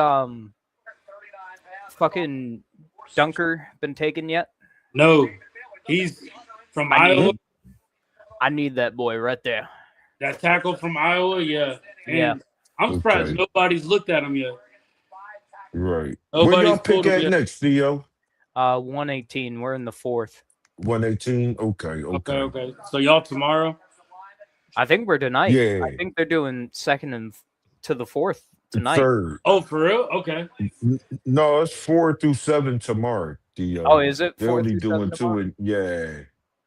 E: fucking Dunker been taken yet?
A: No. He's from
E: I
A: Iowa.
E: need I need that boy right there.
A: That tackle from Iowa, yeah. And
E: Yeah.
A: I'm surprised
D: Okay.
A: nobody's looked at him yet.
D: Right. Where
A: Nobody's
D: y'all pick
A: pulled him
D: at
A: yet.
D: next, Theo?
E: 118. We're in the 4th.
D: 118. Okay.
A: Okay. So y'all tomorrow?
E: I think we're tonight.
D: Yeah.
E: I think they're doing 2nd and to the 4th tonight.
D: Third.
A: Oh, for real? Okay.
D: No, it's 4 through 7 tomorrow, Theo.
E: Oh, is it
D: They're
E: 4
D: only
E: through 7
D: doing
E: tomorrow?
D: two and yeah.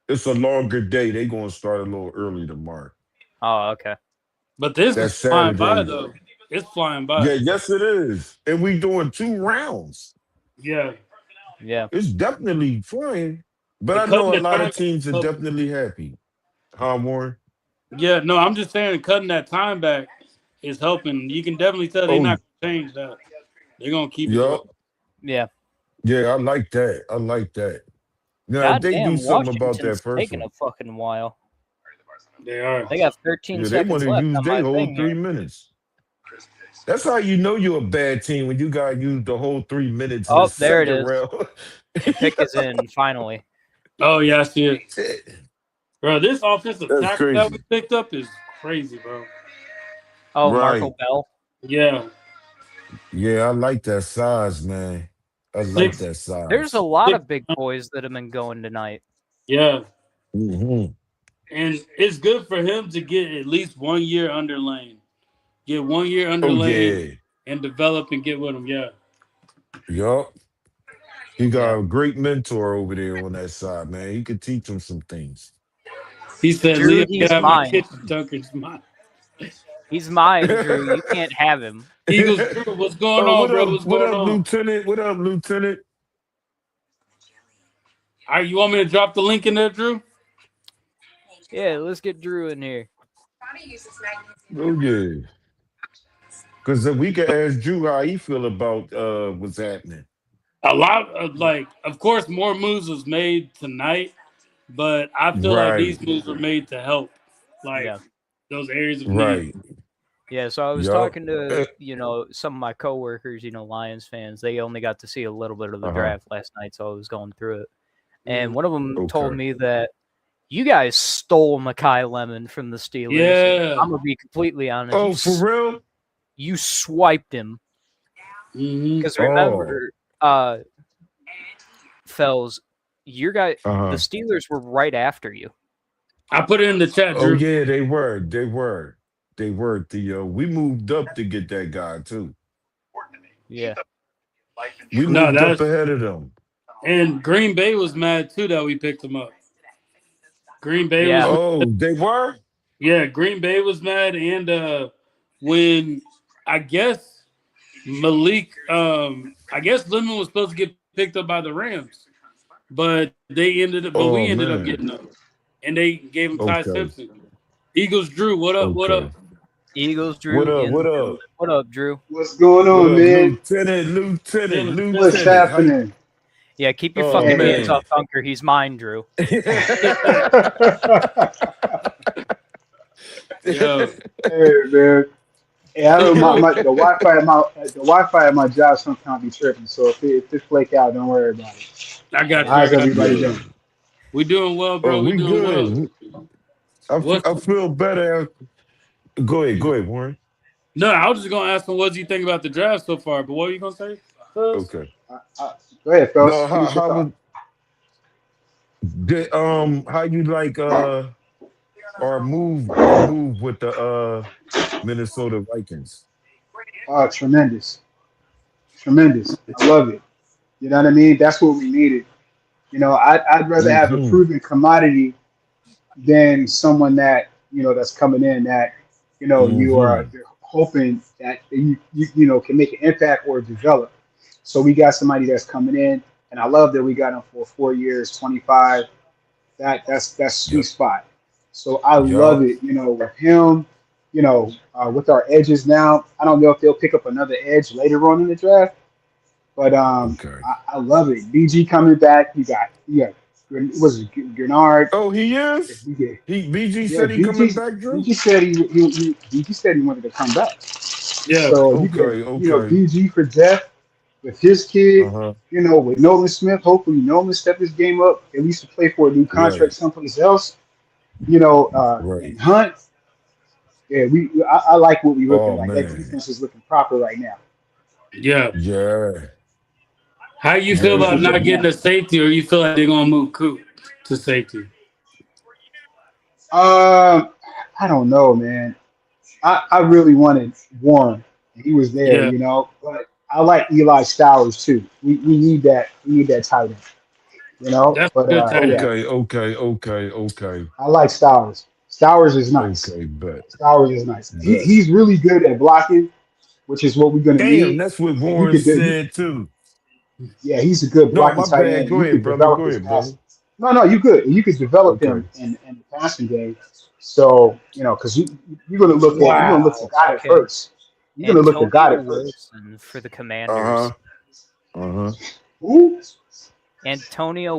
D: It's a longer day. They gonna start a little early tomorrow.
E: Oh, okay.
A: But this
D: That's
A: is flying by
D: Saturday.
A: though. It's flying by.
D: Yeah, yes, it is. And we doing 2 rounds.
A: Yeah.
E: Yeah.
D: It's definitely flying. But I
A: And cutting
D: know a
A: the
D: lot
A: time
D: of teams are
A: back.
D: definitely happy. Huh, Warren?
A: Yeah, no, I'm just saying cutting that time back is helping. You can definitely tell they're
D: Oh,
A: not gonna change that. They're gonna keep it the way.
D: yup.
E: Yeah.
D: Yeah, I like that. Now, if
E: God
D: they do
E: damn,
D: something about that
E: Washington's
D: first
E: taking
D: one,
E: a fucking while.
A: They are.
E: They got 13
D: yeah, they want
E: seconds
D: to
E: left
D: use
E: on
D: their
E: my
D: whole
E: thing here.
D: 3 minutes. That's how you know you're a bad team when you got to use the whole 3 minutes in the
E: Oh, there it
D: second
E: is.
D: round.
E: The pick is in finally.
A: Oh yeah, I see it. Bro, this offensive
D: That's
A: tackle that we
D: crazy.
A: picked up is crazy, bro.
E: Oh,
D: Right.
E: Marco Bell.
A: Yeah.
D: Yeah, I like that size, man. I like
A: Six,
D: that
E: There's a
D: size.
E: lot
A: six.
E: of big boys that have been going tonight.
A: Yeah,
D: Hmm.
A: and it's good for him to get at least 1 year under Lane. Get 1 year under
D: Oh
A: Lane
D: yeah.
A: and develop and get with him. Yeah.
D: Yup. He
E: Yeah.
D: got a great mentor over there on that side, man. He could teach him some things.
A: He said,
E: Drew,
A: Leo, get
E: he's
A: out my
E: mine.
A: kitchen, Tucker's mine.
E: He's mine, Drew. You can't have him.
A: Eagles, Drew, what's going
D: Oh,
A: on, bro? What's
D: what
A: going
D: up,
A: on?
D: Lieutenant? What up, Lieutenant?
A: All right, you want me to drop the link in there, Drew?
E: Yeah, let's get Drew in here.
D: Oh yeah. Because we could ask Drew how he feel about what's happening.
A: A lot of like, of course, more moves was made tonight, but I feel like
D: Right,
A: these moves were made to help, like
E: Yeah.
A: those areas of need.
D: right.
E: Yeah, so I was
D: Yup.
E: talking to, some of my coworkers, Lions fans. They only got to see a little bit of the
D: Uh-huh.
E: draft last night, so I was going through it. And
A: Mhm.
E: one of them told
D: Okay.
E: me that you guys stole Makai Lemon from the Steelers.
A: Yeah.
E: I'm gonna be completely honest.
D: Oh, for real?
E: You swiped him
A: Hmm.
E: because
D: Oh.
E: remember, Fells, the
D: Uh-huh.
E: Steelers were right after you.
A: I put it in the chat,
D: Oh
A: Drew.
D: yeah, they were. They were. They were, Theo. We moved up to get that guy too.
E: Yeah,
D: We
A: No,
D: moved up
A: that's
D: ahead of them.
A: and Green Bay was mad too that we picked him up. Green Bay was
E: yeah,
A: mad.
D: Oh, they were?
A: Yeah, Green Bay was mad, and when I guess I guess Lemon was supposed to get picked up by the Rams, but we
D: Oh
A: ended up
D: man.
A: getting them, and they gave him Ty
D: Okay.
A: Simpson. Eagles, Drew, what up? What up?
D: Okay.
E: Eagles
D: What
E: Drew
D: up?
E: in
D: What
E: the
D: up?
E: building. What up, Drew?
B: What's going
D: What
B: on,
D: up,
B: man?
D: Lieutenant? Lieutenant,
A: Chilling,
B: What's
A: chilling.
D: Lieutenant. How you
B: happening?
E: Yeah, keep your
D: Oh
E: fucking
B: Hey,
E: hands
D: man.
E: off Dunker. He's mine, Drew.
A: Yo,
B: hey, man. Hey, I know the Wi-Fi at my job sometimes be tripping. So if it flake out, don't worry about it.
A: I got you. I
B: How's
A: got you.
B: everybody
D: Yeah.
B: doing?
A: We doing well,
D: Oh,
A: bro. We
D: we
A: doing well.
D: good. I
A: What's
D: feel better. Go ahead, Warren.
A: no? I was just gonna ask him what do you think about the draft so far. But what were you gonna say? Cuz?
D: Okay.
B: Go ahead,
D: No,
B: fellas. Finish your
D: how
B: thought.
D: was how you like our move with the Minnesota Vikings?
B: Tremendous, tremendous. I love it. You know what I mean? That's what we needed. I'd rather have a
D: Mm-hmm.
B: proven commodity than someone that that's coming in that you are
D: Mm-hmm.
B: you're hoping that can make an impact or develop. So we got somebody that's coming in, and I love that we got him for 4 years, 25. That's sweet
D: Yep.
B: spot. So I love
D: Yup.
B: it. With him, with our edges now. I don't know if they'll pick up another edge later on in the draft, but
D: Okay.
B: I love it. BG coming back. You got was it Grenard?
D: Oh, he
B: If
D: is?
B: we get
D: He BG
B: yeah,
D: said he coming back, Drew?
B: BG said BG said he wanted to come back.
A: Yeah.
B: So you get
D: Okay, okay.
B: BG for Jeff with his kid.
D: Uh-huh.
B: With Nolan Smith. Hopefully Nolan step his game up at least to play for a new contract
D: Right,
B: someplace else.
D: right.
B: And Hunt. Yeah, I like what we looking
D: Oh
B: like. That
D: man.
B: defense is looking proper right now.
A: Yeah.
D: Yeah.
A: How you feel
B: Defense
D: Yeah.
A: about
B: is
A: not
B: looking
A: getting a
B: nice.
A: safety, or you feel like they're gonna move Coop to safety?
B: Um, I don't know, man. I really wanted Warren. He was there,
A: Yeah.
B: but I like Eli Stowers too. We need that. We need that tight end,
A: That's
B: But
A: a good tight
B: yeah,
A: end.
D: Okay.
B: I like Stowers. Stowers is nice.
D: Okay, bet.
B: Stowers is nice.
D: Bet.
B: He's really good at blocking, which is what we're gonna
D: Damn,
B: need.
D: that's what
B: And you
D: Warren
B: could do.
D: said too.
B: Yeah, he's a good
D: No,
B: blocking
D: my
B: tight
D: bad.
B: end.
D: Go
B: You
D: ahead,
B: could
D: brother.
B: develop
D: Go
B: his
D: ahead, brother.
B: passing. No, you could. You could develop
D: Okay.
B: him in the passing game. So because you're gonna look to
E: Wow.
B: God at
E: Okay.
B: first. You're gonna look to God
E: Antonio
B: at first.
E: Wilson for the Commanders.
D: Uh-huh. Uh-huh.
B: Who?
E: Antonio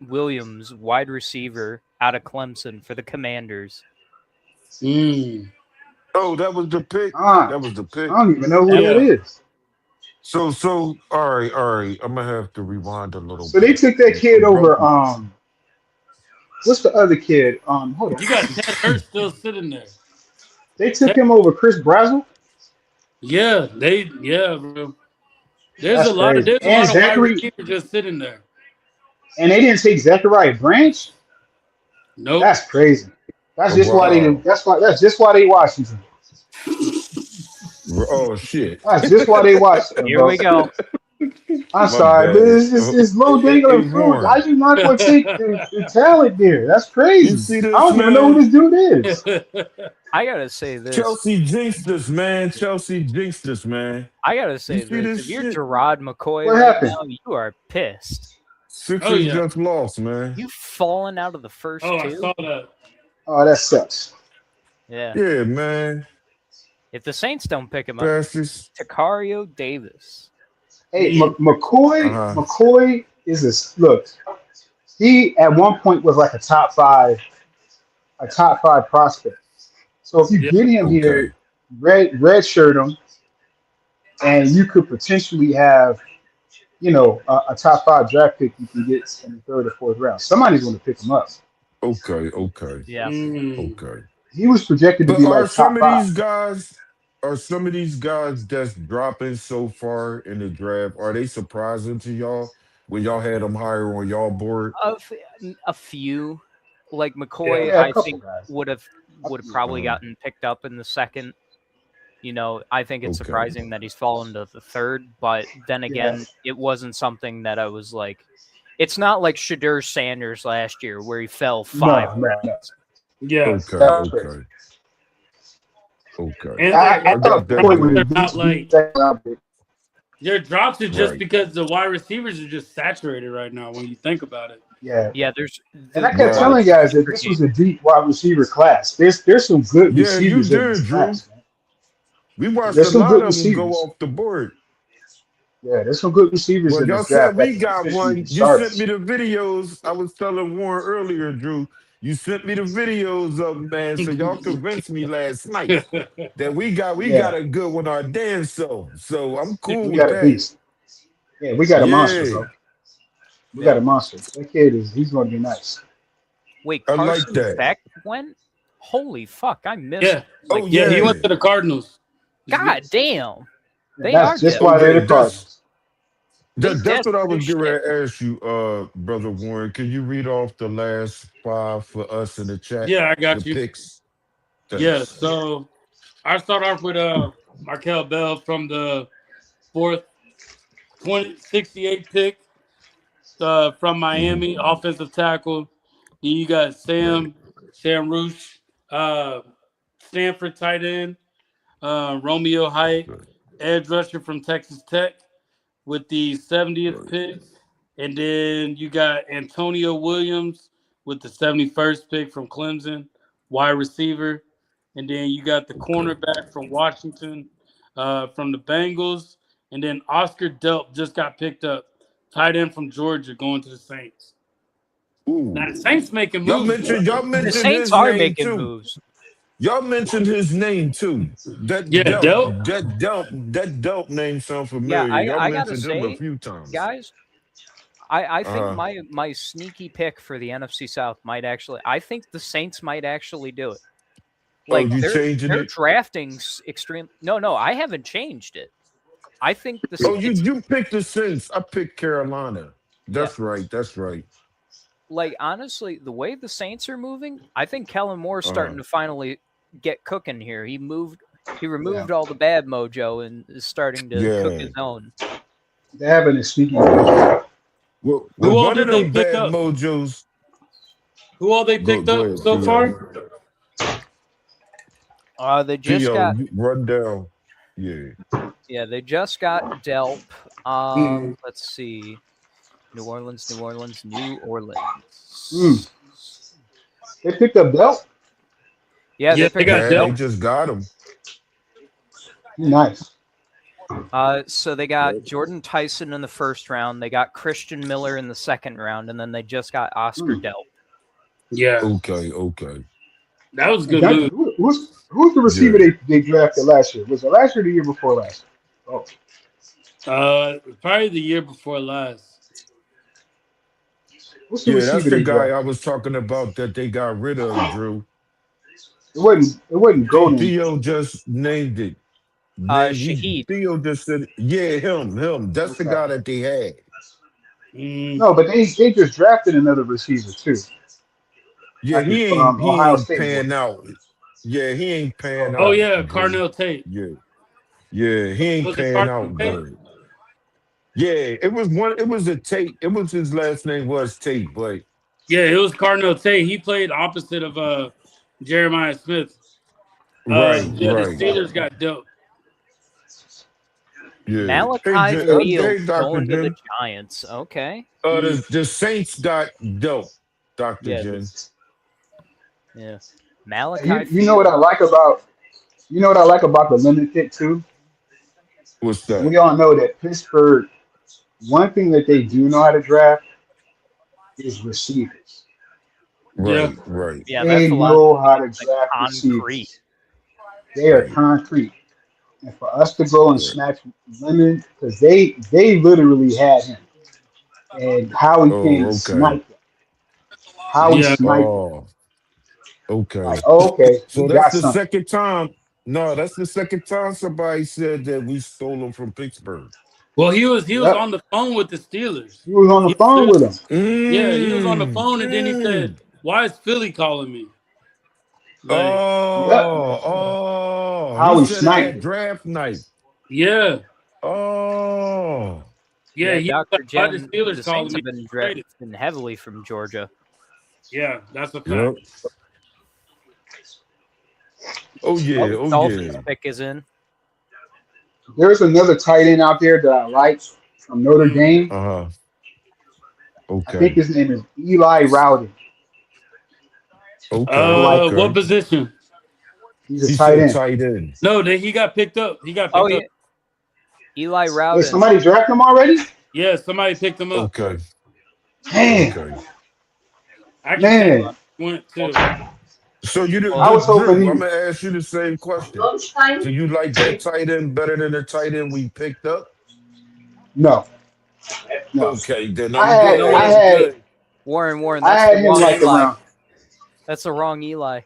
E: Williams, wide receiver out of Clemson for the Commanders.
A: Mm.
D: Oh, that was the pick.
B: Ah,
D: That was the pick.
B: I don't even know who
E: Yep.
B: that
A: Yeah.
B: is.
D: So, all right. I'm gonna have to rewind a little
B: So they
D: bit.
B: took that kid over.
D: Brother,
B: What's the other kid? Hold on.
A: You got Ted Hurst still sitting there.
B: They took
A: Ted,
B: him over Chris Brazzell.
A: bro.
F: That's crazy.
A: There's a
F: And
A: lot of wide
F: Zachary,
A: receivers just sitting there.
F: and they didn't take Zachariah Branch.
A: Nope.
F: That's crazy. That's
D: Oh,
F: just why they didn't.
D: wow.
F: That's just why they Washington.
D: Oh shit.
F: That's just why they Washington,
E: Here
F: bro.
E: we go.
F: I'm
D: My
F: sorry, but
D: bad.
F: it's low
D: Hey,
F: dangling fruit. How
D: Warren,
F: you not going to take the talent there? That's
D: you
F: crazy.
D: see
F: I
D: this,
F: don't even know who
D: man?
F: this dude is.
E: I gotta say this.
D: Chelsea jinxed this, man. Chelsea jinxed this, man.
E: I gotta
D: You
E: say
D: see
E: this.
D: this
E: If you're
D: shit?
E: Gerard McCoy
F: What
E: right
F: happened?
E: now, you are pissed.
A: Oh
D: Sixers
A: yeah.
D: just lost, man.
E: You've fallen out of the first
A: Oh, I
E: two.
A: saw that.
F: Oh, that sucks.
E: Yeah.
D: Yeah, man.
E: If the Saints don't pick him up,
D: Bastards.
E: Takario Davis.
F: Hey,
A: Mm.
D: Uh-huh.
F: McCoy is a look. He at one point was like a top five prospect. So if you
A: Yeah.
F: get him
D: Okay.
F: here, red shirt him, and you could potentially have, a top five draft pick you can get in the third or fourth round. Somebody's going to pick him up.
D: Okay. Okay.
E: Yeah.
A: Mm.
D: Okay.
F: He was projected to
D: But
F: be like top five.
D: are some of these guys that's dropping so far in the draft, are they surprising to y'all when y'all had them higher on y'all board?
E: Of a few, like
A: Yeah.
E: McCoy,
F: Yeah, a
E: I
F: couple
E: think
F: guys. A
E: would have
F: few.
E: probably
D: Uh,
E: gotten picked up in the second. I think it's
D: okay.
E: surprising that he's fallen to the third, but then
F: Yeah.
E: again, it wasn't something that I was like. It's not like Shadur Sanders last year where he fell five
F: No, no, no.
E: rounds.
A: Yeah.
D: Okay.
F: That was crazy.
D: Okay. Okay.
A: And like
F: I
D: I
A: their
F: thought
D: got that
F: McCoy
A: drops
D: right.
F: would
A: are
F: at
A: not
F: least be
A: like
F: second round pick.
A: their drops are just
D: Right.
A: because the wide receivers are just saturated right now when you think about it.
F: Yeah.
E: Yeah, there's
F: And
E: the
F: I kept
E: wide
D: Right.
F: telling guys that
E: receiver
F: this
E: game.
F: was a deep wide receiver class. There's some good
D: Yeah, you
F: receivers in
D: did,
F: this
D: Drew.
F: class, man.
D: We watched a
F: There's some
D: lot
F: good
D: of them go
F: receivers.
D: off the board.
F: Yeah, there's some good receivers
D: Well,
F: in
D: y'all
F: this draft
D: said
F: that
D: we
F: can
D: got
F: potentially be
D: one. You sent me
F: starters.
D: the videos. I was telling Warren earlier, Drew. You sent me the videos of 'em, man. So y'all convinced me last night that we got
F: Yeah,
D: a good one our damn self. So I'm cool
F: we
D: with
F: got a
D: that.
F: beast. Yeah, we got a monster,
D: Yeah,
F: bro. We got
E: Yeah.
F: a monster. That kid he's going to be nice.
E: Wait,
D: I like
E: Carson
D: that.
E: Beck went? Holy fuck! I missed
A: Yeah.
D: Oh
E: like
A: Yeah, he
E: two.
A: went
D: yeah,
A: to the Cardinals. He's good.
E: God damn,
F: And
E: they are
F: that's just
E: good.
D: oh
F: why they're
D: yeah.
F: the Cardinals.
E: They
D: That's what I
E: desperate
D: was
E: as
D: getting
E: shit.
D: ready to ask you, brother Warren. Can you read off the last five for us in the chat?
A: Yeah, I
D: The
A: got you.
D: picks.
A: Yeah,
D: Thanks.
A: so I start off with Markel Bell from the fourth 68 pick from
D: Mhm.
A: Miami, offensive tackle. Then you got
D: Right.
A: Sam Roosh, uh, Stanford tight end, Romeo Height,
D: Right.
A: edge rusher from Texas Tech with the 70th
D: Right.
A: pick. And then you got Antonio Williams with the 71st pick from Clemson, wide receiver. And then you got the
D: Okay.
A: cornerback from Washington, from the Bengals. And then Oscar Delp just got picked up, tight end from Georgia, going to the Saints. Now the
D: Ooh.
A: Saints making
D: Y'all
A: moves, bro.
D: mentioned y'all
E: The
D: mentioned
E: Saints
D: his
E: are
D: name
E: making
D: too.
E: moves.
D: Y'all mentioned his name too.
A: Yeah, Delp.
D: That Delp name sounds
E: Yeah,
D: familiar.
E: I
D: Y'all
E: I gotta
D: mentioned him a
E: say,
D: few times.
E: guys, I think
D: Uh-huh.
E: my sneaky pick for the NFC South might actually. I think the Saints might actually do it.
D: Oh,
E: Like
D: you changing
E: they're
D: it?
E: drafting extreme. No, I haven't changed it. I think this
D: Oh, you
E: it's
D: you picked the Saints. I picked Carolina.
E: yeah.
D: That's right. That's right.
E: Like honestly, the way the Saints are moving, I think Kellen Moore's
D: Uh-huh.
E: starting to finally get cooking here. He
F: Yeah,
E: removed all the bad mojo and is starting to cook
D: Yeah.
E: his own.
F: they're having a sneaky.
D: That's well,
A: Who all
D: one of
A: did they
D: them
A: pick
D: bad
A: up?
D: mojos.
A: Who all they
D: Go
A: picked
D: go
A: up
D: ahead,
A: so
D: Theo.
A: far?
E: They just
D: Theo,
E: got
D: you run down. Yeah.
E: they just got Delp.
A: Mm.
E: Let's see, New Orleans, New
F: Mm,
E: Orleans.
F: they picked up Belt.
E: Yeah, they
A: Yeah, they
E: picked up
A: got
D: Yeah, they
E: Delp.
A: Delp.
D: just got him.
F: Nice.
E: So they got Jordan Tyson in the first round. They got Christian Miller in the second round, and then they just got Oscar
F: Mm.
E: Delp.
A: Yeah,
D: Okay, okay.
A: that was a
F: And
A: good move.
F: who's the receiver
D: Yeah.
F: they drafted last year? Was it last year or the year before last? Oh,
A: Probably the year before last.
F: what's the
D: Yeah, that's
F: receiver
D: the
F: they
D: guy I
F: drafted?
D: was talking about that they got rid of, Drew.
F: It wasn't
D: See,
F: Golden.
D: Theo just named it. Man, you
E: Shaheed.
D: Theo just said, yeah, him. That's the
F: Okay.
D: guy that they had.
A: Mm.
F: No, but they just drafted another receiver too,
D: Yeah,
F: like a
D: he
F: Ohio
D: ain't
F: State boy.
D: pan out. Yeah, he ain't pan
A: Oh
D: out
A: yeah,
D: good.
A: Carnell Tate.
D: Yeah, yeah, he ain't
A: Was it
D: pan
A: Carnell
D: out
A: Tate?
D: good. Yeah, it was one. It was a Tate. It was his last name was Tate, but
A: Yeah, it was Carnell Tate. He played opposite of Jeremiah Smith. Yeah, the
D: right.
A: Steelers got dealt.
D: Yeah.
E: Malachi
F: Hey,
E: Fields
D: Hey, Doctor
E: going to the
D: Jen.
E: Giants. Okay.
A: Mm.
D: The Saints got dope, Doctor
E: Yeah,
D: Jen.
E: this yeah.
F: and
E: Malachi
F: you know what I
E: Fields.
F: like about the lemon pick too.
D: What's
F: And
D: that?
F: we all know that Pittsburgh. One thing that they do know how to draft is receivers.
A: Yeah.
D: Right.
E: Yeah, that's
F: They
E: a lot of
F: know how to
E: like
F: draft
E: concrete.
F: receivers. They are
D: Right.
F: concrete. And for us to go and
D: Yeah.
F: snatch Lemon, because they literally had him, and Howie came
D: Oh,
F: and
D: okay.
F: sniped him. Howie
A: Yeah.
F: sniped him.
D: Oh, okay.
F: Like, oh, okay, we
D: So that's
F: got
D: the
F: something.
D: second time. No, that's the second time somebody said that we stole him from Pittsburgh.
A: Well, he was
F: Yep,
A: on the phone with the Steelers.
F: he was on the
A: He was
F: phone with
A: literally,
F: him.
A: yeah, he was on the
D: Mm,
A: phone and then he said,
D: mm.
A: "Why is Philly calling me?" Like,
F: Yep,
D: He
F: Howie
D: said it
F: sniped
D: that
F: him.
D: draft night.
A: yeah,
D: Oh,
A: yeah,
E: Yeah,
A: he was like,
E: Dr.
A: "Why the
E: Jen,
A: Steelers
E: the
A: calling
E: Saints
A: me?"
E: have been
A: Traded.
E: drafting heavily from Georgia.
A: Yeah, that's a fact.
D: yep. Oh
E: Oh,
D: yeah,
E: the
D: oh
E: Dolphins
D: yeah.
E: pick is in.
F: There's another tight end out there that I like from Notre
A: Mm.
F: Dame.
D: Uh-huh.
F: I think
D: Okay.
F: his name is Eli Rowden. I
D: Okay.
F: like him.
A: What
D: Okay.
A: position?
F: He's a
D: He
F: tight
D: said
F: end.
D: tight end.
A: No, he got picked up. He got
E: Oh
A: picked up.
E: yeah, Eli
F: Wait,
E: Rowden.
F: somebody drafted him already?
A: Yeah, somebody picked him up.
D: Okay.
F: Man,
D: Okay.
A: I actually think
F: man.
A: he went too.
D: So you
E: Well,
F: I was hoping
D: Drew, I'm
F: he.
D: gonna ask you the same question. So you like that tight end better than the tight end we picked up?
F: No, no.
D: Okay, then
F: I
D: I'm
F: had,
E: no
D: good.
F: I
E: wait,
D: I'm
F: had,
D: good.
E: Warren,
F: I
E: that's the
F: had him
E: wrong
F: like
E: Eli.
F: around.
E: That's the wrong Eli.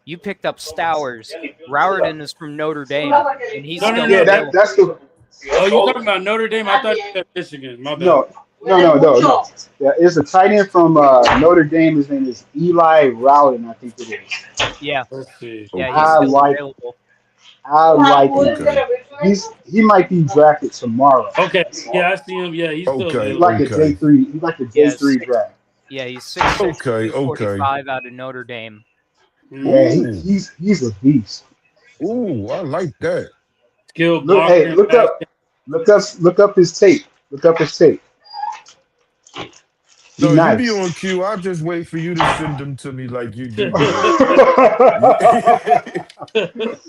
E: You picked up Stowers. Rowden is from Notre Dame, and he's
A: No, no,
E: still
A: no.
F: Yeah,
E: available.
F: that's the.
A: Oh, you talking about Notre Dame? I thought you said Michigan. My bad.
F: No, no. Yeah, it's a tight end from Notre Dame. His name is Eli Rowden, I think it is.
E: Yeah,
A: Let's see.
E: yeah, he's
F: I
D: Okay.
E: still
F: like,
E: available.
F: I like him.
D: Okay.
F: He might be drafted tomorrow.
A: Okay. Yeah, I see him. Yeah, he's still
D: Okay.
F: He's
A: available.
F: like a day
D: Okay.
F: three. He's like a day
E: Yeah,
F: three draft.
E: he's 6'6",
D: Okay. Okay.
E: 245 out of Notre Dame.
F: Yeah,
A: Mm.
D: Ooh.
F: he's a beast.
D: Ooh, I like that.
A: Skilled
F: Look,
A: blocker
F: hey,
A: and pass.
F: look up his tape. Look up his tape. Be
D: No, you be
F: nice.
D: on cue. I'll just wait for you to send them to me like you do, man.
F: I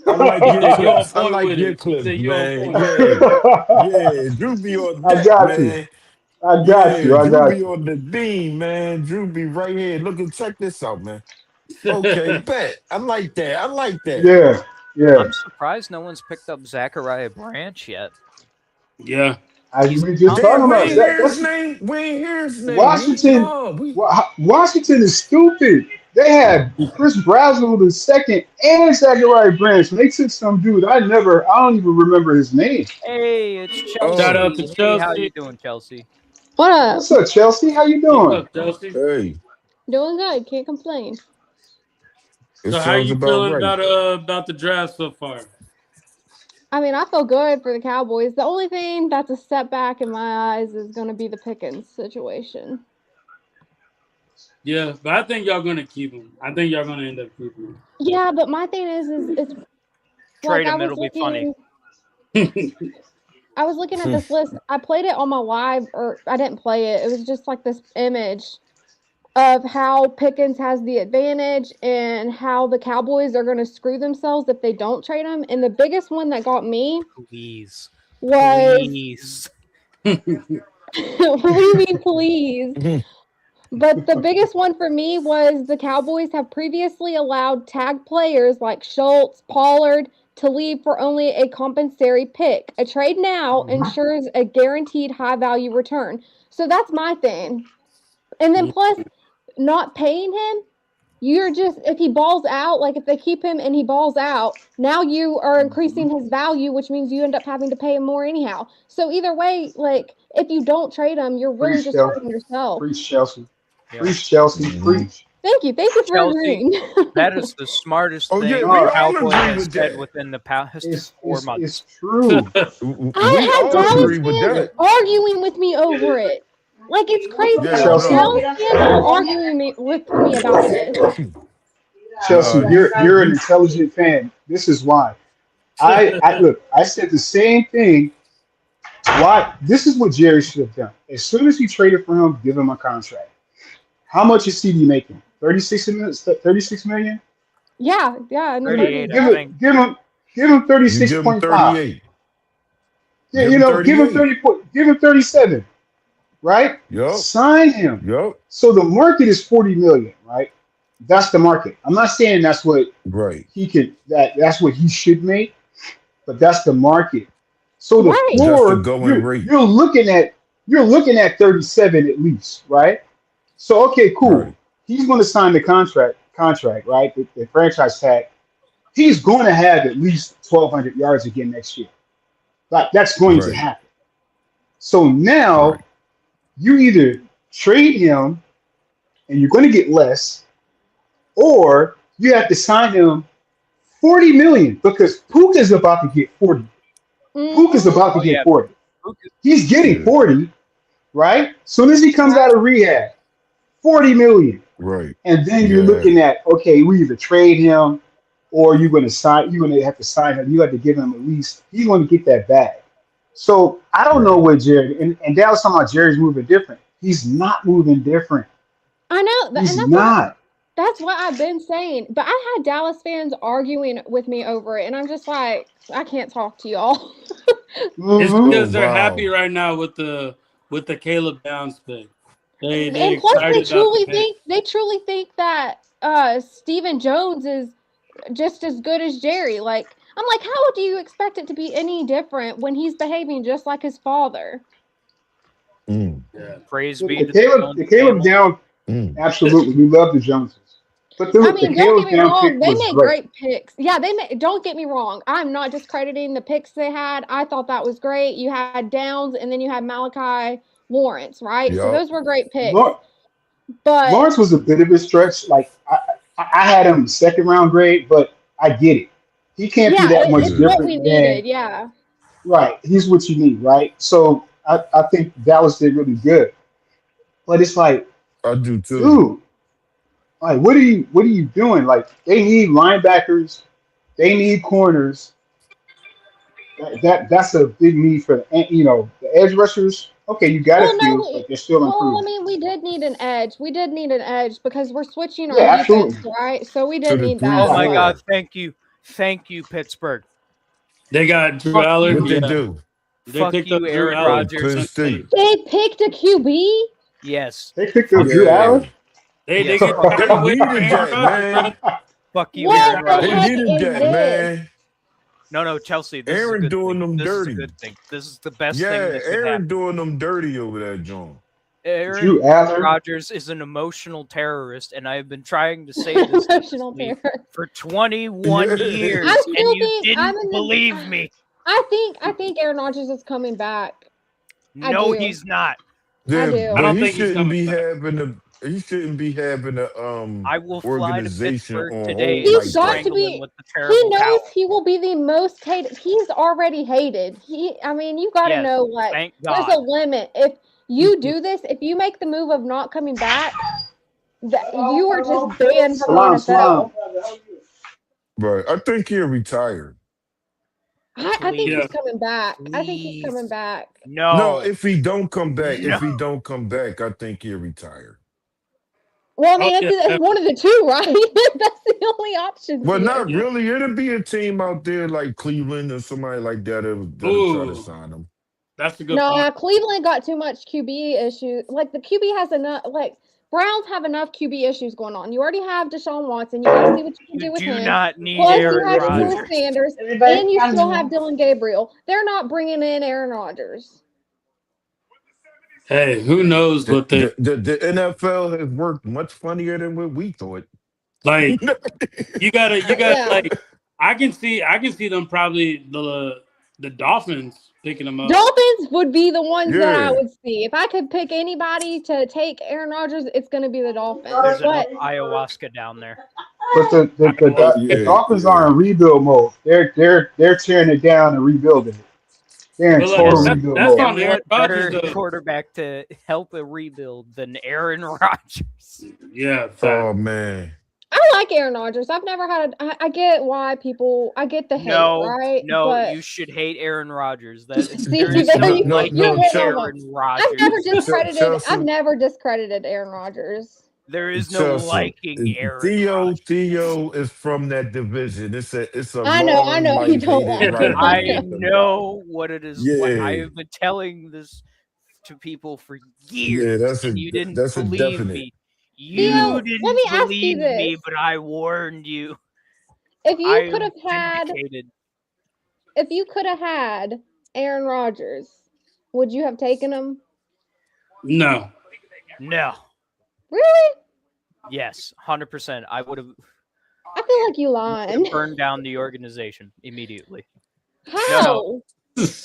D: I like
A: He
D: your
A: said you on
D: clips. I
A: point
D: like
A: with
D: your
A: it. He
D: clips,
A: said you on
D: man.
A: point.
D: Yeah. Yeah. Drew be on deck,
F: got you.
D: man.
F: I got
D: Yeah.
F: you. I
D: Drew
F: got
D: be
F: you.
D: on the beam, man. Drew be right here. Look and check this out, man. Okay, bet. I like that. I like that.
F: Yeah, yeah.
E: I'm surprised no one's picked up Zachariah Branch yet.
A: Yeah.
F: As
E: He's
F: we
E: a
F: were just
D: Damn,
F: talking
D: we
F: about
D: ain't
E: combo.
F: that,
D: hear his
F: that's
D: name. We ain't hear his name.
F: Washington.
D: We
F: Washington is stupid. They had Chris Brazzell the second and Zachariah Branch. And they took some dude. I don't even remember his name.
E: Hey, it's
A: Shout
D: oh
A: out to
E: Chelsea. Hey, how you
A: Chelsea.
E: doing, Chelsea?
G: What up?
F: What's up, Chelsea? How you
A: What's
F: doing?
A: up, Chelsea?
D: hey,
G: Doing good. Can't complain.
D: it
A: So how
D: sounds
A: you
D: about
A: feeling
D: right.
A: about the draft so far?
G: I mean, I feel good for the Cowboys. The only thing that's a setback in my eyes is going to be the Pickens situation.
A: Yeah, but I think y'all gonna keep him. I think y'all gonna end up keeping
G: Yeah, but my thing is it's like
E: Trade him. It'll be funny.
A: him.
G: I was looking at this list. I played it on my live, or I didn't play it. It was just like this image of how Pickens has the advantage and how the Cowboys are going to screw themselves if they don't trade him. And the biggest one that got me
E: Please,
G: was,
E: please.
G: what do you mean, please? But the biggest one for me was the Cowboys have previously allowed tag players like Schultz, Pollard to leave for only a compensatory pick. A trade now ensures a guaranteed high value return. So that's my thing. And then plus, not paying him, you're just if he balls out, like if they keep him and he balls out, now you are increasing his value, which means you end up having to pay him more anyhow. So either way, like if you don't trade him, you're really
F: Preach,
G: just
F: Chelsea.
G: hurting yourself.
F: Preach, Chelsea.
E: Yep.
F: Preach, Chelsea.
D: Mhm.
F: Preach.
G: Thank you for
E: Chelsea,
G: agreeing.
E: that is the smartest
D: Oh
E: thing
D: yeah,
F: No,
D: we
E: the
D: all
E: Cowboy
D: agree
E: has
D: with
E: said
D: that.
E: within the past
F: it's
E: 4
F: it's
E: months.
F: it's true.
D: We
G: I had
D: all
G: Dallas
D: agree with
G: fans
D: that.
G: arguing with me over it. Like it's crazy.
D: Yeah,
G: Like
F: Chelsea.
D: no,
G: Dallas fans were arguing with me about this.
F: Chelsea,
D: no.
F: you're an intelligent fan. This is why. I look. I said the same thing. Why? This is what Jerry should have done. As soon as he traded for him, give him a contract. How much is CD making? 36 million.
G: Yeah, in the
E: 38,
G: 30s.
F: Give
E: I
G: Yep.
E: think.
F: give him
D: You give him
F: 36.5.
D: 38.
F: Yeah,
D: Give him
F: give him
D: 38.
F: give him 37. Right?
D: Yup.
F: Sign him.
D: Yup.
F: So the market is 40 million. Right? That's the market. I'm not saying that's what
D: Right.
F: he could. That's what he should make, but that's the market. So the
G: Right.
D: That's the
F: floor
D: going rate.
F: you're looking at 37 at least, right? So okay, cool.
D: Right.
F: He's going to sign the contract, right? The franchise tag. He's going to have at least 1,200 yards again next year. Like that's going to
D: Right.
F: happen. So now
D: Right.
F: you either trade him and you're going to get less, or you have to sign him 40 million because Puka's about to get 40. Puka's
G: Mhm.
F: about to
E: Oh
F: get
E: yeah,
F: 40.
E: Lucas.
F: He's getting
D: Yeah.
F: 40, right? Soon as he comes out of rehab, 40 million.
D: Right.
F: And then you're
D: Yeah.
F: looking at, okay, we either trade him or you're gonna have to sign him. You have to give him at least he's gonna get that bag. So I don't know
D: Right.
F: what Jerry and Dallas talking about Jerry's moving different. He's not moving different.
G: I know, and
F: He's not.
G: that's what I've been saying. But I had Dallas fans arguing with me over it, and I'm just like, I can't talk to y'all.
A: It's
F: Mm-hmm.
D: Oh
A: because they're happy
D: wow.
A: right now with the Caleb Downs pick. They
G: And plus,
A: excited about the pick.
G: they truly think that Stephen Jones is just as good as Jerry. Like, I'm like, how do you expect it to be any different when he's behaving just like his father?
D: Mm.
A: Yeah.
E: Praise
F: The,
E: be
F: the
E: to the
F: Caleb
E: Jones
F: the Caleb
E: family.
F: down,
D: Mm.
F: absolutely. We love the Joneses. But
G: I
F: the
G: mean, don't get
F: Caleb
G: me
F: down
G: wrong,
F: pick
G: they
F: was
G: made
F: great.
G: great picks. Yeah, they made, don't get me wrong. I'm not discrediting the picks they had. I thought that was great. You had Downs and then you had Malachi Lawrence, right? So
D: Yup.
G: those were great picks.
F: Lau-
G: But
F: Lawrence was a bit of a stretch. Like I had him second round grade, but I get it. He can't be
G: yeah,
F: that much
G: it's
D: Yeah.
G: what we
F: different than
G: needed. Yeah.
F: right. He's what you need, right? So I think Dallas did really good. But it's like,
D: I do too.
F: dude, like what are you doing? Like they need linebackers, they need corners. That's a big need for the edge rushers. Okay, you got a
G: Well, no,
F: few, but they're still
G: well, I
F: improving.
G: mean, we did need an edge. We did need an edge because we're switching our
F: Yeah,
G: defense,
F: absolutely.
G: right? So we
D: To
G: did
D: the
G: need
D: three
E: Oh
G: that.
E: my
F: Yeah.
E: God!
D: four.
E: Thank you, Pittsburgh.
A: They got Drew
E: Fuck
A: Aller.
D: What they
E: you,
A: Yeah.
D: do?
A: They
E: fuck
A: picked up
E: you,
A: Drew
E: Aaron
A: Aller.
D: Oh,
E: Rodgers.
D: Penn State.
G: They picked a QB.
E: Yes,
F: They picked up
E: fuck
F: Drew
E: you,
D: Yeah.
F: Allen.
A: They
E: yes,
A: get
E: fuck
A: tired
E: you,
A: of
D: They
A: waiting for
D: needed
A: Aaron
D: that,
A: Rodgers, bro.
D: man.
E: fuck you,
G: What
E: Aaron
G: the
D: They
E: Rodgers.
G: heck
D: needed
G: is
D: that,
G: this?
D: man.
E: No, Chelsea. This is a
D: Aaron
E: good
D: doing
E: thing.
D: them
E: This is a
D: dirty.
E: good thing. This is the best thing
D: Yeah,
E: that could
D: Aaron
E: happen.
D: doing them dirty over that John.
E: Aaron
F: Drew Allen.
E: Rodgers is an emotional terrorist, and I have been trying to say this to this
G: Emotional
E: league
G: terror.
E: for 21
D: Yeah.
E: years,
G: I
E: and
G: still
E: you
G: think I'm
E: didn't
G: in
E: believe
G: the.
E: me.
G: I think Aaron Rodgers is coming back. I
E: No,
G: do.
E: he's not.
G: I
D: Yeah,
G: do.
A: I
D: but
A: don't
D: he
A: think he's
D: shouldn't
A: coming
D: be
A: back.
D: having a
E: I will fly to
D: organization
E: Pittsburgh
D: on
E: today
D: hold
E: and
G: He's
D: like
G: got
D: that.
G: to
E: strangle him
G: be.
E: with the
G: He
E: terrible
G: knows
E: towel.
G: he will be the most hated. He's already hated. I mean, you got to
E: Yes,
G: know, like,
E: thank
G: there's a
E: God.
G: limit. If you do this, if you make the move of not coming back, that you are just banned from the
F: Salam.
G: NFL.
D: But I think he'll retire.
G: I think
E: Please,
A: Yeah.
G: he's coming back. I think he's
E: please,
G: coming back.
D: No,
E: no,
D: if he don't come back,
E: no.
D: I think he'll retire.
G: Well, I
A: Oh
G: mean,
A: yeah,
G: it's one of the two, right? That's the only options
D: Well,
G: here.
D: not really. It'll be a team out there like Cleveland or somebody like that that'll try to
A: ooh,
D: sign him.
A: that's a good point.
G: No, Cleveland got too much QB issues. Like the QB has enough. Like Browns have enough QB issues going on. You already have Deshaun Watson. You got to see what you can
E: You
G: do with
E: do
G: him.
E: not need
G: Plus, you
E: Aaron
G: have
D: Yeah.
G: Shedeur
E: Rodgers.
G: Sanders, and you still have Dylan Gabriel. They're not bringing in Aaron Rodgers.
A: Hey, who knows
D: The,
A: what they?
D: the NFL has worked much funnier than what we thought.
A: Like you gotta
G: Yeah.
A: like I can see them probably the Dolphins picking them up.
G: Dolphins would be the ones that I
D: Yeah.
G: would see. If I could pick anybody to take Aaron Rodgers, it's going to be the Dolphins.
E: There's enough
G: But
E: ayahuasca down there.
F: But
D: Oh
F: the
D: yeah,
F: Dolphins
D: yeah.
F: are in rebuild mode. They're tearing it down and rebuilding it. They're in
A: But like
F: total
E: Yes.
F: rebuild
A: that's
F: mode.
E: And
A: on Aaron
E: what
A: Rodgers
E: better
A: though.
E: quarterback to help a rebuild than Aaron Rodgers?
A: Yeah,
D: Oh
A: fact.
D: man.
G: I like Aaron Rodgers. I've never had. I get why I get the hate,
E: No,
G: right?
E: no,
G: But
E: you should hate Aaron Rodgers. That
G: see,
E: there is
G: there
E: no
D: No,
G: you
D: no,
E: liking
G: you're
D: no,
G: hitting on one.
E: Aaron
G: I've never
E: Rodgers.
G: discredited. I've
D: Chelsea,
G: never discredited Aaron Rodgers.
E: There is no
D: Chelsea.
E: liking Aaron
D: Theo,
E: Rodgers.
D: Theo is from that division. It's a
G: I
D: long
G: know you
D: life
G: don't
D: hated
G: like him. I
E: I
D: rivalry with them guys.
E: know what it is. Like I
D: Yeah,
E: have been telling this to people for
D: yeah.
E: years, and you didn't
D: That's a
E: believe
D: definite.
E: me.
G: Theo,
E: You
G: let
E: didn't
G: me ask you
E: believe me,
G: this:
E: but I warned you.
G: if
E: I
G: you could
E: am
G: have had,
E: vindicated.
G: if you could have had Aaron Rodgers, would you have taken him?
A: No.
E: No.
G: Really?
E: Yes, 100%. I would have
G: I feel like you lying.
E: burned down the organization immediately.
G: How?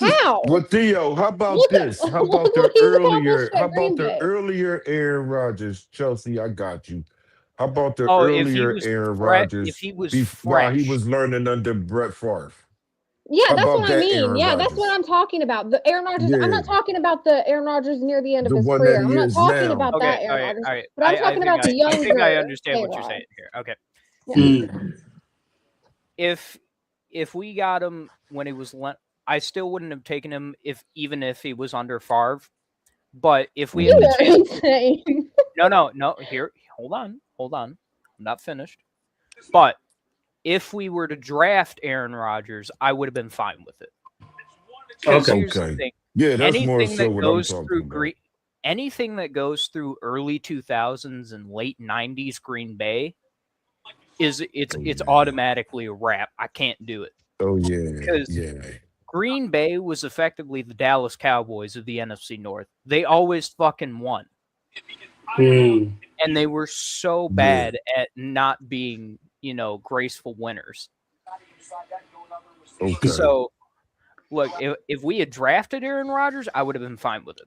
G: How?
D: Well, Theo, how about
G: Look at
D: this? How
G: look
D: about
G: at what
D: the
G: he's
D: earlier?
G: accomplished
D: How
G: at Green
D: about the
G: Bay.
D: earlier Aaron Rodgers? Chelsea, I got you. How about the
E: Oh,
D: earlier Aaron
E: if
D: Rodgers
E: he was
D: while he
E: fresh.
D: was learning under Brett Favre?
G: Yeah,
D: How
G: that's
D: about
G: what I
D: that
G: mean.
D: Aaron
G: Yeah, that's what
D: Rodgers?
G: I'm talking about. The Aaron Rodgers. I'm
D: Yeah,
G: not talking about the Aaron Rodgers near the end of
D: the
G: his
D: one that
G: career.
D: he
G: I'm not
D: is
G: talking
D: now.
G: about
E: Okay,
G: that Aaron Rodgers.
E: all right.
G: But I'm talking about the
E: I think I
G: younger
E: understand what you're
G: A-Rod.
E: saying here. Okay.
G: Yeah.
A: Mm.
E: If we got him when he was I still wouldn't have taken him even if he was under Favre. But if we
G: You
E: had the
G: are
E: chance,
G: insane.
E: no. Here, hold on. I'm not finished. But if we were to draft Aaron Rodgers, I would have been fine with it. Because
A: Okay.
E: here's the
D: Okay.
E: thing:
D: Yeah, that's more
E: anything
D: so
E: that
D: what I'm
E: goes
D: talking
E: through
D: about.
E: anything that goes through early 2000s and late 90s Green Bay it's
D: Oh
E: it's
D: yeah.
E: automatically a wrap. I can't do it
D: Oh yeah.
E: because
D: Yeah.
E: Green Bay was effectively the Dallas Cowboys of the NFC North. They always fucking won.
A: Mm.
E: And they were so
D: Yeah.
E: bad at not being, graceful winners.
D: Okay.
E: So, look, if we had drafted Aaron Rodgers, I would have been fine with it.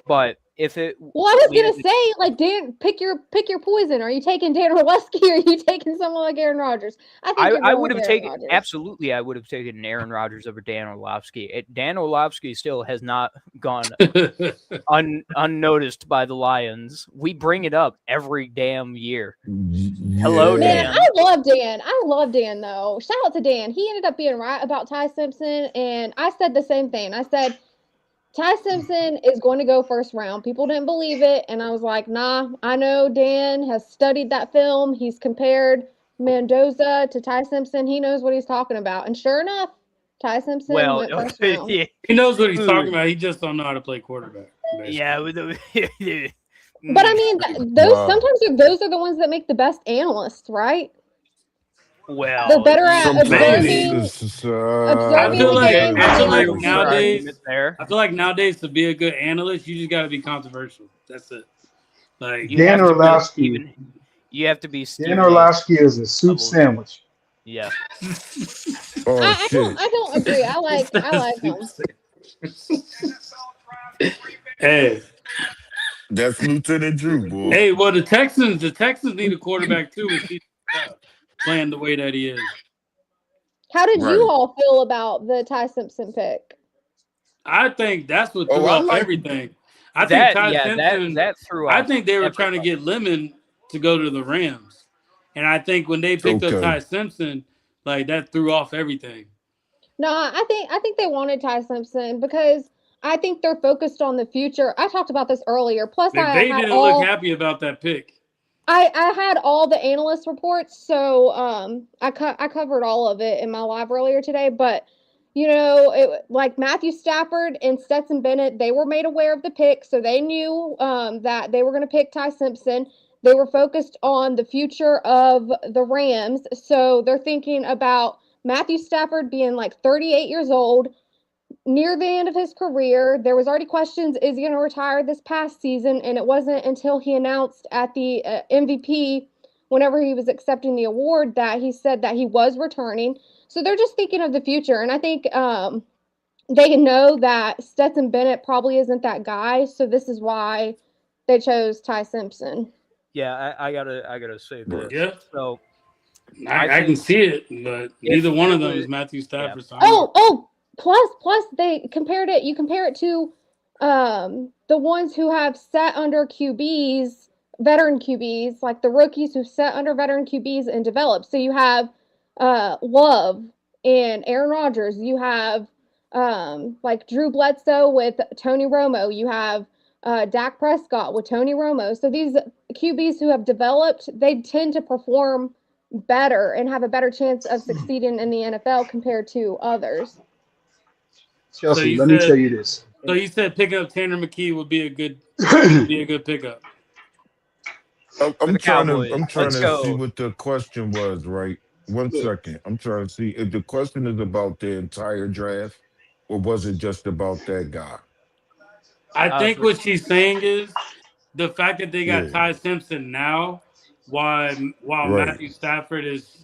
E: But if it,
G: Well, I was
E: we
G: gonna
E: had-
G: say, like, Dan, pick your poison. Are you taking Dan Orlowski or are you taking someone like Aaron Rodgers? I think you're
E: I
G: going
E: would
G: with
E: have
G: Aaron
E: taken
G: Rodgers.
E: absolutely. I would have taken Aaron Rodgers over Dan Orlovsky. Dan Orlovsky still has not gone unnoticed by the Lions. We bring it up every damn year. Hello,
G: Man,
D: Yeah.
E: Dan.
G: I love Dan. I love Dan, though. Shout out to Dan. He ended up being right about Ty Simpson, and I said the same thing. I said, Ty Simpson is going to go first round. People didn't believe it, and I was like, nah, I know Dan has studied that film. He's compared Mendoza to Ty Simpson. He knows what he's talking about. And sure enough, Ty Simpson
E: Well,
G: went first round.
E: yeah,
A: He knows what he's talking about. He just don't know how to play quarterback. Basically.
E: yeah.
G: But I mean,
D: Wow.
G: sometimes those are the ones that make the best analysts, right?
E: Well,
G: They're better at
D: Sometimes
G: observing.
A: I
G: observing
A: feel
G: the
A: like
G: game
A: I feel
G: and
A: like
G: analyzing the
A: nowadays
G: game.
E: there.
A: I feel like nowadays to be a good analyst, you just got to be controversial. That's it. Like
E: You
F: Dan
E: have to be
F: Orlowski.
E: Stephen. You have to be
F: Dan
E: Stephen A.
F: Orlowski is a soup
E: levels.
F: sandwich.
E: Yeah.
D: Oh
G: I
D: shit.
G: don't agree. I like him.
A: Hey,
D: That's Lieutenant Drew, boy.
A: hey. Well, the Texans need a quarterback too. With CJ Stroud playing the way that he is.
G: How did
D: Right.
G: you all feel about the Ty Simpson pick?
A: I think that's what
D: Oh,
A: threw
D: I
A: off
D: like-
A: everything. I think Ty
E: that
A: Simpson.
E: that threw off.
A: I think they were trying to
E: everybody.
A: get Lemon to go to the Rams, and I think when they picked up
D: Okay.
A: Ty Simpson, like that threw off everything.
G: No, I think they wanted Ty Simpson because I think they're focused on the future. I talked about this earlier. Plus, I
A: McVay
G: had
A: didn't look happy about that pick.
G: I had all the analyst reports, so I covered all of it in my live earlier today. But like Matthew Stafford and Stetson Bennett, they were made aware of the pick, so they knew that they were going to pick Ty Simpson. They were focused on the future of the Rams, so they're thinking about Matthew Stafford being like 38 years old, near the end of his career. There was already questions, is he going to retire this past season? And it wasn't until he announced at the MVP whenever he was accepting the award that he said that he was returning. So they're just thinking of the future. And I think they know that Stetson Bennett probably isn't that guy. So this is why they chose Ty Simpson.
E: Yeah, I gotta say
D: Right.
E: this.
A: Yeah,
E: So
A: I can
E: think
A: see it, but neither one of them is Matthew Stafford. So
G: Plus they compared it. You compare it to the ones who have sat under QBs, veteran QBs, like the rookies who sat under veteran QBs and developed. So you have Love and Aaron Rodgers. You have like Drew Bledsoe with Tony Romo. You have Dak Prescott with Tony Romo. So these QBs who have developed, they tend to perform better and have a better chance of succeeding in the NFL compared to others.
F: Chelsea, let me tell you this.
A: So you said picking up Tanner McKee would be a good pickup.
D: I'm
E: the
D: trying to
E: Cowboys.
D: I'm trying
E: Let's
D: to see
E: go.
D: what the question was, right? 1 second. I'm trying to see if the question is about the entire draft or was it just about that guy?
A: I think what she's saying is the fact that they got
D: Yeah,
A: Ty Simpson now, while
D: right,
A: Matthew Stafford is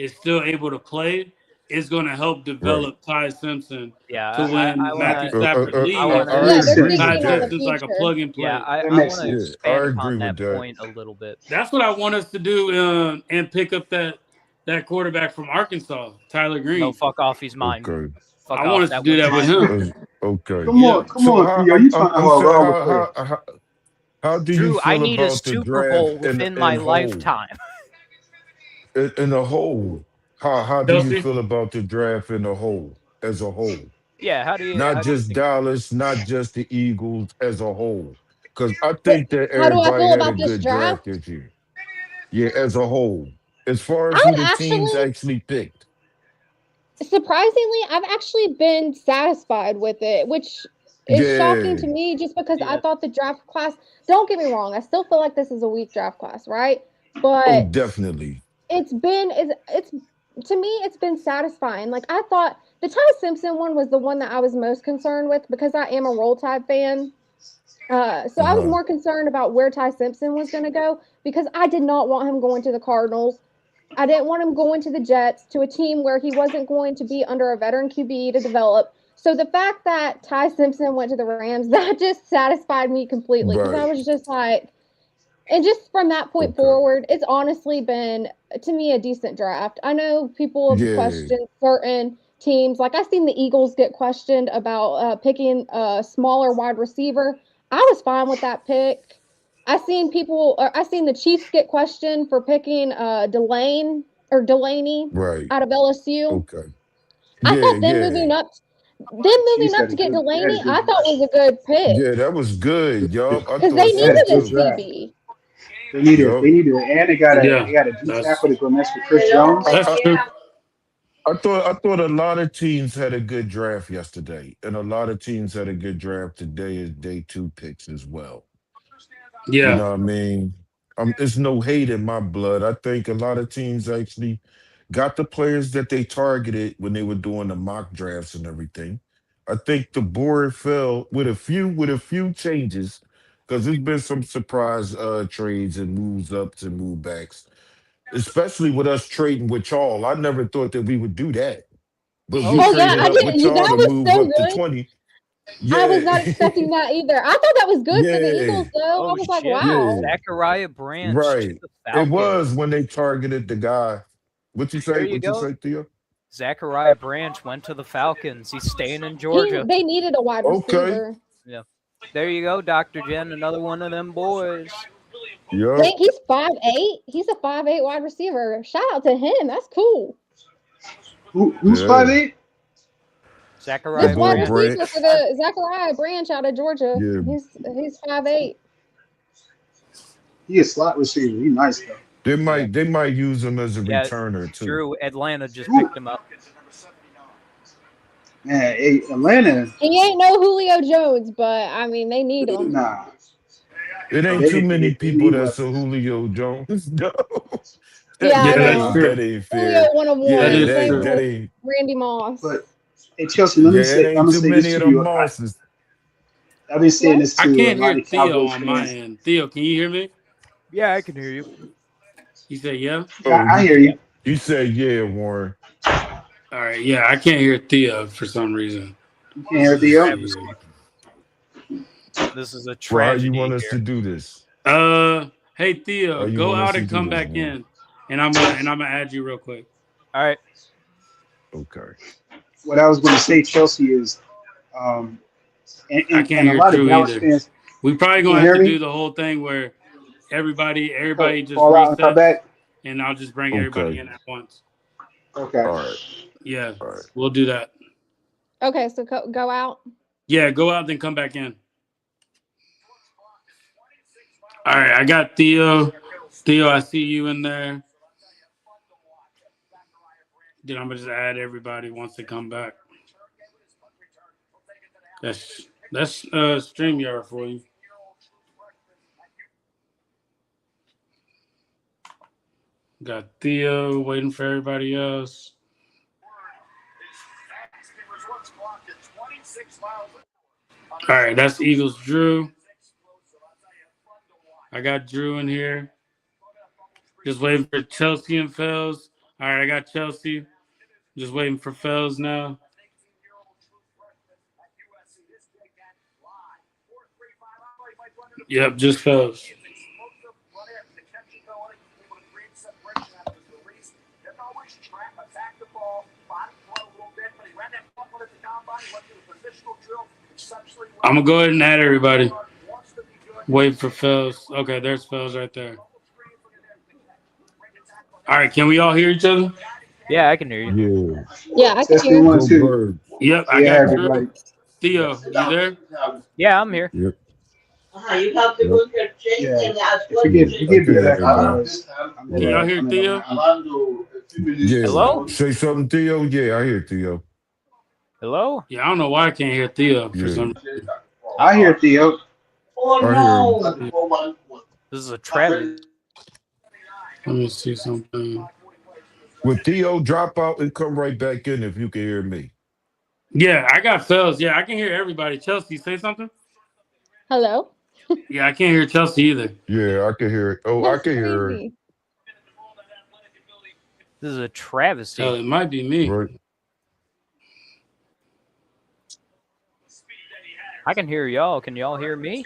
A: still able to play, is going to help
D: right.
A: develop Ty Simpson
E: Yeah,
A: to when
E: I
A: Matthew
E: wanna
A: Stafford
E: I
A: leaves.
E: wanna
F: That
G: Yeah,
F: makes
G: they're
D: agree
F: sense.
A: Ty
D: with
G: thinking on the
D: that.
A: Simpson's like a
G: future.
A: plug and
E: yeah,
A: play.
E: I,
F: That
E: I
F: makes
E: want to
F: sense.
D: Yeah, I
E: expand
D: agree
E: upon
D: with
E: that
D: that.
E: point a little bit.
A: That's what I want us to do and pick up that quarterback from Arkansas, Tyler
E: No,
A: Green.
E: fuck off, he's mine.
D: Okay.
E: Fuck
A: I want
E: off,
A: us to
E: that
A: do
E: was
A: that with
E: mine.
A: him.
D: Okay.
A: Yeah.
F: Come
D: So
F: on,
D: how
F: Theo. You talking
D: I'm
F: about a
D: saying
F: hell of a player?
D: how do you
E: Drew, I
D: feel
E: need a
D: about the
E: Super
D: draft
E: Bowl within my
D: in whole?
E: lifetime.
D: In a whole, how do you
A: Chelsea.
D: feel about the draft in a whole as a whole?
E: Yeah,
D: Not
E: how do you
D: just
E: think?
D: Dallas, not just the Eagles as a whole. Because I
G: But
D: think that
G: how do I
D: everybody
G: feel
D: had a
G: about this
D: good draft
G: draft?
D: this year. Yeah, as a whole. As far as who
G: I've
D: the teams
G: actually
D: actually picked.
G: surprisingly, I've actually been satisfied with it, which is shocking
D: Yeah.
G: to me just because I
E: Yeah,
G: thought the draft class, don't get me wrong, I still feel like this is a weak draft class, right?
D: Oh,
G: But
D: definitely.
G: it's to me it's been satisfying. Like I thought the Ty Simpson one was the one that I was most concerned with because I am a Roll Tide fan. So I was
D: Uh-huh.
G: more concerned about where Ty Simpson was going to go because I did not want him going to the Cardinals. I didn't want him going to the Jets, to a team where he wasn't going to be under a veteran QB to develop. So the fact that Ty Simpson went to the Rams, that just satisfied me completely because I
D: Right.
G: was just like, and just from that point
D: Okay.
G: forward, it's honestly been, to me, a decent draft. I know people have
D: Yeah.
G: questioned certain teams. Like I've seen the Eagles get questioned about picking a smaller wide receiver. I was fine with that pick. I seen the Chiefs get questioned for picking Delaney
D: Right.
G: out of LSU.
D: Okay.
G: I
D: Yeah,
G: thought
D: yeah.
G: them moving
F: Chiefs
G: up
F: had
G: to
F: a
G: get
F: good. They had a
G: Delaney,
F: good
G: I thought
F: draft.
G: was a good pick
D: Yeah, that was good. Yup. I
G: because they
D: thought
F: They had a
D: so
G: needed a
F: good
D: too.
F: draft.
G: DB.
F: They
D: Yup.
F: needed, and
A: Yeah,
F: they got a D
A: that's
F: tackle to go next to Chris Jones.
A: that's true.
D: I thought a lot of teams had a good draft yesterday, and a lot of teams had a good draft today as day two picks as well. You
A: Yeah.
D: know what I mean? It's no hate in my blood. I think a lot of teams actually got the players that they targeted when they were doing the mock drafts and everything. I think the board fell with a few changes because there's been some surprise trades and moves ups and move backs, especially with us trading with y'all. I never thought that we would do that, but we
E: Oh
G: Oh yeah,
D: traded
E: shit.
G: I
D: up
G: didn't.
D: with y'all
G: That
D: to
G: was
D: move
G: so
D: up to
G: good.
D: 20.
G: I was
D: Yeah,
G: not expecting that either. I thought that was good for the
D: yeah,
G: Eagles, though. I
E: Oh
G: was like,
E: shit.
D: yeah.
G: wow.
E: Zachariah Branch to
D: Right.
E: the
D: It
E: Falcons.
D: was when they targeted the guy. What you
E: There
D: say?
E: you
D: What you
E: go.
D: say, Theo?
E: Zachariah Branch went to the Falcons. He's staying in
G: He
E: Georgia.
G: they needed a wide
D: Okay.
G: receiver.
E: Yeah. There you go, Dr. Jen, another one of them boys.
D: Yup.
G: Dang, he's 5'8". He's a 5'8" wide receiver. Shout out to him. That's cool.
F: Who's
D: Yeah.
F: 5'8"?
D: The
E: Zachariah
G: This wide
D: boy
E: Branch.
G: receiver for
D: Branch.
G: the Zachariah Branch out of Georgia.
D: Yeah.
G: He's 5'8".
F: He a slot receiver. He nice though.
E: Yeah.
D: They might use him as a
E: Yeah.
D: returner too.
E: Drew, Atlanta just
F: Who?
E: picked him up.
F: Man, hey, Atlanta.
G: He ain't no Julio Jones, but I mean they need him.
F: Nah,
D: It ain't too many
F: they
D: people
F: need
D: that's a
F: weapons.
D: Julio Jones. No.
G: Yeah, I
A: Yeah, that's
G: know.
A: true.
D: That ain't
G: Julio
D: fair.
G: one of
A: That
D: Yeah,
G: one.
A: is
G: Same
A: true.
D: that
G: with
D: ain't
G: Randy Moss.
F: But hey, Chelsea,
D: yeah, it
F: I'm
D: ain't
F: gonna
D: too
F: say this
D: many
F: to
D: of them
F: you.
D: Mosses.
F: I've been saying
G: What?
F: this
A: I
F: to a
A: can't
F: lot
A: hear
F: of
A: Theo
F: Cowboys
A: on my
F: fans.
A: end. Theo, can you hear me?
E: Yeah, I can hear you.
A: You said yeah.
F: I hear you.
D: You said yeah, Warren.
A: All right. Yeah, I can't hear Thea for some reason.
F: You can't hear
A: Let me
F: Theo.
A: see.
E: This is a
D: Well, how you want
E: tragedy
D: us to
E: here.
D: do this?
A: Hey
D: How
A: Theo,
D: you
A: go
D: want us
A: out
D: to
A: and
D: do
A: come
D: this,
A: back
D: Warren?
A: in, and I'm gonna add you real quick.
E: All right.
D: Okay.
F: What I was going to say, Chelsea, is, um,
A: I can't
F: and a
A: hear
F: lot of
A: Drew
F: Dallas
A: either.
F: fans,
A: We probably
F: you
A: gonna
F: can't
A: have
F: hear
A: to do
F: me?
A: the whole thing where everybody just
F: Call out and come
A: resets,
F: back?
A: and I'll just bring everybody
D: Okay.
A: in at once.
F: Okay.
D: All right.
A: Yeah,
D: All right.
A: we'll do that.
G: Okay, so go out.
A: Yeah, go out then come back in. All right, I got Theo. Theo, I see you in there. Then I'm gonna just add everybody once they come back. That's StreamYard for you. Got Theo waiting for everybody else. All right, that's Eagles Drew. I got Drew in here. Just waiting for Chelsea and Fells. All right, I got Chelsea. Just waiting for Fells now. Yep, just Fells. I'm gonna go ahead and add everybody. Wait for Fells. Okay, there's Fells right there. All right, can we all hear each other?
E: Yeah, I can hear you.
D: Yeah.
G: Yeah, I can
F: Testing
G: hear.
F: one,
D: Go
F: two.
D: bird.
A: Yep, I
F: Yeah,
A: got Drew.
F: everybody.
A: Theo, you there?
E: Yeah, I'm here.
D: Yep. Yep.
F: Yeah.
D: Yeah. I
F: Forgive
D: can
F: the
D: hear
F: background
D: everybody.
F: noise.
A: Can y'all hear
F: I'm in
A: Theo?
D: Yeah.
E: Hello?
D: Say something, Theo. Yeah, I hear Theo.
E: Hello?
A: Yeah, I don't know why I can't hear Theo for
D: Yeah.
A: some
F: I
E: Uh-oh.
F: hear Theo.
D: I hear him.
A: reason.
E: This is a tragedy.
A: Let me see something.
D: Would Theo drop out and come right back in if you can hear me?
A: Yeah, I got Fells. Yeah, I can hear everybody. Chelsea, say something.
G: Hello.
A: Yeah, I can't hear Chelsea either.
D: Yeah, I can hear it. Oh, I
G: That's
D: can hear her.
G: crazy.
E: This is a
A: Hell,
E: travesty.
A: it might be me.
D: Right.
E: I can hear y'all. Can y'all hear me?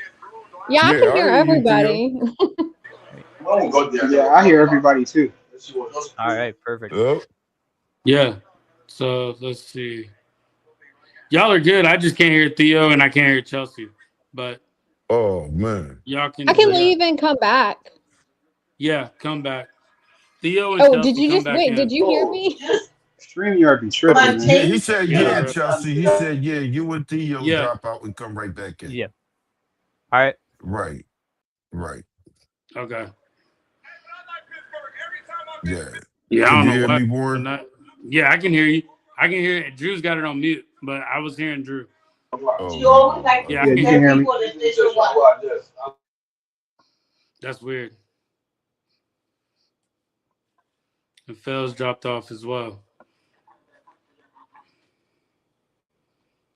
G: Yeah, I
D: Yeah,
G: can
D: I
G: hear
D: hear you, Theo.
G: everybody.
F: Yeah, I hear everybody too.
E: All right, perfect.
D: Yep.
A: Yeah. So let's see. Y'all are good. I just can't hear Theo and I can't hear Chelsea. But
D: Oh man.
A: y'all
G: I
A: can
G: can
A: yeah.
G: leave and come back.
A: Yeah, come back. Theo and
G: Oh, did
A: Chelsea
G: you
A: come
G: just
A: back
G: wait? Did
A: in.
G: you hear me?
F: StreamYard be tripping, man.
D: Yeah, he said
A: Yeah,
D: yeah,
A: bro.
D: Chelsea. He said yeah, you and Theo
A: Yeah.
D: drop out and come right back in.
E: Yeah. All right.
D: Right. Right.
A: Okay.
D: Yeah.
A: Yeah, I
D: Can
A: don't
D: you
A: know
D: hear
A: what
D: me,
A: but
D: Warren?
A: not yeah, I can hear you. I can hear it. Drew's got it on mute, but I was hearing Drew.
D: Oh no.
A: Yeah, I
F: Yeah,
A: can
F: you
A: hear
F: can hear me.
A: that's weird. And Fells dropped off as well.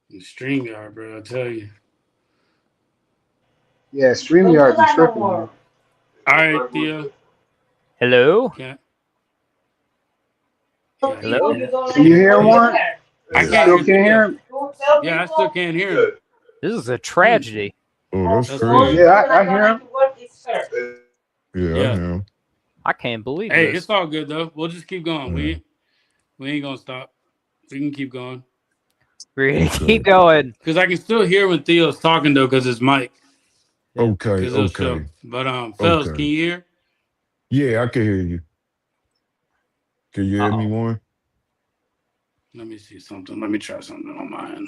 A: And StreamYard, bro, I tell you.
F: Yeah, StreamYard be tripping, man.
A: All right, Theo.
E: Hello?
A: Yeah.
E: Hello?
F: Can you hear him,
A: He's,
F: Warren?
A: I
F: You
D: Yeah.
A: can't
F: still
A: hear
F: can't hear
A: Theo.
F: him?
A: Yeah, I still can't hear him.
E: This is a
A: Hmm,
E: tragedy.
D: Oh, that's
A: that's weird.
D: crazy.
F: Yeah, I hear him.
D: Yeah, I
A: Yeah.
D: hear him.
E: I can't believe
A: Hey,
E: this.
A: it's all good though. We'll just keep going.
D: Yeah.
A: We ain't gonna stop. We can keep going.
E: We're gonna keep
D: Okay.
E: going.
A: Cause I can still hear when Theo's talking though, cause it's mic.
E: Yeah.
D: Okay.
A: Cause it'll show.
D: Okay.
A: But Fells, can
D: Okay.
A: you hear?
D: Yeah, I can hear you. Can you hear me,
E: Uh-oh.
D: Warren?
A: Let me see something. Let me try something on my end.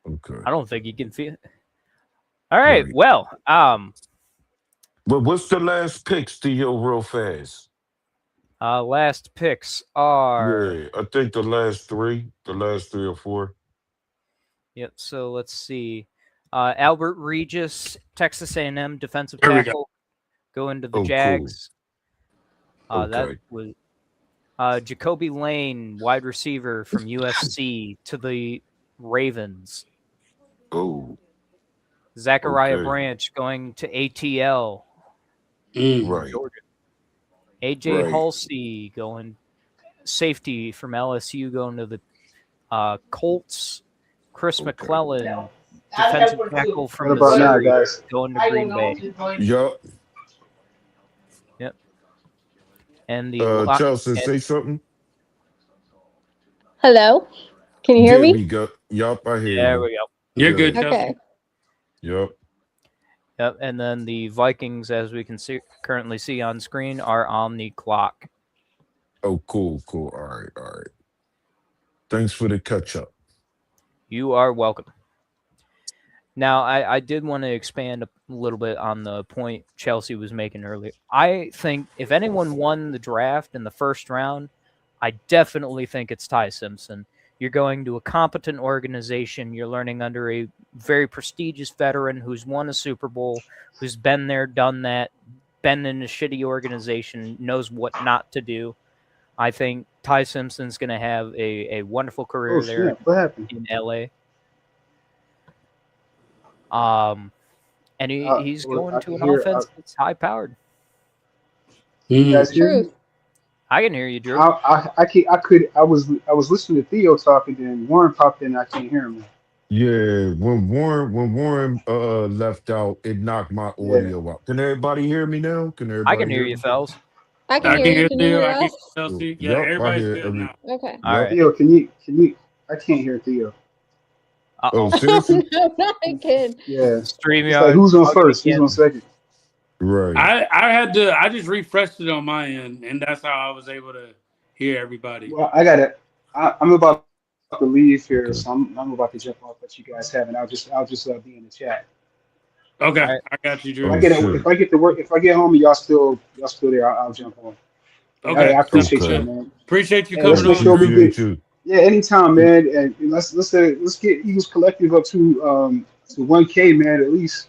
D: Okay.
E: I don't think you can feel it. All right.
D: Right.
E: Well,
D: But what's the last picks, Theo, real fast?
E: last picks are
D: Yeah, I think the last three or four.
E: yep. So let's see. Albert Regis, Texas A&M defensive
A: There we go.
E: tackle, going to the
D: Oh, cool.
E: Jags. That
D: Okay.
E: was Jacoby Lane, wide receiver from USC to the Ravens.
D: Oh,
E: Zachariah
D: okay.
E: Branch going to ATL
A: Mm.
E: from
D: Right.
E: Georgia. AJ
D: Right.
E: Halsey going safety from LSU going to the Colts. Chris
D: Okay.
E: McClellan, defensive tackle
F: What
E: from
F: about now,
E: Missouri,
F: guys?
E: going to Green Bay.
D: Yup.
E: Yep. And the lo-
D: Chelsea,
E: and
D: say something.
G: Hello? Can you hear
D: There
G: me?
D: we go. Yup, I hear
E: there
D: you.
E: we go.
A: You're good,
D: Good.
A: Chelsea.
G: Okay.
D: Yup.
E: Yep. And then the Vikings, as we can currently see on screen, are on the clock.
D: Oh, cool, cool. All right, all right. Thanks for the catch up.
E: You are welcome. Now, I did want to expand a little bit on the point Chelsea was making earlier. I think if anyone won the draft in the first round, I definitely think it's Ty Simpson. You're going to a competent organization. You're learning under a very prestigious veteran who's won a Super Bowl, who's been there, done that, been in a shitty organization, knows what not to do. I think Ty Simpson's going to have a wonderful
F: Oh
E: career there
F: snap! What happened?
E: in LA. And he's
F: Well,
E: going
F: I
E: to
F: can
E: an
F: hear.
E: offense that's high powered.
F: Can you
A: Mm.
F: guys hear me?
G: Truth.
E: I can hear you, Drew.
F: I can't. I was listening to Theo talking, then Warren popped in. I can't hear him now.
D: Yeah, when Warren left out, it knocked my
F: Yeah.
D: audio out. Can everybody hear me now? Can
E: I can
D: everybody
E: hear
D: hear
E: you,
D: me?
E: fellas.
G: I can
A: I
G: hear
A: can
G: you.
A: hear
G: Can you
A: Theo.
G: hear
A: I can hear
G: us?
A: Chelsea. Yeah,
D: Yep, I
A: everybody's
D: hear
A: good
D: every.
A: now.
G: Okay.
E: All
D: Yep.
E: right.
F: Theo, can you? I can't hear Theo.
D: Oh,
E: Uh-oh.
G: Oh
D: seriously?
G: no, not again.
F: Yeah. It's like
E: StreamYard
F: who's on
E: bugging
F: first? Who's on
E: again.
F: second?
D: Right.
A: I just refreshed it on my end, and that's how I was able to hear everybody.
F: Well, I gotta. I'm about to leave here, so
D: Okay.
F: I'm about to jump off. What you guys have, and I'll just be in the chat.
E: All
A: Okay,
E: right.
A: I got you,
F: If
A: Drew.
D: Oh,
F: if
D: sure.
F: I get to work, if I get home and y'all still there, I'll jump on. But hey,
A: Okay,
F: I
A: sounds
F: appreciate y'all,
A: good.
D: Okay.
F: man.
A: Appreciate you
F: Hey, let's
A: coming
F: make
A: on,
F: sure we
A: Drew.
F: get.
D: Appreciate you.
F: Yeah, anytime, man. And let's get Eagles Collective up to 1K, man. At least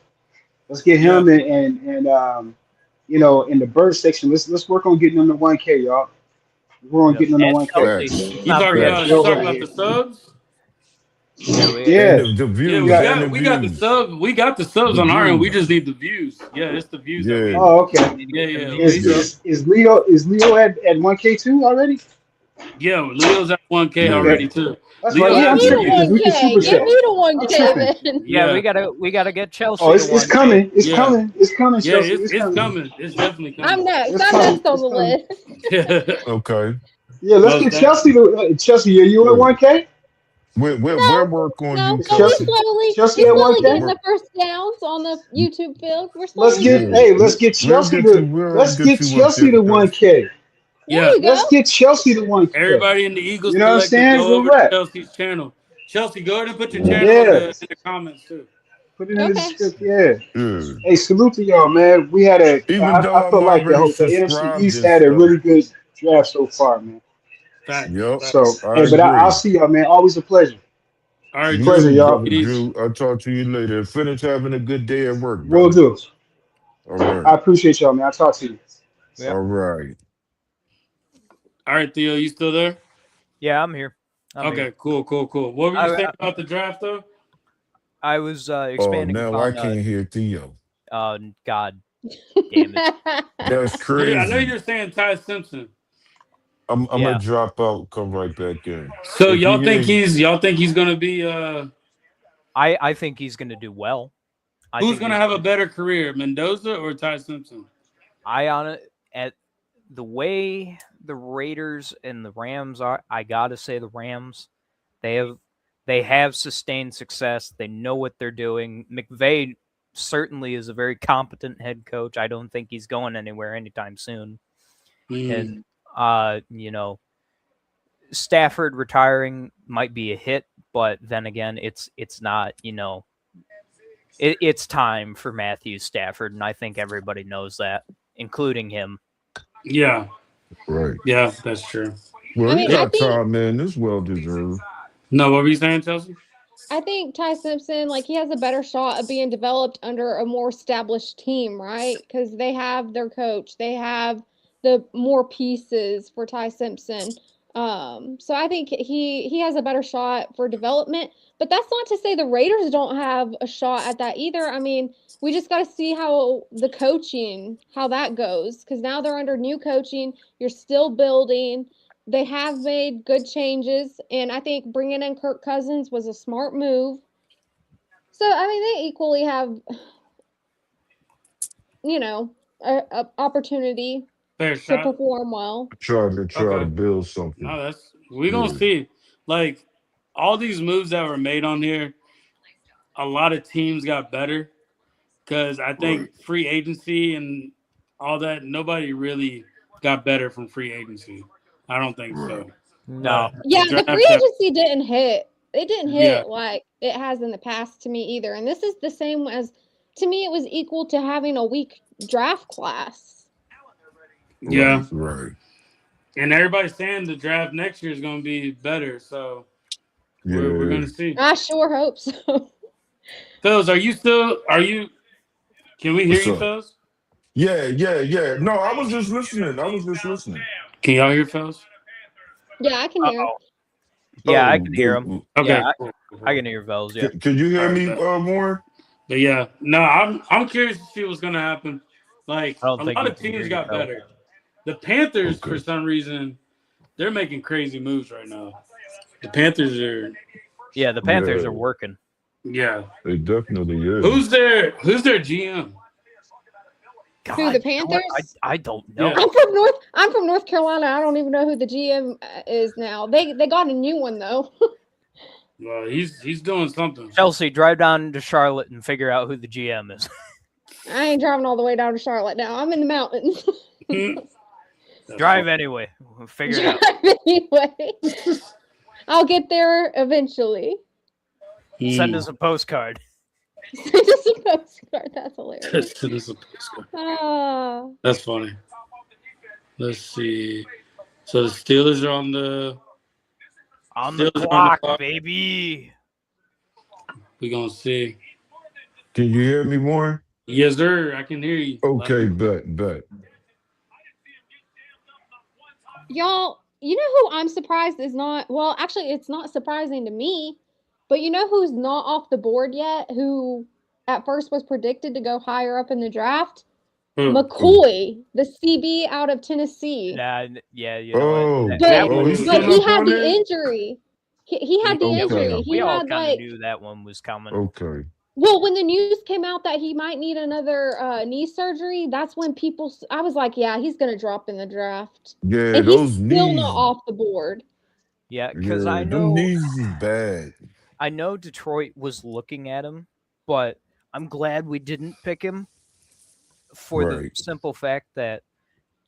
F: let's get
A: Yeah,
F: him and in the bird section. Let's work on getting them to 1K, y'all. We're on
E: Yep.
F: getting them to
E: And
F: 1K.
E: Chelsea.
D: Facts.
E: Let's
A: you
E: not
A: talking
E: forget
A: about
D: Facts.
E: Chelsea.
F: Here.
A: the subs?
E: Yeah,
D: And
F: Yeah,
D: the
A: Yeah,
F: we
D: views
F: got.
D: and the
A: we got the
D: views.
A: sub. We got the subs
D: The
A: on our end. We
D: views.
A: just need the views. Yeah, it's the views that we.
D: Yeah.
F: Oh, okay.
E: need to
A: Yeah,
E: get them
A: yeah.
E: views
F: Is
A: We
D: Yeah.
E: up.
F: is is Leo at 1K too already?
A: yeah. Leo's at 1K
D: Yeah.
F: Okay,
A: already too.
F: that's right.
A: Leo
F: Yeah,
G: Get
F: I'm
G: me
A: actually
G: to
F: tripping
A: did.
F: because we can
G: 1K.
F: super
G: Get
F: chat.
G: me to
F: I'm
G: 1K
F: tripping.
G: then.
E: Yeah,
A: Yeah,
E: we gotta get
F: Oh,
E: Chelsea to
F: it's
E: 1K.
F: coming. It's
A: yeah,
F: coming. It's coming,
A: yeah.
F: Chelsea.
A: It's
F: It's
A: it's
F: coming.
A: coming. It's definitely
G: I'm
A: coming.
G: next.
F: It's
G: I'm
F: coming.
G: next on
F: It's
G: the
F: coming.
G: list.
D: Okay.
F: Yeah, let's
A: Most
F: get Chelsea
A: definitely.
F: to Chelsea. Are you at
D: Yeah.
F: 1K?
D: We're
G: No,
D: work on
G: no,
D: you,
F: Is
G: no. We're
F: Chelsea
D: Chelsea.
G: slowly,
F: Chelsea
G: we're
F: at
G: slowly getting
F: 1K?
D: We're
G: the first downs on the YouTube field. We're
F: Let's
G: slowly
F: get
G: getting
D: yeah.
G: it.
F: hey, let's get Chelsea to
D: We'll
F: let's
D: get
F: get
D: you up
F: Chelsea
D: there,
F: to
D: Chelsea.
F: 1K.
G: There
A: Yeah.
G: you
F: Let's
G: go.
F: get Chelsea to 1K.
A: Everybody in the Eagles
F: You know what I'm
A: Collective,
F: saying?
A: go
F: We're
A: over to
F: rap.
A: Chelsea's channel. Chelsea, go ahead and put your
D: Yeah.
A: channel
F: Yeah.
A: in the comments too.
F: Put it in the
G: Okay.
F: script. Yeah.
D: Yeah.
F: Hey, salute to y'all, man. We had
D: Even
F: I
D: though I'm
F: felt like
D: already
F: the NFC
D: subscribed
F: East
D: and
F: had a
D: stuff.
F: really good draft so far, man.
A: Facts.
D: Yep.
A: Facts.
F: So,
D: I
F: hey, but I'll
D: agree.
F: see y'all, man. Always a pleasure.
A: All right,
D: You
F: Pleasure,
A: Drew.
D: too,
F: y'all.
D: brother
A: Peace.
D: Drew. I'll talk to you later. Finish having a good day at work,
F: Will
D: brother.
F: do.
D: All right.
F: I appreciate y'all, man. I'll talk to you.
E: Yep.
D: All right.
A: All right, Theo, you still there?
E: Yeah, I'm here. I'm here.
A: Okay, cool. What were you
E: I
A: saying about the draft though?
E: I was
D: Oh,
E: expanding
D: now I
E: upon
D: can't hear Theo.
E: God damn it.
D: That's
A: I know
D: crazy.
A: you're saying Ty Simpson.
D: I'm gonna
E: Yeah.
D: drop out, come right back in.
A: So
D: If you hear
A: y'all think he's gonna be
E: I think he's gonna do well. I
A: who's
E: think
A: gonna
E: he's
A: have a
E: gonna
A: better career, Mendoza or Ty Simpson?
E: I on it at the way the Raiders and the Rams are, I gotta say the Rams. They have sustained success. They know what they're doing. McVay certainly is a very competent head coach. I don't think he's going anywhere anytime soon.
A: Mm.
E: And Stafford retiring might be a hit, but then again, it's not. It's time for Matthew Stafford, and I think everybody knows that, including him.
A: Yeah,
D: right.
A: that's true.
D: Well,
G: I
D: he
G: mean, I
D: got
G: think
D: time, man. It's well deserved.
A: No, what were you saying, Chelsea?
G: I think Ty Simpson, like he has a better shot of being developed under a more established team, right? Because they have their coach, they have the more pieces for Ty Simpson. So I think he has a better shot for development. But that's not to say the Raiders don't have a shot at that either. I mean, we just got to see how the coaching, how that goes, because now they're under new coaching. You're still building. They have made good changes, and I think bringing in Kirk Cousins was a smart move. So I mean, they equally have, a opportunity
A: Fair
G: to
A: shot.
G: perform well.
D: Try to
A: Okay.
D: build something.
A: No, we gonna
D: Yeah.
A: see. Like all these moves that were made on here, a lot of teams got better because I
D: Right.
A: think free agency and all that, nobody really got better from free agency. I don't think
D: Right.
A: so.
E: No.
A: But
G: Yeah,
A: the
G: the free
A: draft,
G: agency didn't hit. It didn't
A: yeah,
G: hit like it has in the past to me either. And this is the same as to me it was equal to having a weak draft class.
A: yeah,
D: Right.
A: and everybody's saying the draft next year is gonna be better. So we're
D: Yeah.
A: gonna see.
G: I sure hope so.
A: Phils, are you still? Are you? Can we hear
D: What's
A: you,
D: up?
A: Phils?
D: Yeah. No, I was just listening. I was just listening.
A: Can y'all hear Phils?
G: Yeah, I can hear.
E: Uh-oh. Yeah, I
D: Oh,
E: can hear him.
A: Okay,
E: Yeah,
A: cool,
E: I
A: cool.
E: can hear Vels. Yeah.
D: can you
A: All
D: hear
A: right,
D: me,
A: bet.
D: more?
A: But yeah, no, I'm curious to see what's gonna happen. Like
E: I don't
A: a
E: think
A: lot
E: he
A: of
E: can hear
A: teams
E: you,
A: got
E: Phil.
A: better. The Panthers, for
D: Okay.
A: some reason, they're making crazy moves right now. The Panthers are,
E: Yeah, the Panthers
D: Yeah,
E: are working.
A: yeah.
D: it definitely
A: Who's
D: is.
A: their GM?
G: Who, the
E: God, you know what?
G: Panthers?
E: I don't
A: Yeah.
E: know.
G: I'm from North Carolina. I don't even know who the GM is now. They got a new one though.
A: Well, he's doing something.
E: Chelsea, drive down to Charlotte and figure out who the GM is.
G: I ain't driving all the way down to Charlotte now. I'm in the mountains.
A: That's
E: Drive
A: fun.
E: anyway. We'll figure it out.
G: Drive anyway. I'll get there eventually.
E: Send us a postcard.
G: Send us a postcard. That's hilarious.
A: Send us a postcard.
G: Ah.
A: That's funny. Let's see. So the Steelers are on the
E: On the
A: Steelers are on the
E: clock,
A: clock.
E: baby.
A: We gonna see.
D: Can you hear me more?
A: Yes, sir. I can hear you.
D: Okay, bet.
G: Y'all, you know who I'm surprised is not, well, actually, it's not surprising to me, but you know who's not off the board yet, who at first was predicted to go higher up in the draft?
A: Who?
D: Oh,
G: McCoy, the CB out of Tennessee.
E: Yeah, you know what?
D: oh,
E: That
G: But
D: oh,
E: one
D: he's
E: was
G: but
D: still
G: he
D: up
E: coming.
G: had
D: on
G: the
D: there?
G: injury. He had the injury.
D: Okay,
G: He
E: We all
G: had
E: kind of
G: like,
E: knew that one was coming.
D: okay.
G: well, when the news came out that he might need another knee surgery, that's when I was like, yeah, he's going to drop in the draft.
D: Yeah,
G: And he's
D: those
G: still not
D: knees,
G: off the board.
E: Yeah, because
D: yeah, them knees is bad.
E: I know Detroit was looking at him, but I'm glad we didn't pick him for the
D: Right.
E: simple fact that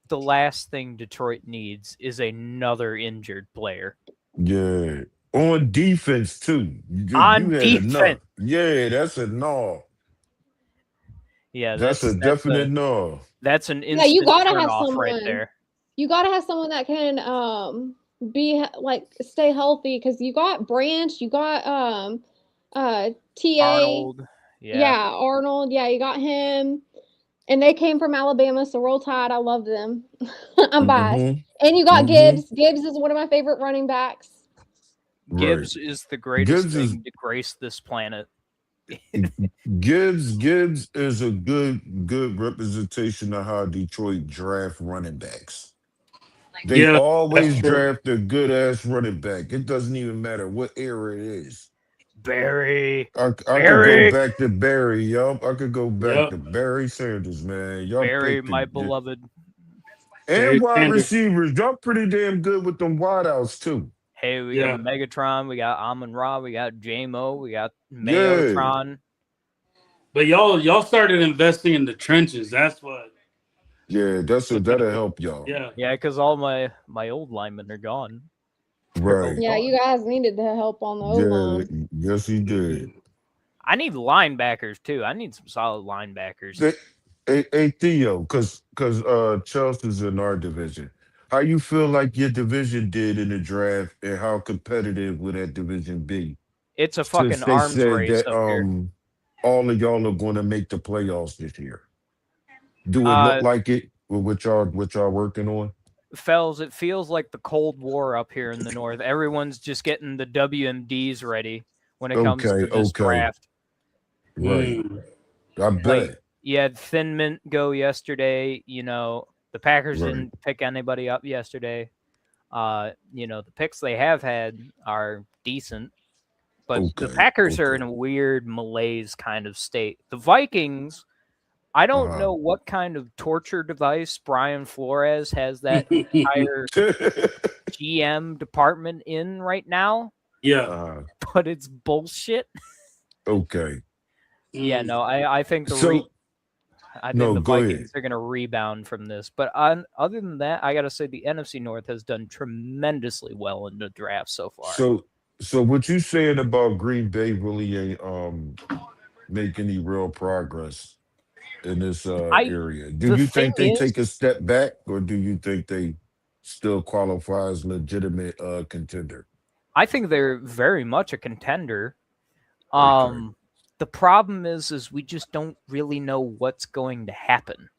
E: the last thing Detroit needs is another injured player.
D: Yeah. On defense too. You
E: On
D: had enough.
E: defense.
D: Yeah, that's a no.
E: Yeah,
D: That's a definite no.
E: that's an
G: Yeah, you
E: instant
G: got to
E: turn
G: have
E: off right
G: someone.
E: there.
G: You got to have someone that can be like stay healthy cuz you got Branch, you got TA.
E: Arnold.
G: Yeah, Arnold. Yeah, you got him. And they came from Alabama, so roll tide. I love them. I'm biased.
D: Mm-hmm.
G: And you got
D: Mm-hmm.
G: Gibbs. Gibbs is one of my favorite running backs.
D: Right.
E: Gibbs is the greatest
D: Gibbs is
E: thing to grace this planet.
D: Gibbs is a good representation of how Detroit draft running backs. They
A: Yeah, that's
D: always
A: true.
D: draft a good ass running back. It doesn't even matter what era it is.
E: Barry.
D: I could go
E: Barry.
D: back to Barry, yup. I could go back
A: Yep.
D: to Barry Sanders, man. Y'all
E: Barry,
D: picked
E: my
D: it.
E: beloved.
D: And
A: Barry
D: wide
A: Sanders.
D: receivers. Y'all pretty damn good with them wideouts too.
E: Hey, we
A: Yeah.
E: got Megatron, we got Amon Ra, we got JMO, we got
D: Yeah.
E: Mayotron.
A: But y'all started investing in the trenches. That's what.
D: Yeah, that'll help y'all.
A: Yeah.
E: Yeah, because all my old linemen are gone. They're both
D: Right.
G: Yeah,
E: gone.
G: you guys needed the help on the O
D: Yeah,
G: line.
D: yes he did.
E: I need linebackers too. I need some solid linebackers.
D: Hey Theo, cause Chelsea's in our division. How you feel like your division did in the draft, and how competitive would that division be?
E: It's a
D: Since
E: fucking
D: they
E: arms
D: said
E: race
D: that
E: up here.
D: all of y'all are going to make the playoffs this year. Do it look
E: Uh,
D: like it with what y'all working on?
E: Fells, it feels like the Cold War up here in the north. Everyone's just getting the WMDs ready. when it comes
D: Okay,
E: to this
D: okay,
E: draft.
D: right.
A: Mm.
D: I
E: Like,
D: bet.
E: you had Thin Mint go yesterday. The Packers
D: Right.
E: didn't pick anybody up yesterday. The picks they have had are decent, but the
D: Okay,
E: Packers are in
D: okay.
E: a weird malaise kind of state. The Vikings, I don't
D: Uh
E: know what kind of torture device Brian Flores has that entire
D: huh.
E: GM department in right now,
A: Yeah.
E: but it's bullshit.
D: Okay.
E: Yeah,
A: Mm.
E: no, I think
D: So
E: I think
D: no,
E: the
D: go ahead.
E: Vikings are going to rebound from this. But other than that, I got to say the NFC North has done tremendously well in the draft so far.
D: So so what you saying about Green Bay really ain't make any real progress in this
E: I
D: area. Do
E: The
D: you
E: thing
D: think they
E: is,
D: take a step back, or do you think they still qualify as legitimate contender?
E: I think they're very much a contender.
D: Okay.
E: Um, the problem is we just don't really know what's going to happen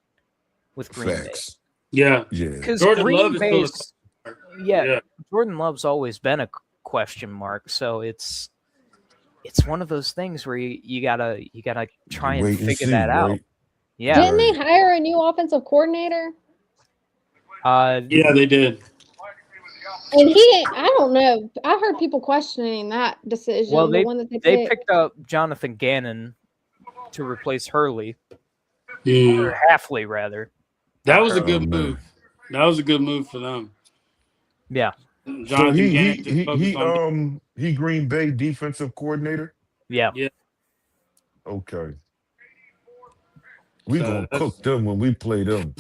E: with Green Bay
D: Facts.
A: Yeah.
D: Yeah.
E: because
A: Jordan Love
E: Green
A: is still a
E: Bay's
A: question mark.
E: yeah,
A: Yeah.
E: Jordan Love's always been a question mark. So it's one of those things where you gotta try and
D: Wait and
E: figure
D: see,
E: that out.
D: right?
E: Yeah.
G: Didn't they
D: Right.
G: hire a new offensive coordinator?
E: Uh,
A: Yeah, they did.
G: And he, I don't know. I heard people questioning that
E: well,
G: decision, the
E: they
G: one that they
E: they
G: picked.
E: picked up Jonathan Gannon to replace Hurley, or
A: Mm.
E: Halfley rather,
A: That
E: not
A: was a
E: Hurley.
D: Oh
A: good move.
D: man.
A: That was a good move for them.
E: Yeah,
D: So
A: Jonathan Gannon just focused on me.
D: he Green Bay defensive coordinator.
E: yeah.
A: Yeah.
D: Okay. We
A: So
D: gonna cook
A: that's
D: them when we play them.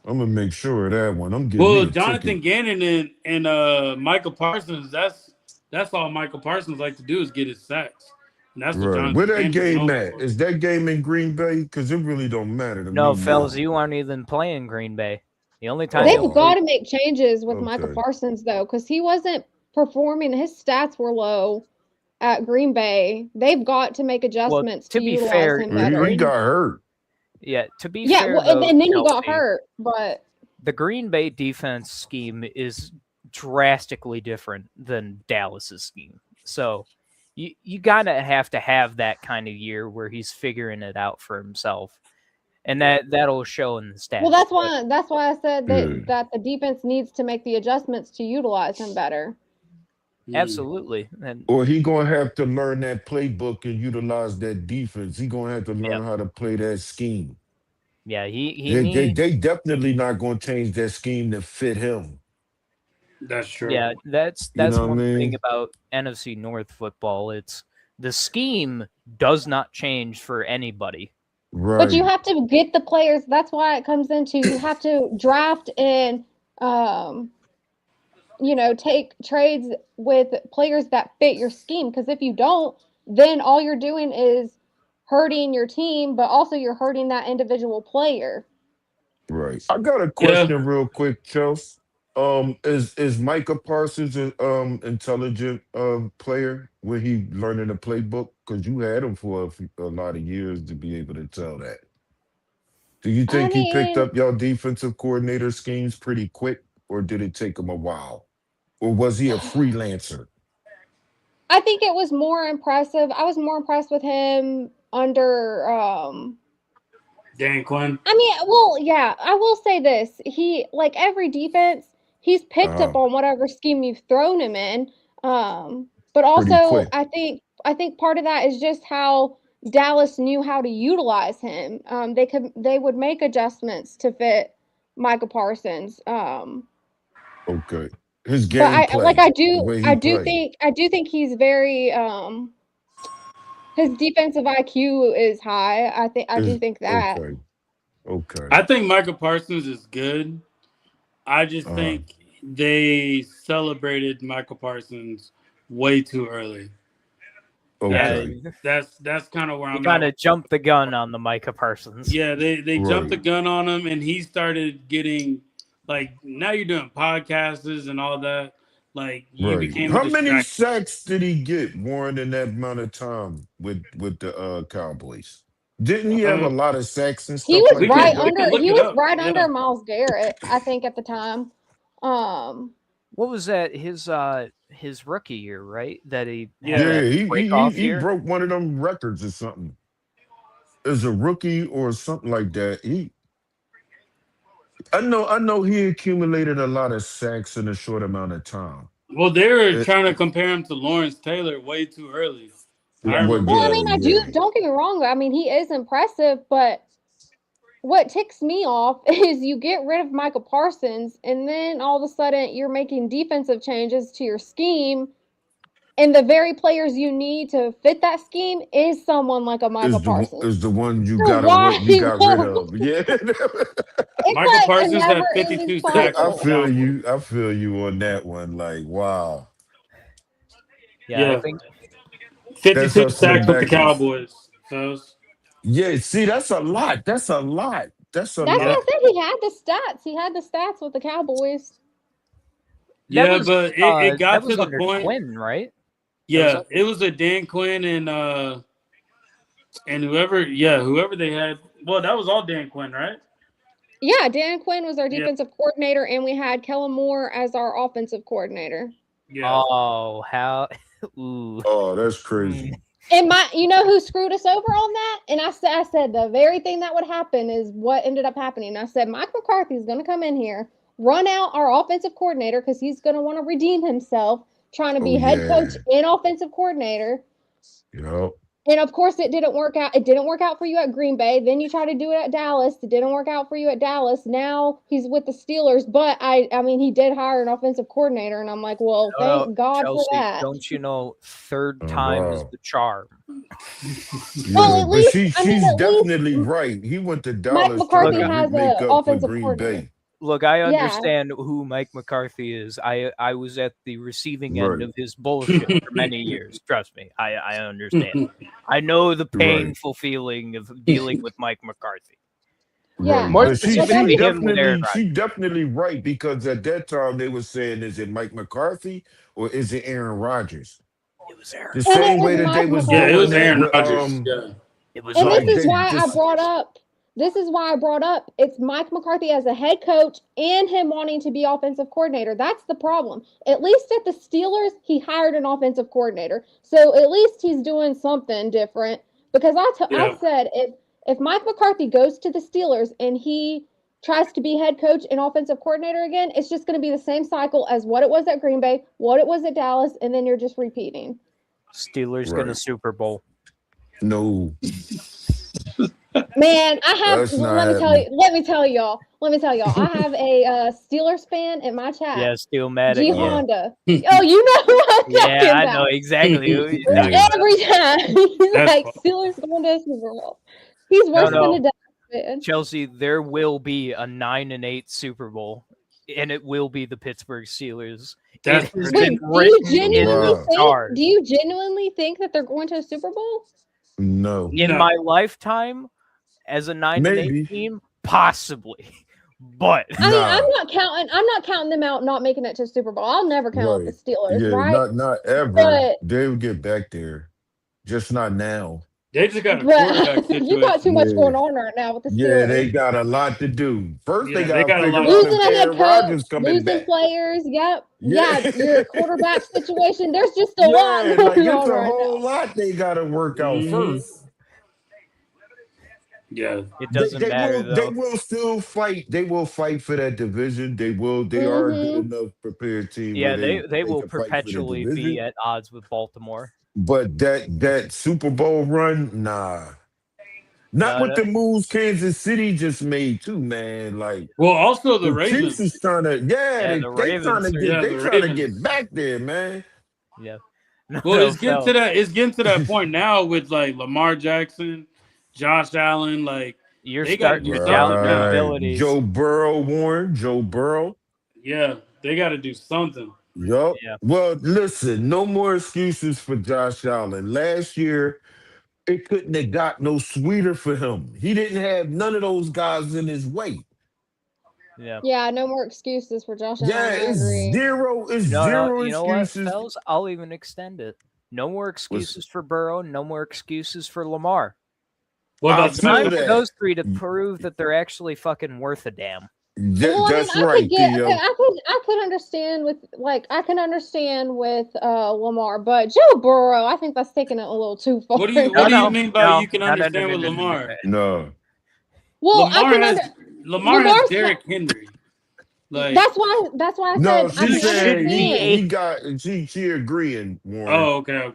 D: I'm gonna make sure of that one. I'm getting me
A: well,
D: a ticket.
A: Jonathan Gannon and Michael Parsons. That's all Michael Parsons like to do is get his sacks, and that's what
D: Right. Where
A: Jonathan
D: that
A: Gannon's
D: game
A: known
D: at?
A: for.
D: Is that game in Green Bay? Because it really don't matter to
E: No,
D: me
E: fellas,
D: now.
E: you aren't even playing Green Bay. The only time
G: They've
E: you'll
D: Oh,
E: play,
G: got to make changes with Michael
D: okay.
G: Parsons, though, because he wasn't performing. His stats were low at Green Bay. They've got to make
E: well,
G: adjustments
E: to
G: to
E: be
G: utilize
E: fair,
G: him
D: Well,
E: the
G: better.
D: he
E: Green,
D: got hurt.
E: yeah, to be
G: Yeah,
E: fair
G: well,
E: though,
G: and then he got
E: Chelsea,
G: hurt, but
E: the Green Bay defense scheme is drastically different than Dallas's scheme. So you gotta have to have that kind of year where he's figuring it out for himself, and that'll show in the
G: well,
E: stats. But
G: that's why I said
D: Yeah.
G: that the defense needs to make the adjustments to utilize him better.
A: Mm.
E: absolutely, and
D: Or he gonna have to learn that playbook and utilize that defense. He gonna have to
E: yeah,
D: learn how to play that scheme.
E: yeah, he
D: They
E: needs.
D: they definitely not gonna change that scheme to fit him.
A: That's true.
E: Yeah, that's
D: You know what I
E: one thing
D: mean?
E: about NFC North football. It's the scheme does not change for anybody.
G: But you
D: Right.
G: have to get the players. That's why it comes into you have to draft and um, take trades with players that fit your scheme. Because if you don't, then all you're doing is hurting your team, but also you're hurting that individual player.
D: Right. I got a
A: Yeah.
D: question real quick, Chelsea. Is Micah Parsons an intelligent player when he learning the playbook? Because you had him for a lot of years to be able to tell that. Do you
G: I
D: think he picked
G: mean,
D: up your defensive coordinator schemes pretty quick, or did it take him a while? Or was he a freelancer?
G: I think it was more impressive. I was more impressed with him under
A: Dan Quinn.
G: I mean, well, yeah, I will say this. He like every defense, he's picked
D: Uh-huh.
G: up on whatever scheme you've thrown him in. But
D: Pretty
G: also
D: quick.
G: I think part of that is just how Dallas knew how to utilize him. They would make adjustments to fit Michael Parsons.
D: Okay. His
G: But
D: gameplay, the way he played,
G: I do think he's very his defensive IQ is high. I do
D: is
G: think that.
D: okay. Okay.
A: I think Michael Parsons is good. I just
D: Uh-huh.
A: think they celebrated Michael Parsons way too early. That's
E: Yeah,
D: Okay.
A: that's kind of where
E: you
A: I'm at
E: kind
A: with
E: of jumped the gun on the Micah Parsons.
A: yeah, they jumped
D: Right.
A: the gun on him, and he started getting like now you're doing podcasters and all that. Like you
D: Right.
A: became a
D: How many
A: distraction.
D: sacks did he get, Warren, in that amount of time with the Cowboys? Didn't he have a
A: Uh,
D: lot of sacks and
G: He
D: stuff
G: was
D: like that,
A: we
D: though?
A: could look
G: he
A: it
G: was
A: up.
G: right
A: Yeah,
G: under Miles Garrett, I think at the time. Um
E: What was that? his rookie year, right? That he had
A: Yeah.
D: Yeah,
E: that
D: he
E: break
D: he he,
E: off
D: he
E: year.
D: broke one of them records or something. As a rookie or something like that. I know he accumulated a lot of sacks in a short amount of time.
A: Well, they were
D: It,
A: trying to compare him to Lawrence Taylor way too early. I
E: Yeah.
D: well,
A: remember
G: Well, I
D: yeah,
A: that.
G: mean, I do.
D: yeah.
G: Don't get me wrong. I mean, he is impressive, but what ticks me off is you get rid of Michael Parsons, and then all of a sudden you're making defensive changes to your scheme, and the very players you need to fit that scheme is someone like a Michael Parsons.
D: Is the one you
G: So
D: gotta
G: why?
D: you got rid of. Yeah.
G: It's
A: Michael
G: like a
A: Parsons had
G: never-ending
A: 52 sacks
D: I
A: with the
G: cycle.
D: feel
A: Cowboys.
D: you. I feel you on that one. Like, wow.
E: Yeah, I
A: Yeah,
E: think
D: That's
A: 52
D: hustling
A: sacks with the
D: backwards.
A: Cowboys. So,
D: Yeah, see, that's a lot. That's a lot. That's a
G: That's
A: yeah.
G: what
D: lot.
G: I said. He had the stats. He had the stats with the Cowboys.
E: that
A: Yeah,
E: was
A: but it
E: that
A: got to
E: was
A: the
E: under
A: point.
E: Quinn, right? That was
A: Yeah,
E: under,
A: it was a Dan Quinn and whoever they had. Well, that was all Dan Quinn, right?
G: Yeah, Dan Quinn was our
A: Yeah,
G: defensive coordinator, and we had Kellen Moore as our offensive coordinator.
A: yeah.
E: oh, how ooh.
D: Oh, that's
E: Mm.
D: crazy.
G: And you know who screwed us over on that? And I said the very thing that would happen is what ended up happening. I said Mike McCarthy is going to come in here, run out our offensive coordinator because he's going to want to redeem himself, trying to
D: Oh
G: be head coach
D: yeah.
G: and offensive coordinator.
D: Yep.
G: And of course, it didn't work out. It didn't work out for you at Green Bay. Then you try to do it at Dallas. It didn't work out for you at Dallas. Now he's with the Steelers. But I mean, he did hire an offensive coordinator, and I'm like, well,
E: No, no,
G: thank God for
E: Chelsea,
G: that.
E: don't you know third
D: Oh
E: time is
D: wow.
E: the charm?
G: Well,
D: Yeah,
G: at
D: but
G: least I mean,
D: she's
G: at least
D: definitely right. He went to
G: Mike
D: Dallas trying
E: Look,
G: McCarthy
D: to
G: has
D: make
G: a
D: up for
G: offensive
D: Green
G: coordinator.
D: Bay.
E: look, I
G: Yeah,
E: understand who Mike McCarthy is. I was at the receiving end
D: Right.
E: of his bullshit for many years. Trust me, I understand. I know the
D: Right.
E: painful feeling of dealing with Mike McCarthy.
G: yeah.
D: Right.
E: More
D: But
G: But
D: she
E: specifically,
G: every
E: him with Aaron
D: she
E: Rodgers.
D: definitely right because at that time they were saying, is it Mike McCarthy or is it Aaron Rodgers?
E: It was Aaron
D: The
G: and
E: Rodgers.
G: it
D: same
G: was
D: way that they
G: Mike
D: was
A: Yeah, it
D: doing
A: was
G: McCarthy.
D: that
A: Aaron
D: with
A: Rodgers. Yeah.
E: It was
G: And this
D: like
E: always
G: is
D: they
G: why I
D: just
G: brought up it's Mike McCarthy as a head coach and him wanting to be offensive coordinator. That's the problem. At least at the Steelers, he hired an offensive coordinator. So at least he's doing something different. Because I
A: Yeah.
G: said if Mike McCarthy goes to the Steelers and he tries to be head coach and offensive coordinator again, it's just going to be the same cycle as what it was at Green Bay, what it was at Dallas, and then you're just repeating.
E: Steelers gonna
D: right.
E: Super Bowl.
D: No,
G: Man, I have.
D: that's not
G: Let me tell you.
D: happening.
G: Let me tell y'all. I have a Steelers fan in my chat.
E: Yeah, still mad at
G: G
E: you.
G: Honda. Oh, you know who I'm
E: Yeah,
G: talking
E: I know
G: about.
E: exactly who you're talking
D: Yeah.
E: about.
G: Every time he's
A: That's
G: like
A: fun.
G: Steelers going to a Super Bowl. He's
E: No,
G: worse than
E: no,
G: a Dallas fan.
E: Chelsea. There will be a 9-8 Super Bowl, and it will be the Pittsburgh Steelers.
A: That's
E: It has
A: crazy.
E: been
G: Wait, do you
E: written in the
G: genuinely
D: Wow.
G: think?
E: stars.
G: Do you genuinely think that they're going to a Super Bowl?
D: No.
E: In
A: No.
E: my lifetime, as a 9-8
D: Maybe.
E: team, possibly, but
G: I mean, I'm
D: Nah.
G: not counting. I'm not counting them out not making it to Super Bowl. I'll never count out the
D: Right.
G: Steelers,
D: Yeah,
G: right?
D: not ever.
G: But
D: They'll get back there. Just not now.
A: They just got a
G: but
A: quarterback
G: you got too
A: situation.
G: much
D: Yeah.
G: going on right now with the
D: Yeah,
G: Steelers.
D: they got a lot to do. First, they
A: Yeah, they
D: got to
A: got a
D: figure
A: lot of
D: out if
G: Losing
A: stuff.
G: a head
D: Aaron
G: coach,
D: Rodgers coming
G: losing
D: back.
G: players. Yep.
D: Yeah.
G: Yeah, your quarterback situation. There's just a lot
D: Yeah, like
G: going
D: it's
G: on
D: a
G: right
D: whole
G: now.
D: lot they got to work out
A: Hmm.
D: first.
A: Yeah.
E: it
D: They,
E: doesn't
D: they
E: matter
D: will they
E: though.
D: will still fight. They will fight for that division. They will. They are a good
G: Mm-hmm.
D: enough prepared team where
E: Yeah,
D: they
E: they
D: they
E: will
D: can fight for the
E: perpetually be
D: division.
E: at odds with Baltimore.
D: But that Super Bowl run, nah, not
E: No,
D: with
E: no,
D: the moves Kansas City just made too, man. Like
A: Well, also the
D: the Chiefs
A: Ravens.
D: is trying to, yeah,
E: yeah,
D: they
E: the
D: they trying to
E: Ravens are.
D: get
A: Yeah,
D: they
A: the
D: trying to get
A: Ravens.
D: back there, man.
E: Yeah, no,
A: Well,
E: no,
A: it's getting to
E: Phil.
A: that. It's getting to that point now with like Lamar Jackson, Josh Allen. Like
E: You're
A: they got to
E: starting
A: do
E: to doubt
A: something
E: their
A: now.
D: Right,
E: abilities.
D: Joe Burrow, Warren, Joe Burrow.
A: Yeah, they got to do something.
D: Yup.
E: Yeah,
D: Well, listen, no more excuses for Josh Allen. Last year, it couldn't have got no sweeter for him. He didn't have none of those guys in his way.
E: yeah.
G: Yeah, no more excuses for Josh
D: Yeah,
G: Allen. I agree.
D: it's
E: No, no.
D: zero
E: You know what,
D: excuses.
E: fellas? I'll even extend it. No more
D: Was
E: excuses for Burrow. No more excuses for Lamar.
A: What
D: I
A: about
E: It's
A: Josh
D: feel
E: time
A: Allen?
E: for
D: that.
E: those three to prove that they're actually fucking worth a damn.
G: Well, I mean,
D: That's
G: I could
D: right,
G: get okay.
D: Theo.
G: I could understand with I can understand with Lamar, but Joe Burrow, I think that's taking it a little too far.
A: What do you
E: No,
A: What do you
E: no,
A: mean by
E: no,
A: you can
E: no, no, no,
A: understand
E: no,
A: with
E: no, no, no.
A: Lamar?
D: No.
G: Well, I
A: Lamar
G: can
A: has
G: under
A: Lamar has
G: Lamar's
A: Derrick Henry. Like,
G: that's why I
D: No,
G: said I
D: she
E: He
G: can
E: should
D: said
E: be
G: understand.
E: a.
D: he got she agreeing, Warren.
A: oh, okay.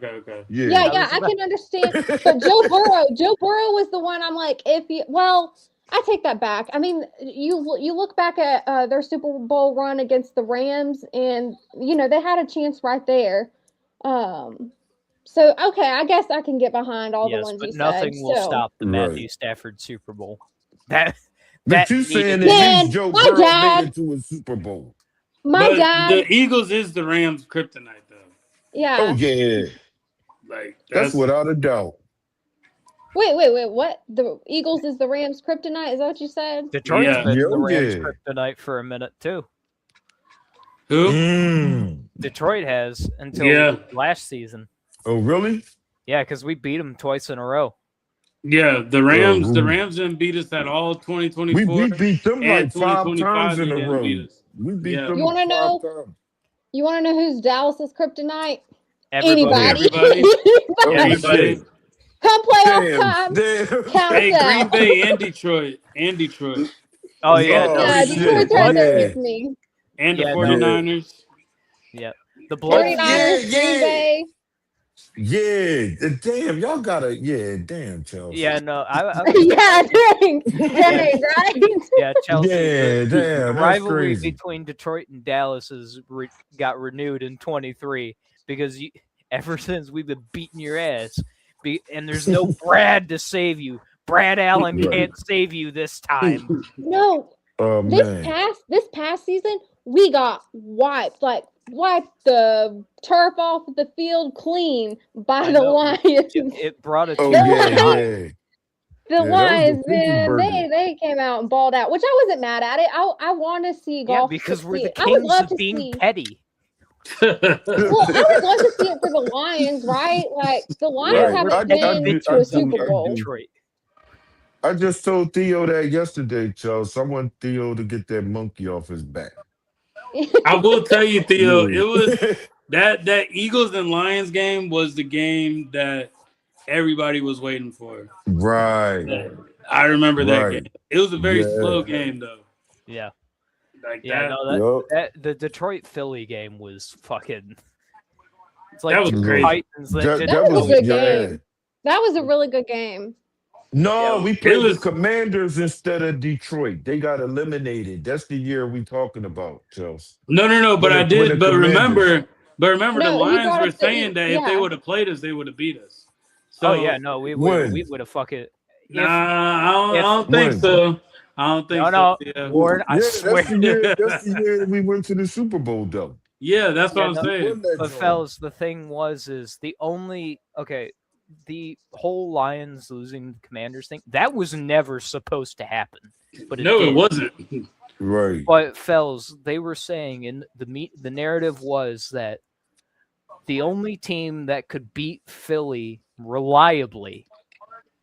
D: Yeah.
G: Yeah,
E: I
G: yeah,
E: was
G: I
E: about.
G: can understand. But Joe Burrow was the one I'm like, if you, well, I take that back. I mean, you look back at their Super Bowl run against the Rams, and they had a chance right there. Um, so okay, I guess I can get behind all the
E: Yes,
G: ones
E: but
G: you said.
E: nothing will
G: So,
E: stop the
D: Right.
E: Matthew Stafford Super Bowl. That
D: But
E: that
D: you
E: needed
D: saying
E: to
D: at
E: happen.
D: least
G: man,
D: Joe Burrow made it to a Super Bowl.
G: my
A: but
G: dad,
A: the Eagles is the Rams' kryptonite though.
D: Oh
G: yeah.
D: yeah.
A: Like
D: That's
A: that's
D: without a doubt.
G: Wait, what? The Eagles is the Rams' kryptonite? Is that what you said?
E: Detroit's
A: yeah.
E: been
D: Yeah,
E: the
D: oh,
E: Rams'
D: yeah.
E: kryptonite for a minute too.
A: Who?
E: Detroit has until
A: Yeah,
E: last season.
D: Oh really?
E: Yeah, because we beat them twice in a row.
A: yeah. The Rams, the
D: Uh,
A: Rams didn't beat us at all
D: we
A: 2024
D: beat them
A: and
D: like 5 times
A: 2025.
D: in
A: They
D: a
A: didn't beat
D: row.
A: us.
D: We beat
A: Yeah,
G: You
D: them
G: want to
D: five
G: know?
D: times.
G: You want to know who's Dallas's kryptonite?
E: Everybody.
D: Who?
G: Anybody.
A: everybody,
D: Oh
G: Anybody.
A: everybody.
D: shit.
G: Come playoff
D: Damn.
G: time,
D: Damn.
G: count us
A: Hey, Green
G: out.
A: Bay and Detroit
E: Oh yeah,
A: and the
E: no,
D: Oh
G: Yeah,
E: the
D: shit.
G: Detroit's right
E: blood.
G: there
D: Yeah.
G: with me.
A: and the
E: Yeah, no,
A: 49ers.
E: yeah, the blood
D: Oh
E: feud.
D: yeah,
G: 49ers, Green
D: yeah.
G: Bay.
D: Yeah. Damn, y'all gotta damn
E: Yeah,
D: Chelsea.
E: no, I
G: Yeah, dang,
E: yeah,
G: right?
E: yeah, Chelsea.
D: Yeah,
E: The
D: damn, that's
E: rivalry
D: crazy.
E: between Detroit and Dallas got renewed in 23 because ever since we've been beating your ass, and there's no Brad to save you. Brad Allen
D: Right.
E: can't save you this time.
G: No,
D: Oh
G: this
D: man.
G: past season, we got wiped the turf off the field clean by
E: I
G: the
E: know
G: Lions.
E: it brought a
D: Oh
G: The
E: tear to
D: yeah,
E: my eye.
D: yeah.
G: The
D: Yeah, that was the
G: Lions,
D: pinky
G: man,
D: burger.
G: they came out and balled out, which I wasn't mad at it. I want to see
E: Yeah,
G: golf
E: because we're the
G: succeed. I would
E: kings
G: love
E: of
G: to
E: being
G: see.
E: petty.
G: Well, I would love to see it for the Lions, right? Like the Lions
E: Yeah,
D: Right.
E: we're the
G: haven't
E: petty
G: been to a
E: bitches of
G: Super Bowl.
E: Detroit.
D: I just told Theo that yesterday, Charles. I want Theo to get that monkey off his back.
A: I will tell you, Theo, it was
D: Yeah.
A: that Eagles and Lions game was the game that everybody was waiting for.
D: Right.
A: I remember that game.
D: Right.
A: It was a very
D: Yeah.
A: slow game though.
E: Yeah.
A: Like
E: Yeah,
A: that.
E: no,
D: Yup.
E: that the Detroit Philly game was fucking. It's like
A: That was
E: two
D: Look,
A: crazy.
E: Titans that
D: that
E: didn't
G: That
D: that
G: was
E: know
G: a
D: was
G: good
E: each other.
G: game. That was a really good game.
D: No,
E: Yeah,
D: we
A: It
D: played the
A: was
D: Commanders instead of Detroit. They got eliminated. That's the year we talking about, Chelsea.
A: no. But I
D: When the
A: did.
D: Commanders.
A: But remember, the
G: No, he
A: Lions
G: brought
A: were
G: up the
A: saying that if they
G: yeah.
A: would have played us, they would have beat us.
E: oh yeah,
A: So
E: no, we
D: When?
E: would have fucking
A: nah,
E: if
A: I
E: if
A: don't think
D: When?
A: so. I don't think
E: no
A: so.
E: no
A: Yeah,
E: Warren, I
D: Yeah,
E: swear.
D: that's the year that we went to the Super Bowl though.
A: yeah, that's what
E: Yeah,
A: I'm
E: no,
D: We
A: saying.
D: won that
E: but
D: joint.
E: fellas, the thing is the only the whole Lions losing the Commanders thing that was never supposed to happen, but it
A: No, it
E: did.
A: wasn't.
D: Right.
E: But fellas, they were saying in the narrative was that the only team that could beat Philly reliably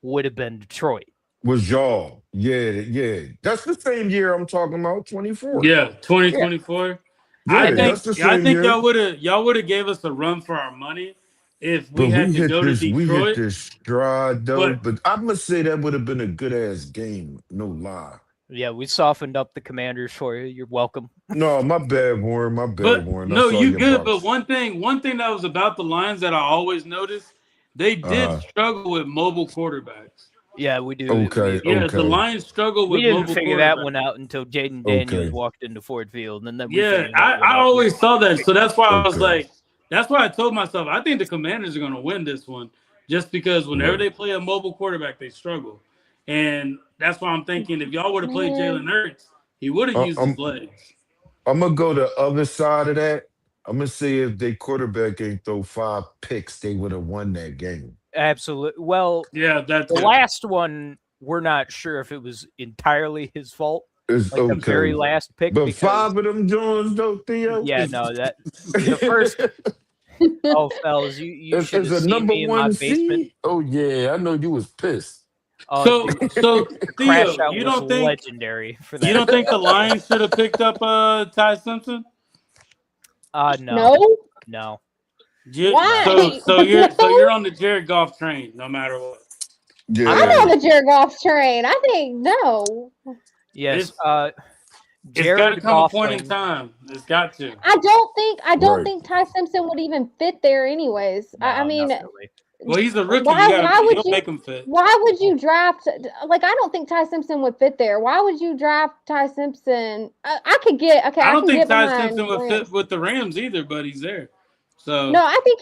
E: would have been Detroit.
D: Was y'all. Yeah, yeah. That's the same year I'm talking about, 24.
A: Yeah,
E: Yeah,
A: 2024.
E: and
D: Yeah,
E: then
D: that's the
A: I
D: same
A: think
D: year.
A: y'all would have gave us a run for our money if we
D: But
A: had to go to
D: we hit
A: Detroit.
D: this stride though.
A: But
D: But I must say that would have been a good ass game, no lie.
E: yeah, we softened up the Commanders for you. You're welcome.
D: No, my bad, Warren. My bad,
A: but
D: Warren. I
A: no,
D: saw
A: you
D: your
A: good. But
D: box.
A: one thing that was about the Lions that I always noticed, they did
D: Uh
A: struggle with mobile quarterbacks.
E: Yeah, we do.
D: okay,
A: Yeah, the
D: okay,
A: Lions struggle
E: We
A: with
E: didn't
A: mobile
E: figure that
A: quarterbacks.
E: one out until Jaden Daniels
D: okay.
E: walked into Ford Field, and then we
A: Yeah,
E: figured that one
A: I
E: out.
A: always saw that. So that's why I was
D: Okay.
A: like, that's why I told myself I think the Commanders are going to win this one, just because whenever
D: Right.
A: they play a mobile quarterback, they struggle, and that's why I'm thinking if y'all would have played
G: Man.
A: Jalen Hurts, he would have
D: I,
A: used his
D: I'm
A: legs.
D: I'm gonna go the other side of that. I'm gonna say if their quarterback ain't throw 5 picks, they would have won that game.
E: Absolutely. Well,
A: Yeah, that
E: the
A: too.
E: last one, we're not sure if it was entirely his fault,
D: It's
E: like the very
D: okay.
E: last pick,
D: But
E: because
D: 5 of them Jones though, Theo.
E: yeah, no, that the first. Oh, fellas, you should
D: As
E: have
D: a
E: seen
D: number
E: me in my
D: one
E: basement.
D: seed. Oh yeah, I know you was pissed.
E: Oh, dude,
A: So
E: the crash
A: Theo,
E: out
A: you
E: was
A: don't think
E: legendary for
A: you
E: that.
A: don't think the Lions should have picked up Ty Simpson?
E: No,
G: No.
E: no, no.
G: Why?
A: So
G: No.
A: you're on the Jared Goff train no matter what.
G: I'm
D: Yeah.
G: on the Jared Goff train. I think no.
E: Yes,
A: It's it's got to
E: Jared
A: come a point in
E: Goffin.
A: time. It's got to.
G: I don't
D: Right.
G: think Ty Simpson would even fit there anyways. I
E: No, not
G: mean,
E: really.
A: Well, he's a rookie.
G: why would
A: You'll
G: you
A: make him fit.
G: draft, like, I don't think Ty Simpson would fit there. Why would you draft Ty Simpson?
A: I
G: I
A: don't
G: can
A: think
G: get
A: Ty
G: behind
A: Simpson would fit
G: Rams.
A: with the Rams either, but he's there. So
G: No, I think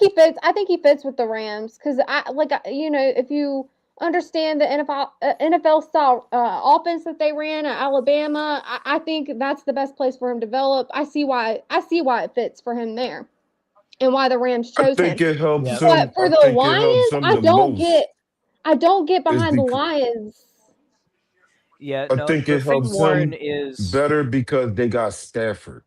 G: he fits with the Rams cuz if you understand the NFL style offense that they ran at Alabama, I think that's the best place for him to develop. I see why it fits for him there and why the Rams
D: I
G: chose
D: think
G: him.
D: it helps
E: Yeah,
D: him.
G: But for
D: I
G: the
D: think it helps
G: Lions,
D: him
G: I
D: the
G: don't
D: most
G: get I don't get
D: is
G: behind the
D: because
G: Lions.
E: yeah.
D: I
E: No,
D: think
E: the
D: it
E: thing,
D: helps
E: Warren,
D: him
E: is
D: better because they got Stafford.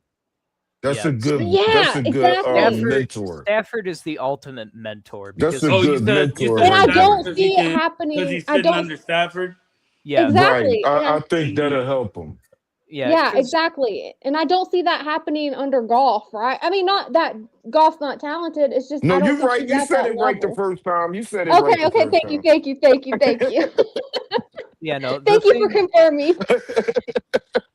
D: That's
E: yeah.
D: a good. That's
G: Yeah,
D: a good
G: exactly.
D: mentor.
E: Stafford is the ultimate mentor
D: That's
E: because
D: a
A: oh,
D: good
A: you
D: mentor
A: said
G: And
D: right
G: I
A: Stafford
G: don't
D: there.
A: because
G: see it
A: because
G: happening.
A: he's
G: I
A: sitting
G: don't
A: under Stafford.
E: yeah,
D: Right.
G: exactly.
D: I think that'll help him.
E: yeah,
G: Yeah,
E: because
G: exactly. And I don't see that happening under golf, right? I mean, not that golf's not talented. It's just
D: No,
G: I don't
D: you're
G: think
D: right.
G: he's
D: You
G: at
D: said
G: that
D: it right the
G: level.
D: first time. You said it right
G: Okay,
D: the
G: okay.
D: first
G: Thank you,
D: time.
G: thank you, thank you, thank you.
E: yeah, no, the
G: Thank you for
E: thing,
G: confirming.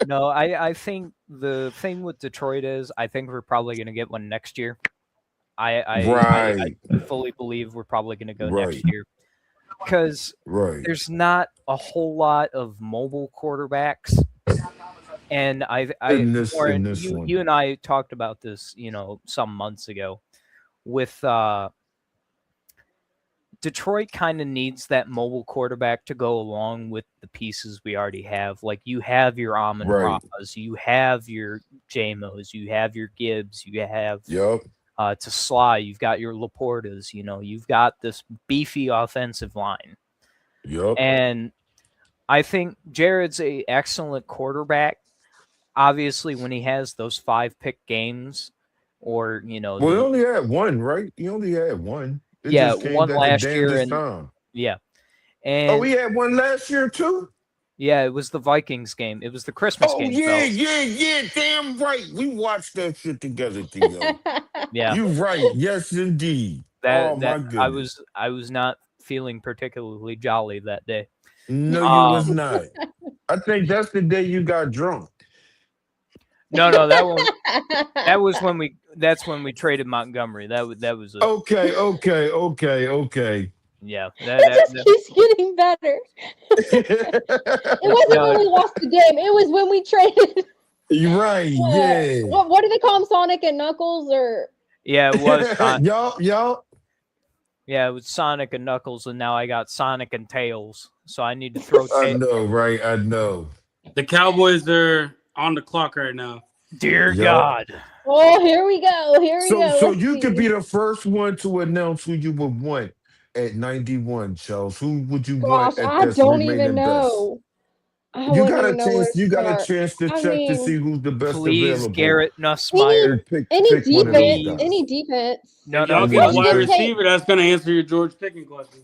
E: no, I think the thing with Detroit is I think we're probably going to get one next year.
D: Right.
E: I fully believe we're probably going to go next
D: Right.
E: year because
D: Right.
E: there's not a whole lot of mobile quarterbacks. And
D: In
E: Warren,
D: this one.
E: you and I talked about this, some months ago with Detroit kind of needs that mobile quarterback to go along with the pieces we already have. Like you have your Amon
D: Right.
E: Ra's, you have your JMOs, you have your Gibbs, you have
D: Yup.
E: to Sly, you've got your Laportas, you've got this beefy offensive line.
D: Yup.
E: And I think Jared's a excellent quarterback. Obviously, when he has those 5-pick games, or
D: Well, he only had one, right? He only had one. It
E: yeah,
D: just came
E: one
D: at the
E: last year,
D: damnedest
E: and
D: time.
E: yeah,
D: Oh, he
E: and
D: had one last year too?
E: yeah, it was the Vikings game. It was the Christmas
D: Oh
E: game,
D: yeah,
E: Phelps.
D: yeah, yeah. Damn right. We watched that shit together, Theo.
E: Yeah,
D: You right. Yes, indeed. Oh
E: that
D: my goodness.
E: I was not feeling particularly jolly that day.
D: No, you was
E: Um,
D: not. I think that's the day you got drunk.
E: no, that's when we traded Montgomery. That was a
D: Okay, okay, okay, okay.
E: yeah.
G: It just keeps getting better. It wasn't
E: No,
G: when we lost the game. It was when we traded.
D: You're right. Yeah.
G: What do they call them? Sonic and Knuckles, or
E: yeah, it was
D: y'all.
E: yeah, it was Sonic and Knuckles, and now I got Sonic and Tails. So I need to throw
D: I know, right? I know.
A: The Cowboys are on the clock right now.
E: Dear
D: Yup.
E: God.
G: oh, here we go. Here we
D: So
G: go.
D: so
G: Let's
D: you could be
G: see.
D: the first one to announce who you would want at 91, Charles. Who would you want
G: Gosh,
D: at
G: I
D: this
G: don't even
D: remaining best?
G: know. I wouldn't even know where to
D: You got a
G: start.
D: chance to
G: I
D: check to
G: mean,
D: see who's the best
E: Please,
D: available
E: Garrett
G: any
E: Nussmeyer.
D: and pick
G: any
D: one of those
G: defense,
E: Please.
G: any
D: guys.
G: defense.
E: No,
A: If y'all
E: no,
A: get a
G: Watch
D: Any
A: wide
G: them
D: defense?
G: take.
A: receiver, that's going to answer your George Pickens question.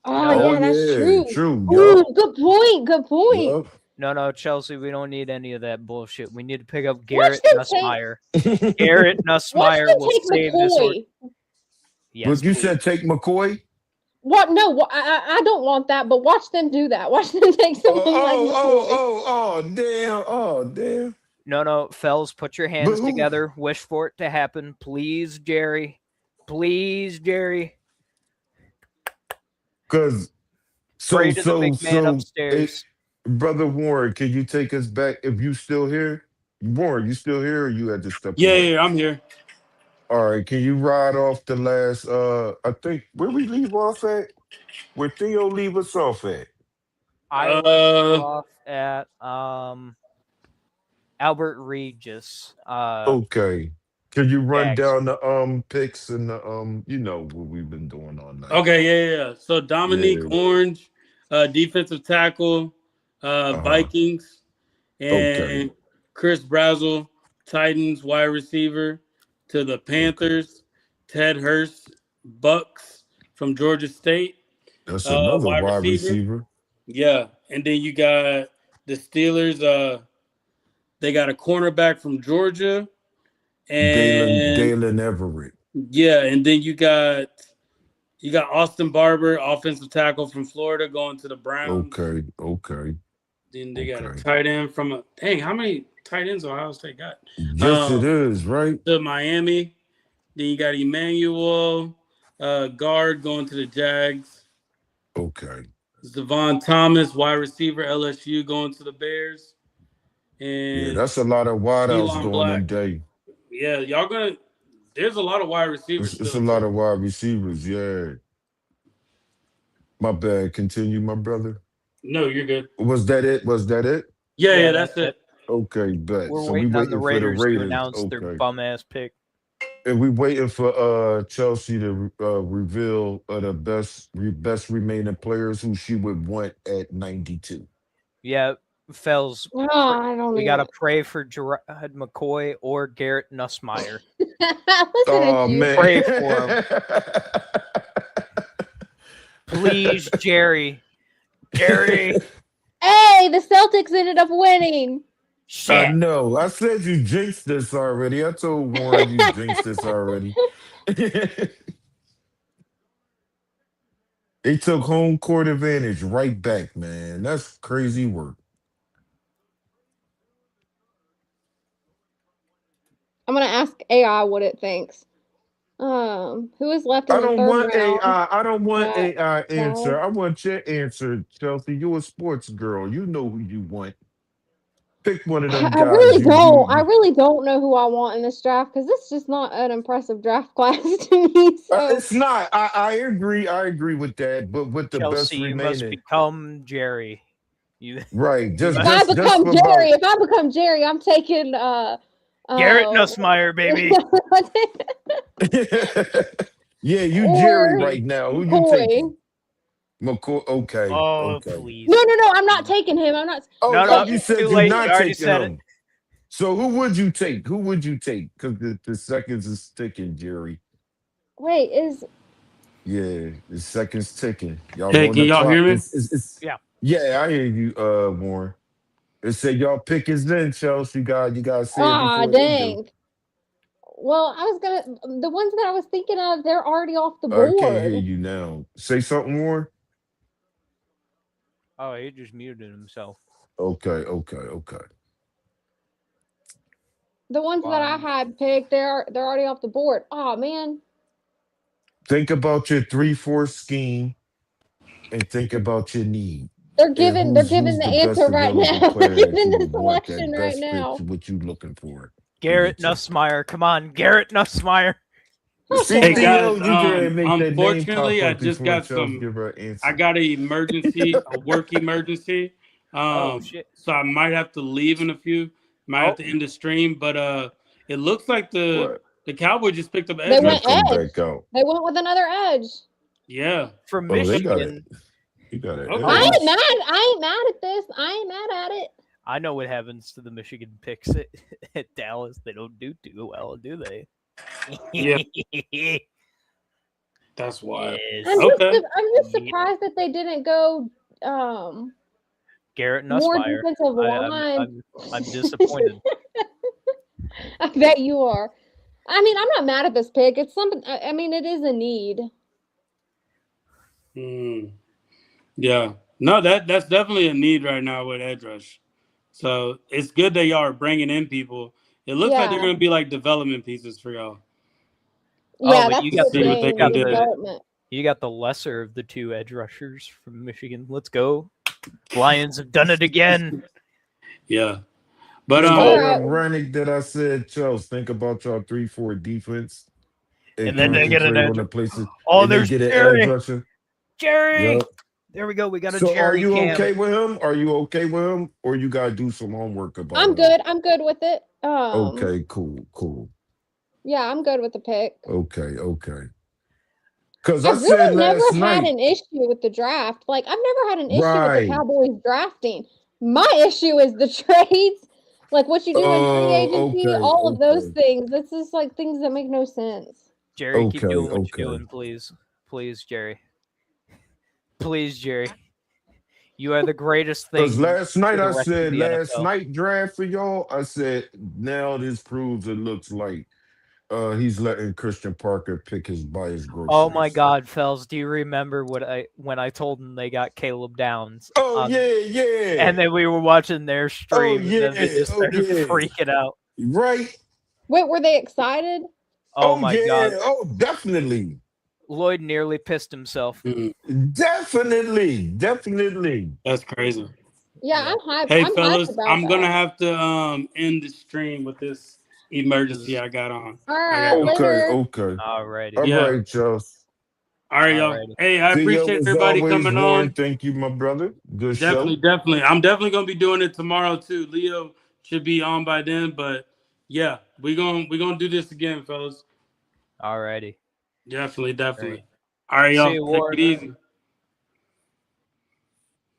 G: Oh
E: no,
D: Oh
G: yeah, that's
D: yeah,
G: true.
D: true.
G: Ooh,
D: Yup.
G: good point. Good point.
D: Yup.
E: no, Chelsea, we don't need any of that bullshit. We need to pick up
G: Watch
E: Garrett
G: them take.
E: Nussmeyer. Garrett
G: Watch
E: Nussmeyer
G: them
E: will
G: take
E: save this
G: McCoy.
E: Yes,
D: But you
E: please.
D: said take McCoy?
G: What? No, I don't want that. But watch them do that. Watch them take
D: Oh,
G: someone like
D: oh, oh,
G: McCoy.
D: oh, oh, damn. Oh, damn.
E: No, Fells, put your
D: But
E: hands
D: who?
E: together. Wish for it to happen. Please, Jerry. Please, Jerry.
D: Because
E: Pray to the big man
D: it,
E: upstairs.
D: Brother Warren, can you take us back if you still here? Warren, you still here or you had to step
A: Yeah,
D: away?
A: yeah, I'm here.
D: All right, can you ride off the last I think where we leave off at? Where Theo leave us off at?
E: I left you
A: Uh,
E: off at Albert Regis.
D: Okay. Can you run
E: Jags.
D: down the picks and the you know what we've been doing all night?
A: okay, yeah. So Dominique
D: Yeah.
A: Orange, defensive tackle,
D: Uh-huh.
A: Vikings,
D: Okay.
A: and Chris Brazzell, Titans wide receiver to the
D: Okay.
A: Panthers. Ted Hurst, Bucks from Georgia State,
D: That's another
A: wide
D: wide
A: receiver.
D: receiver.
A: Yeah, and then you got the Steelers. They got a cornerback from Georgia, and
D: Galen Everett.
A: yeah, and then you got Austin Barber, offensive tackle from Florida, going to the Browns.
D: Okay, okay,
A: Then they got a
D: okay.
A: tight end from a dang. How many tight ends Ohio State got?
D: Yes, it is, right?
A: To Miami. Then you got Emmanuel, guard going to the Jags.
D: Okay.
A: Devon Thomas, wide receiver, LSU going to the Bears,
D: Yeah,
A: and
D: that's a lot of wideouts
A: Elon
D: going
A: Black.
D: today.
A: Yeah, y'all gonna. There's a lot of wide receivers
D: It's a
A: still
D: lot
A: too.
D: of wide receivers. Yeah. My bad. Continue, my brother.
A: No, you're good.
D: Was that it? Was that it?
A: Yeah,
E: Yeah,
A: yeah,
E: that's
A: that's
E: it.
A: it.
D: Okay, bet.
E: We're
D: So we
E: waiting on the
D: waiting for the
E: Raiders to
D: Raiders.
E: announce their
D: Okay.
E: bum ass pick.
D: And we waiting for Chelsea to reveal the best remaining players who she would want at 92.
E: Yeah, Fells.
G: Oh, I don't
E: We
G: even.
E: gotta pray for Gerard McCoy or Garrett Nussmeyer.
G: Listen
D: Oh
G: at you.
D: man.
E: Pray for him, please, Jerry. Jerry,
G: Hey, the Celtics ended up winning.
D: I
E: shit.
D: know. I said you jinxed this already. I told Warren you jinxed this already. They took home court advantage right back, man. That's crazy work.
G: I'm gonna ask AI what it thinks. Who is left in
D: I
G: the
D: don't
G: third
D: want
G: round?
D: AI. I don't want AI
G: Dallas.
D: answer. I want your answer, Chelsea. You're a sports girl. You know who you want. Pick one of them
G: I
D: guys.
G: really don't. I really don't know who I want in this draft because it's just not an impressive draft class to me. So
D: It's not. I agree. I agree with that. But with the best
E: Chelsea, you must
D: remaining,
E: become Jerry. You,
D: right?
E: you
G: if
E: must
G: I
D: Just
G: become
D: for
G: Jerry,
D: about
G: if I become Jerry, I'm taking
E: Garrett
G: uh
E: Nussmeyer, baby.
D: yeah, you Jerry
G: or
D: right now. Who you
G: McCoy.
D: taking? McCoy. Okay,
E: Oh,
D: okay.
E: please.
G: No, I'm not taking him. I'm not.
D: Oh,
E: No,
D: oh,
E: no,
D: you
G: So
E: too
D: said you're
E: late. You
D: not
E: already
D: taking
E: said it.
D: him. So who would you take? Who would you take? Because the seconds is ticking, Jerry.
G: wait, is
D: Yeah, the seconds ticking. Y'all
A: Hey,
D: on
A: can
D: the
A: y'all hear
D: clock.
A: me?
D: It's
E: Yeah.
D: yeah, I hear you, Warren. It said y'all pick is in, Chelsea. You gotta say it before they do.
G: dang. Well, I was gonna the ones that I was thinking of, they're already off the
D: I can't
G: board.
D: hear you now. Say something more.
E: Oh, he just muted himself.
D: Okay, okay, okay.
G: The ones that I
E: Fine.
G: had picked, they're already off the board. Oh man,
D: Think about your 3-4 scheme and think about your need.
G: they're
D: And
G: giving they're
D: who's
G: giving
D: the
G: the
D: best
G: answer right
D: available
G: now. They're
D: player that
G: giving
D: you
G: the
D: would want
G: selection
D: that
G: right
D: best fit
G: now.
D: to what you looking for? Who you
E: Garrett
D: take?
E: Nussmeyer. Come on, Garrett Nussmeyer.
G: Okay,
A: Hey
G: man.
A: guys,
D: CTO, you go ahead and make that name
A: unfortunately,
D: pop
A: I
D: up
A: just
D: before
A: got
D: Chelsea
A: some.
D: give her an
A: I
D: answer.
A: got an emergency, a work emergency.
E: Oh shit.
A: So I might have to leave in a few. Might have
E: Oh,
A: to end the stream, but it looks like the
D: What?
A: the Cowboy just picked up
G: They
A: edge
G: went
D: He'll
A: rusher.
D: come
G: edge.
D: back out.
G: They went with another edge.
A: Yeah.
E: from
D: Oh, they got it.
E: Michigan.
D: He got an
G: I
A: Okay.
G: ain't
D: edge.
G: mad. I ain't mad at this. I ain't mad at it.
E: I know what happens to the Michigan picks at Dallas. They don't do too well, do they?
A: Yeah, that's wild.
E: Yes.
A: Okay.
G: I'm just
E: Yeah.
G: surprised that they didn't go
E: Garrett
G: more
E: Nussmeyer.
G: defensive
E: I'm
G: line.
E: I'm disappointed.
G: I bet you are. I mean, I'm not mad at this pick. It's something. I mean, it is a need.
A: Yeah. No, that's definitely a need right now with edge rush. So it's good that y'all are bringing in people. It looks like they're
G: Yeah,
A: going to be like development pieces for y'all
E: Oh,
G: yeah,
E: but
G: that's
E: you
A: to
G: a
E: got
G: good
A: see
E: the
A: what they
G: thing.
E: you
A: can
E: got
G: The
A: do.
G: development.
E: you got the lesser of the two edge rushers from Michigan. Let's go. Lions have done it again.
A: Yeah. But
E: Let's
D: Isn't
G: All
D: it
E: go.
G: right.
D: ironic that I said, Chelsea, think about your 3-4 defense and
E: And then they get an
D: concentrate on
E: edge.
D: the places
E: Oh,
D: and they
E: there's
D: get an edge
E: Jerry.
D: rusher?
E: Jerry.
D: Yep.
E: There we go. We got a
D: So are
E: Jerry
D: you
E: cam.
D: okay with him? Are you okay with him? Or you gotta do some homework about
G: I'm
D: him?
G: good. I'm good with it.
D: Okay, cool, cool.
G: Yeah, I'm good with the pick.
D: Okay, okay. Cause
G: I
D: I said
G: really never
D: last
G: had
D: night,
G: an issue with the draft. Like, I've never had an issue with the
D: right.
G: Cowboys drafting. My issue is the trades, like what you do in free agency,
D: Okay,
G: all of those
D: okay,
G: things. This is like things that make no sense.
E: Jerry, keep
D: okay,
E: doing what you're
D: okay.
E: doing, please. Please, Jerry. Please, Jerry. You are the greatest
D: Because
E: thing
D: last
E: for
D: night
E: the
D: I
E: rest of
D: said
E: the
D: last
E: NFL.
D: night draft for y'all. I said now this proves it looks like he's letting Christian Parker pick his buy his
E: Oh my
D: groceries.
E: God, Fells, do you remember when I told them they got Caleb Downs
D: Oh
E: on,
D: yeah, yeah.
E: and then we were watching their
D: Oh
E: stream, and then they
D: yeah.
E: just
D: Oh
E: started
D: yeah.
E: freaking out.
D: Right.
G: Wait, were they excited?
E: Oh
D: Oh
E: my God,
D: yeah. Oh definitely.
E: Lloyd nearly pissed himself.
A: Mhm.
D: Definitely. Definitely.
A: That's crazy.
G: Yeah,
E: Yeah.
A: Hey
G: I'm hyped
A: fellas,
G: about
A: I'm gonna
G: that.
A: have to end the stream with this emergency I got on.
G: All
A: I gotta
G: right,
A: go.
D: Okay,
G: later.
D: okay.
E: Alrighty,
D: All
A: Yeah.
D: right, y'all.
A: All right, y'all.
E: alrighty.
A: Hey, I
D: See you
A: appreciate
D: as
A: everybody
D: always,
A: coming
D: Warren.
A: on.
D: Thank you, my brother. Good
A: Definitely,
D: show.
A: definitely. I'm definitely gonna be doing it tomorrow too. Leo should be on by then, but yeah, we gonna do this again, fellas.
E: Alrighty.
A: Definitely, definitely.
E: Great.
A: All right,
E: See
A: y'all.
E: you,
A: Take it
E: Warren.
A: easy.